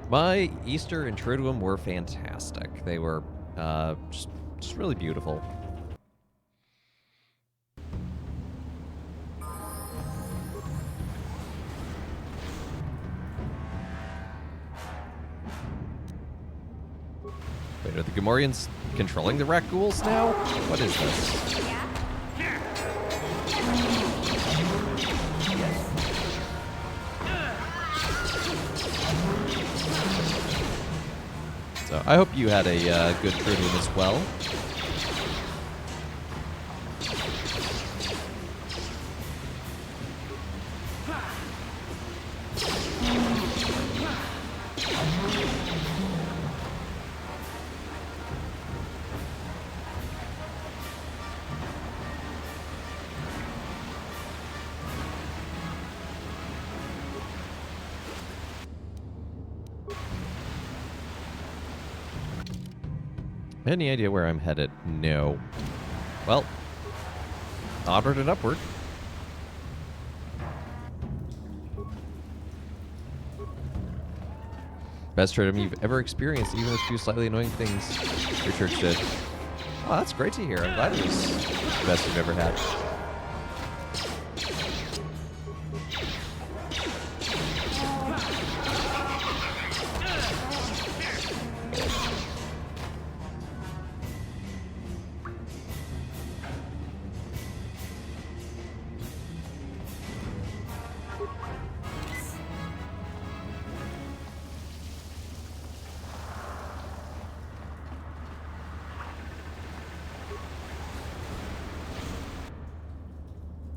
A: My Easter and Triduum were fantastic. They were just really beautiful. Wait, are the Gamorreans controlling the rat ghouls now? What is this? So I hope you had a good Triduum as well. Any idea where I'm headed? No. Well, onward and upward. Best tournament you've ever experienced, even with a few slightly annoying things your church did. Oh, that's great to hear. I'm glad it was the best you've ever had.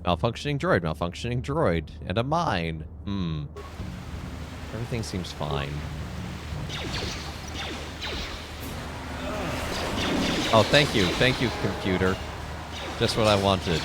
A: Malfunctioning droid, and a mine. Everything seems fine. Oh, thank you, computer. Just what I wanted.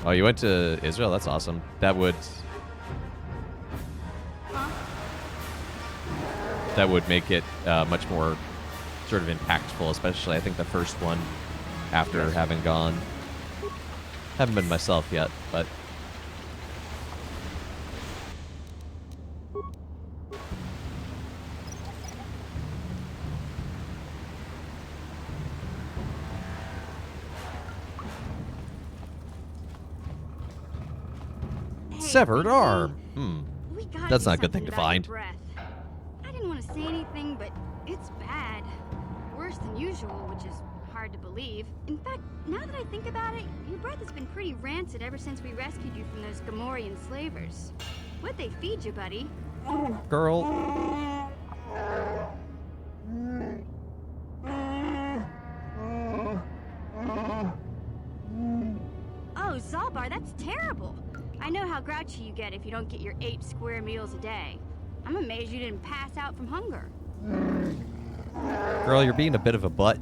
A: Oh, you went to Israel? That's awesome. That would make it much more sort of impactful, especially I think the first one after having gone. Haven't been myself yet, but severed arm. That's not a good thing to find.
U: I didn't want to say anything, but it's bad. Worse than usual, which is hard to believe. In fact, now that I think about it, your breath has been pretty rancid ever since we rescued you from those Gamorrean slavers. What'd they feed you, buddy?
A: Girl.
U: Oh, Zalbar, that's terrible. I know how grouchy you get if you don't get your 8 square meals a day. I'm amazed you didn't pass out from hunger.
A: Girl, you're being a bit of a butt.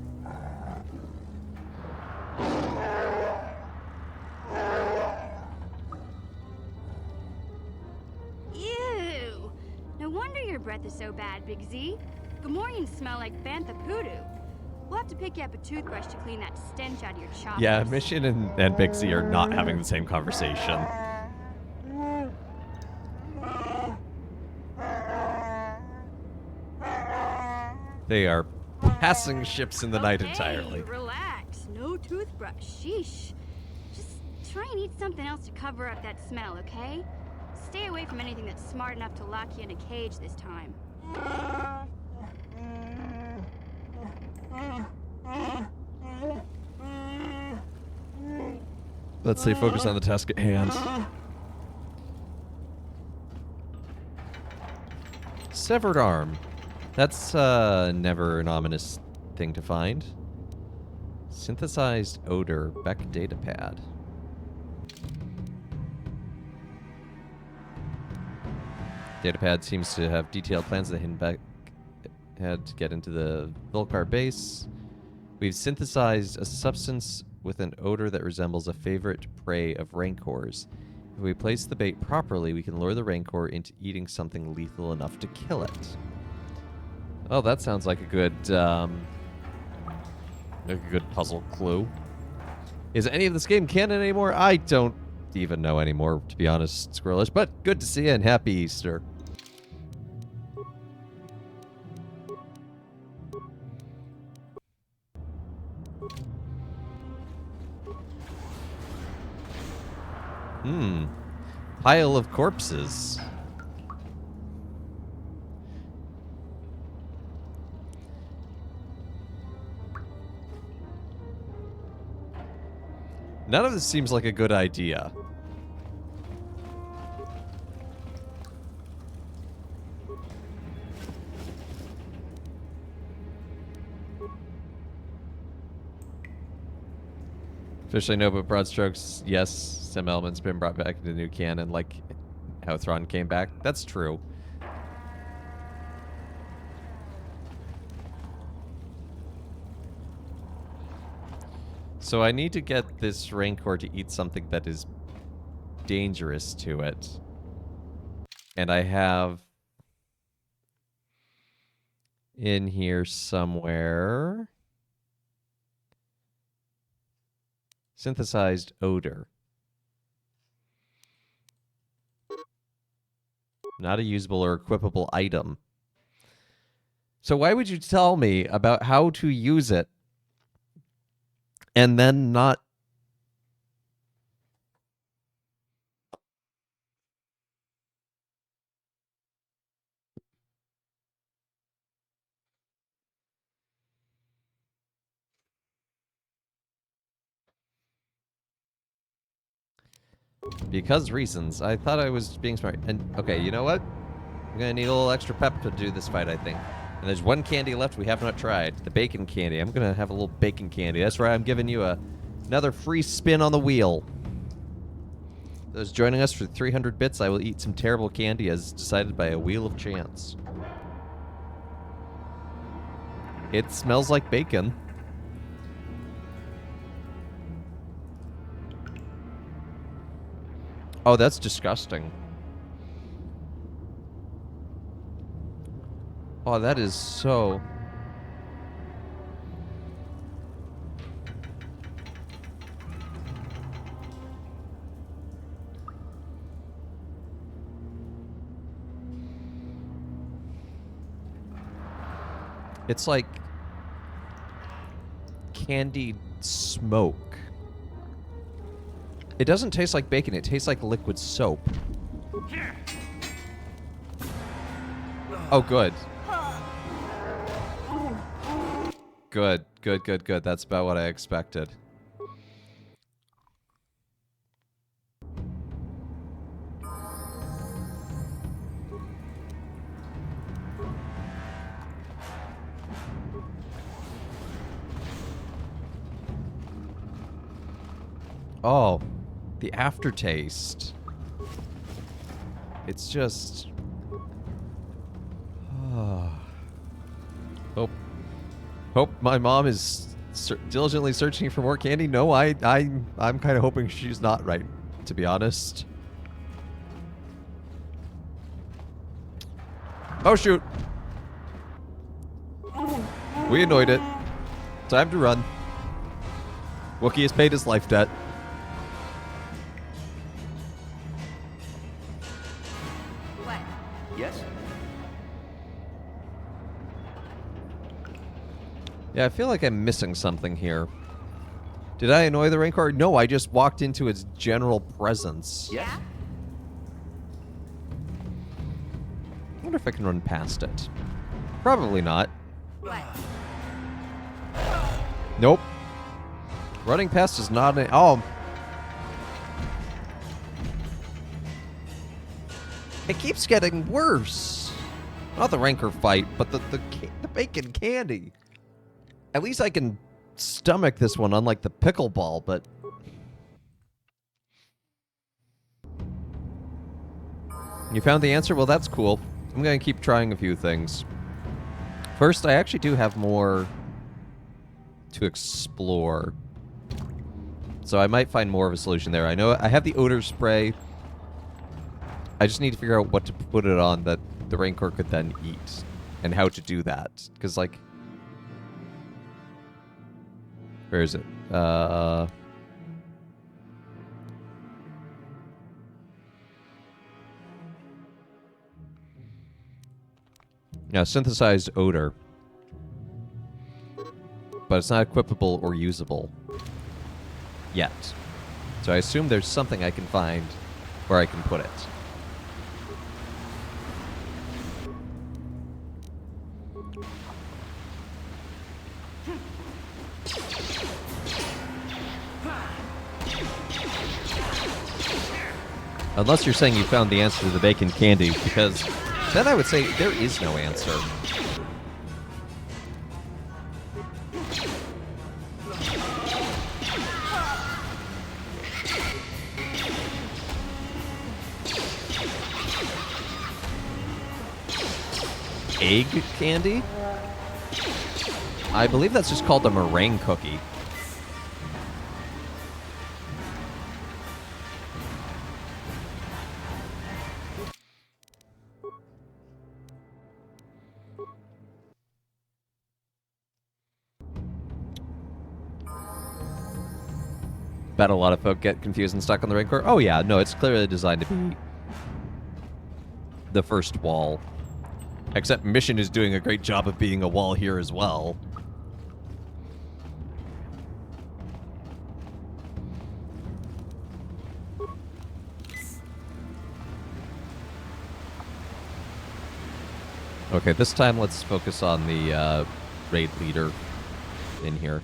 U: Ew! No wonder your breath is so bad, Big Z. Gamorreans smell like bantha poodoo. We'll have to pick you up a toothbrush to clean that stench out of your choppers.
A: Yeah, Mission and Big Z are not having the same conversation. They are passing ships in the night entirely.
U: Relax. No toothbrush. Sheesh. Just try and eat something else to cover up that smell, okay? Stay away from anything that's smart enough to lock you in a cage this time.
A: Let's stay focused on the task at hand. Severed arm. That's never an ominous thing to find. Synthesized odor. Beck datapad. Datapad seems to have detailed plans that Hinbeck had to get into the Vulkar base. We've synthesized a substance with an odor that resembles a favorite prey of Rancors. If we place the bait properly, we can lure the Rancor into eating something lethal enough to kill it. Oh, that sounds like a good puzzle clue. Is any of this game canon anymore? I don't even know anymore, to be honest, Squirrelish, but good to see you and happy Easter. Pile of corpses. None of this seems like a good idea. Officially no, but broad strokes, yes, some elements been brought back into new canon, like how Thrawn came back. That's true. So I need to get this Rancor to eat something that is dangerous to it. And I have in here somewhere synthesized odor. Not a usable or equipable item. So why would you tell me about how to use it and then not? Because reasons. I thought I was being smart. And okay, you know what? I'm gonna need a little extra pep to do this fight, I think. And there's one candy left we have not tried. The bacon candy. I'm gonna have a little bacon candy. That's right, I'm giving you another free spin on the wheel. Those joining us for 300 bits, I will eat some terrible candy as decided by a wheel of chance. It smells like bacon. Oh, that's disgusting. Oh, that is so... It's like candied smoke. It doesn't taste like bacon, it tastes like liquid soap. Oh, good. Good, good, good, good. That's about what I expected. Oh, the aftertaste. It's just... Hope my mom is diligently searching for more candy. No, I'm kind of hoping she's not, right, to be honest. Oh, shoot. We annoyed it. Time to run. Wookiee has paid his life debt.
E: What? Yes?
A: Yeah, I feel like I'm missing something here. Did I annoy the Rancor? No, I just walked into its general presence.
E: Yeah?
A: I wonder if I can run past it. Probably not.
E: What?
A: Nope. Running past is not an... Oh. It keeps getting worse. Not the Rancor fight, but the bacon candy. At least I can stomach this one, unlike the pickleball, but... You found the answer? Well, that's cool. I'm going to keep trying a few things. First, I actually do have more to explore. So I might find more of a solution there. I know I have the odor spray. I just need to figure out what to put it on that the Rancor could then eat. And how to do that. Because, like... Where is it? Now, synthesized odor. But it's not equipable or usable. Yet. So I assume there's something I can find where I can put it. Unless you're saying you found the answer to the bacon candy, because then I would say there is no answer. Egg candy? I believe that's just called a meringue cookie. Bet a lot of folk get confused and stuck on the Rancor. Oh yeah, no, it's clearly designed to be the first wall. Except Mission is doing a great job of being a wall here as well. Okay, this time let's focus on the raid leader in here.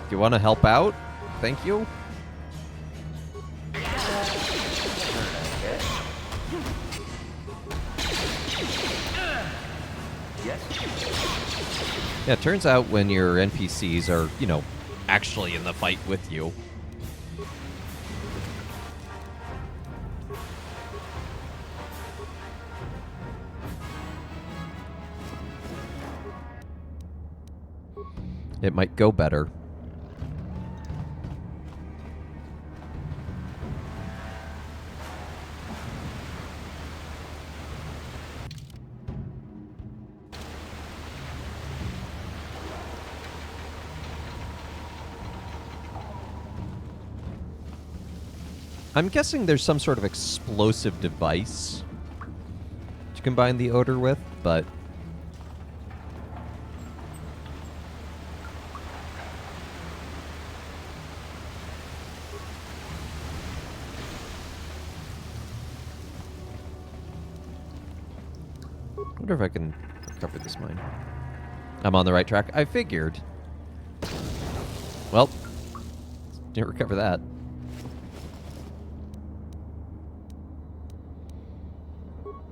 A: Do you want to help out? Thank you. Yeah, it turns out when your NPCs are, you know, actually in the fight with you. It might go better. I'm guessing there's some sort of explosive device to combine the odor with, but I wonder if I can recover this mine. I'm on the right track. I figured. Well, didn't recover that.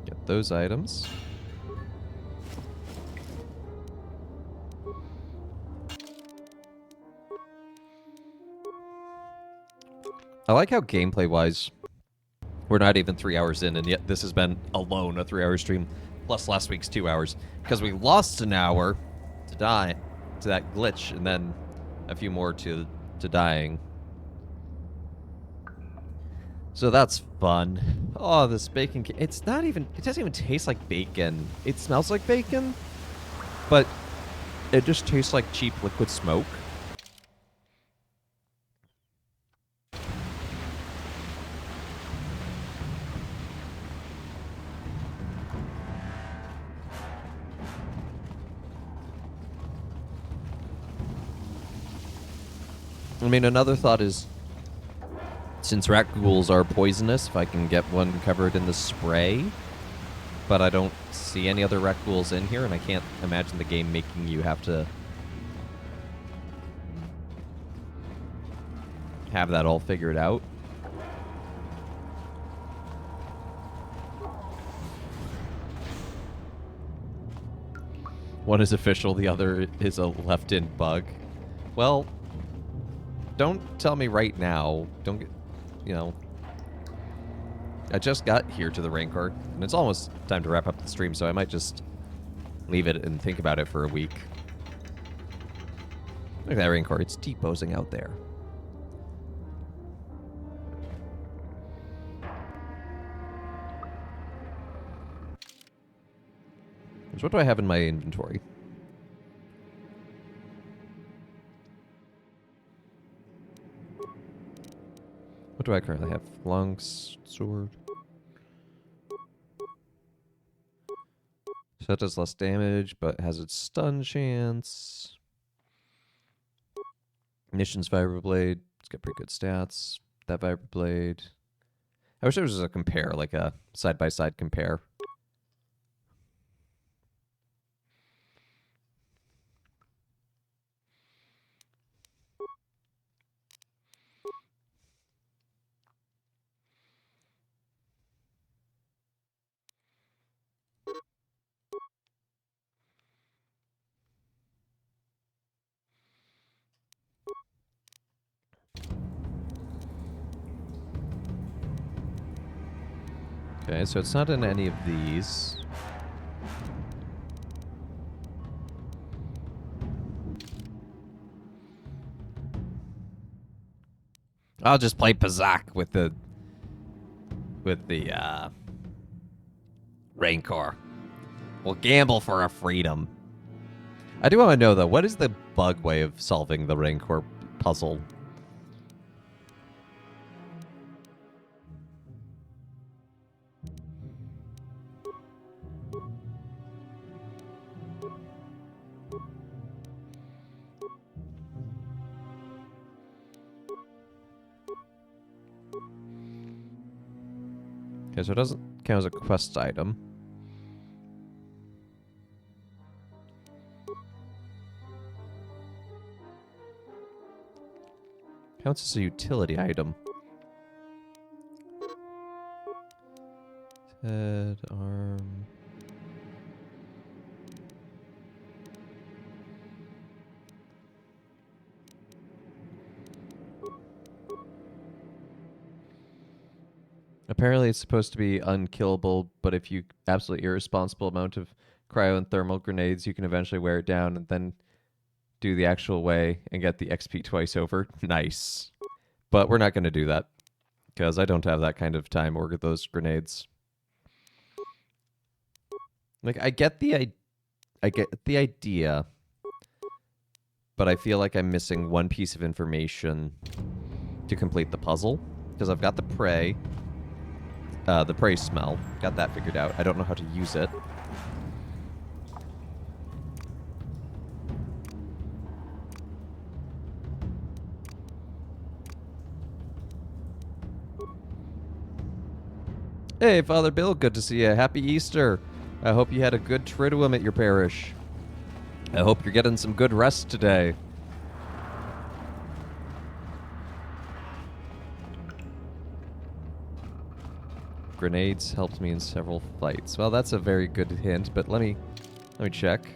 A: Get those items. I like how gameplay-wise, we're not even 3 hours in, and yet this has been alone a 3-hour stream, plus last week's 2 hours, because we lost an hour to die to that glitch, and then a few more to dying. So that's fun. Oh, this bacon, it's not even, it doesn't even taste like bacon. It smells like bacon, but it just tastes like cheap liquid smoke. I mean, another thought is, since rat ghouls are poisonous, if I can get one covered in the spray, but I don't see any other rat ghouls in here, and I can't imagine the game making you have to have that all figured out. One is official, the other is a left-in bug. Well, don't tell me right now. Don't get, you know. I just got here to the Rancor, and it's almost time to wrap up the stream, so I might just leave it and think about it for a week. Look at that Rancor. It's T-posing out there. So what do I have in my inventory? What do I currently have? Long sword. So that does less damage, but has its stun chance. Ignition's Vibroblade. It's got pretty good stats. That Vibroblade. I wish there was a compare, like a side-by-side compare. Okay, so it's not in any of these. I'll just play Pazak with the Rancor. We'll gamble for our freedom. I do want to know, though, what is the bug way of solving the Rancor puzzle? Okay, so it doesn't count as a quest item. Counts as a utility item. Head, arm. Apparently it's supposed to be unkillable, but if you absolutely irresponsible amount of cryo and thermal grenades, you can eventually wear it down and then do the actual way and get the XP twice over. Nice. But we're not going to do that because I don't have that kind of time or those grenades. Like, I get the idea, but I feel like I'm missing one piece of information to complete the puzzle because I've got the prey smell. Got that figured out. I don't know how to use it. Hey, Father Bill, good to see you. Happy Easter. I hope you had a good Triduum at your parish. I hope you're getting some good rest today. Grenades helped me in several fights. Well, that's a very good hint, but let me check.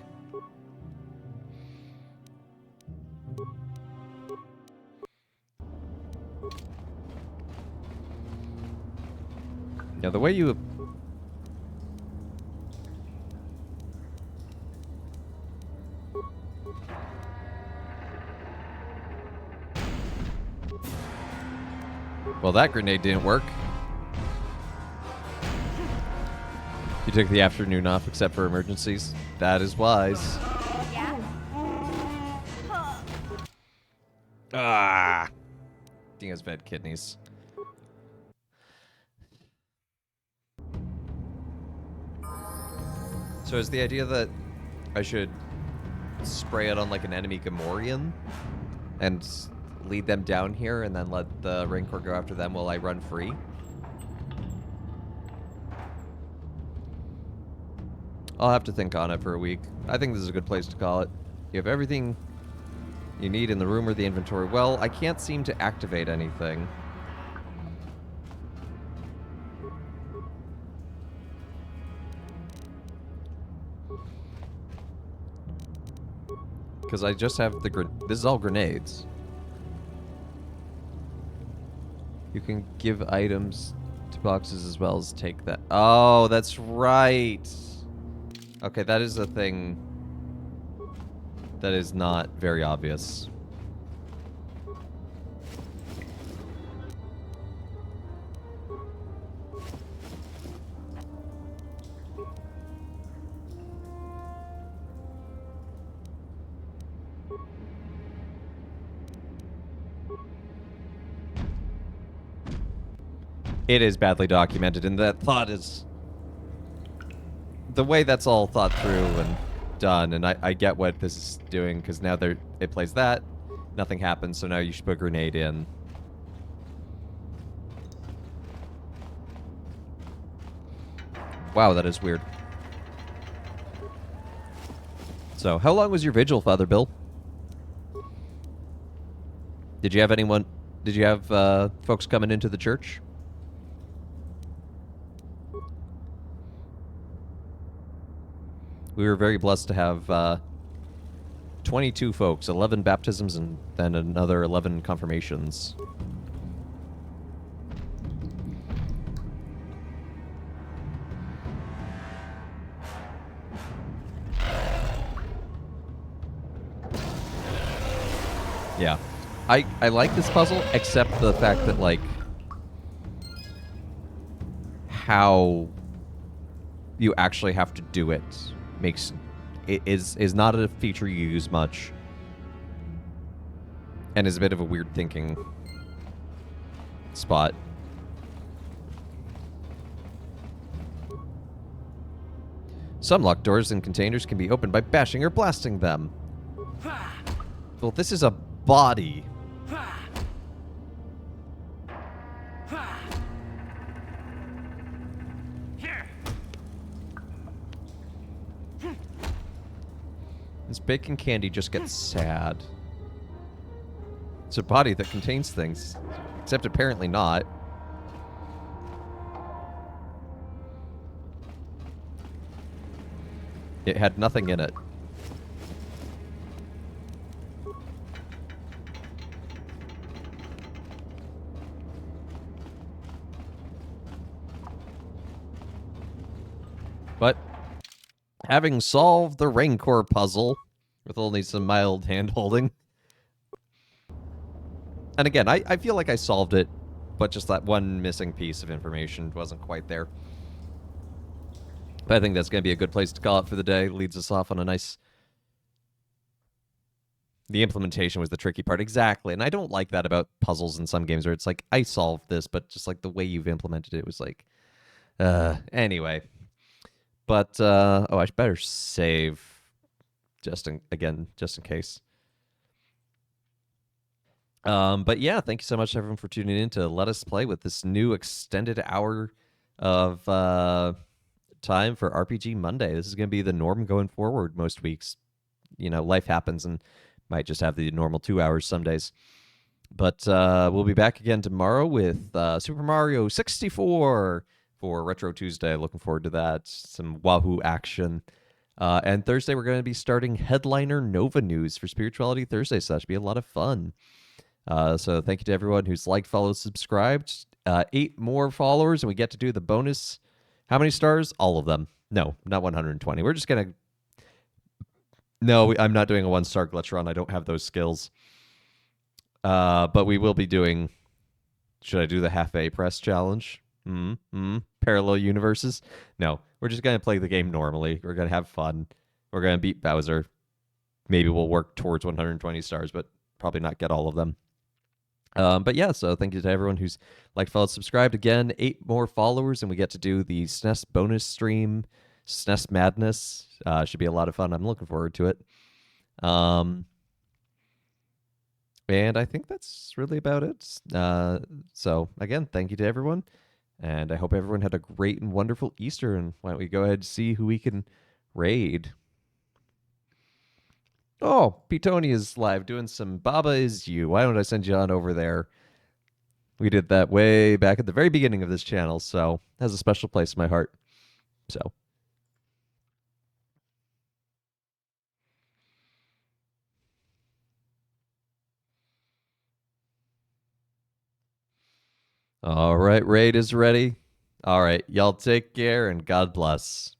A: Now, the way you... Well, that grenade didn't work. You took the afternoon off except for emergencies. That is wise.
U: Yeah?
A: Ah! Dingo's bad kidneys. So is the idea that I should spray it on like an enemy Gamorrean and lead them down here and then let the Rancor go after them while I run free? I'll have to think on it for a week. I think this is a good place to call it. You have everything you need in the room or the inventory. Well, I can't seem to activate anything. Because I just have the this is all grenades. You can give items to boxes as well as take that. Oh, that's right. Okay, that is a thing that is not very obvious. It is badly documented, and that thought is... the way that's all thought through and done, and I get what this is doing, because now it plays that, nothing happens, so now you should put a grenade in. Wow, that is weird. So, how long was your vigil, Father Bill? Did you have folks coming into the church? We were very blessed to have 22 folks, 11 baptisms, and then another 11 confirmations. Yeah. I like this puzzle, except the fact that, like, how you actually have to do it. It is not a feature you use much, and is a bit of a weird thinking spot. Some locked doors and containers can be opened by bashing or blasting them. Well, this is a body. This bacon candy just gets sad. It's a body that contains things, except apparently not. It had nothing in it. But having solved the Rancor puzzle with only some mild hand-holding. And again, I feel like I solved it, but just that one missing piece of information wasn't quite there. But I think that's going to be a good place to call it for the day. Leads us off on a nice... The implementation was the tricky part. Exactly. And I don't like that about puzzles in some games where it's like, I solved this, but just like the way you've implemented it was like... Anyway. But, oh, I better save just in case. But yeah, thank you so much everyone for tuning in to Let Us Play with this new extended hour of time for RPG Monday. This is going to be the norm going forward most weeks. You know, life happens and might just have the normal 2 hours some days. But we'll be back again tomorrow with Super Mario 64 for Retro Tuesday. Looking forward to that. Some Wahoo action. And Thursday, we're going to be starting Headliner Nova News for Spirituality Thursday, so that should be a lot of fun. So thank you to everyone who's liked, followed, subscribed. 8 more followers, and we get to do the bonus. How many stars? All of them. No, not 120. We're just going to... No, I'm not doing a 1-star glitch run. I don't have those skills. But we will be doing... Should I do the half-A press challenge? Parallel universes? No, we're just going to play the game normally. We're going to have fun. We're going to beat Bowser. Maybe we'll work towards 120 stars, but probably not get all of them. But yeah, so thank you to everyone who's liked, followed, subscribed. Again, 8 more followers, and we get to do the SNES bonus stream, SNES Madness. Should be a lot of fun. I'm looking forward to it. And I think that's really about it. So again, thank you to everyone. And I hope everyone had a great and wonderful Easter. And why don't we go ahead and see who we can raid. Oh, Petoni is live doing some Baba Is You. Why don't I send you on over there? We did that way back at the very beginning of this channel, so it has a special place in my heart. So. All right, raid is ready. All right, y'all take care and God bless.